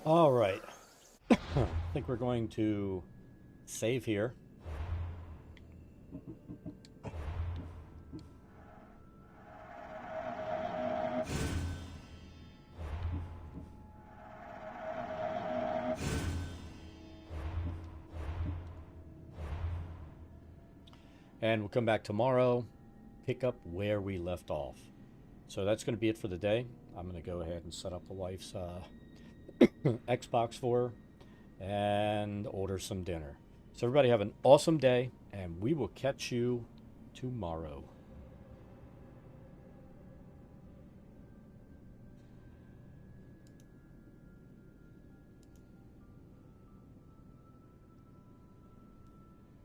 All right. I think we're going to save here. And we'll come back tomorrow, pick up where we left off. So that's going to be it for the day. I'm going to go ahead and set up the wife's Xbox for her and order some dinner. So everybody have an awesome day, and we will catch you tomorrow.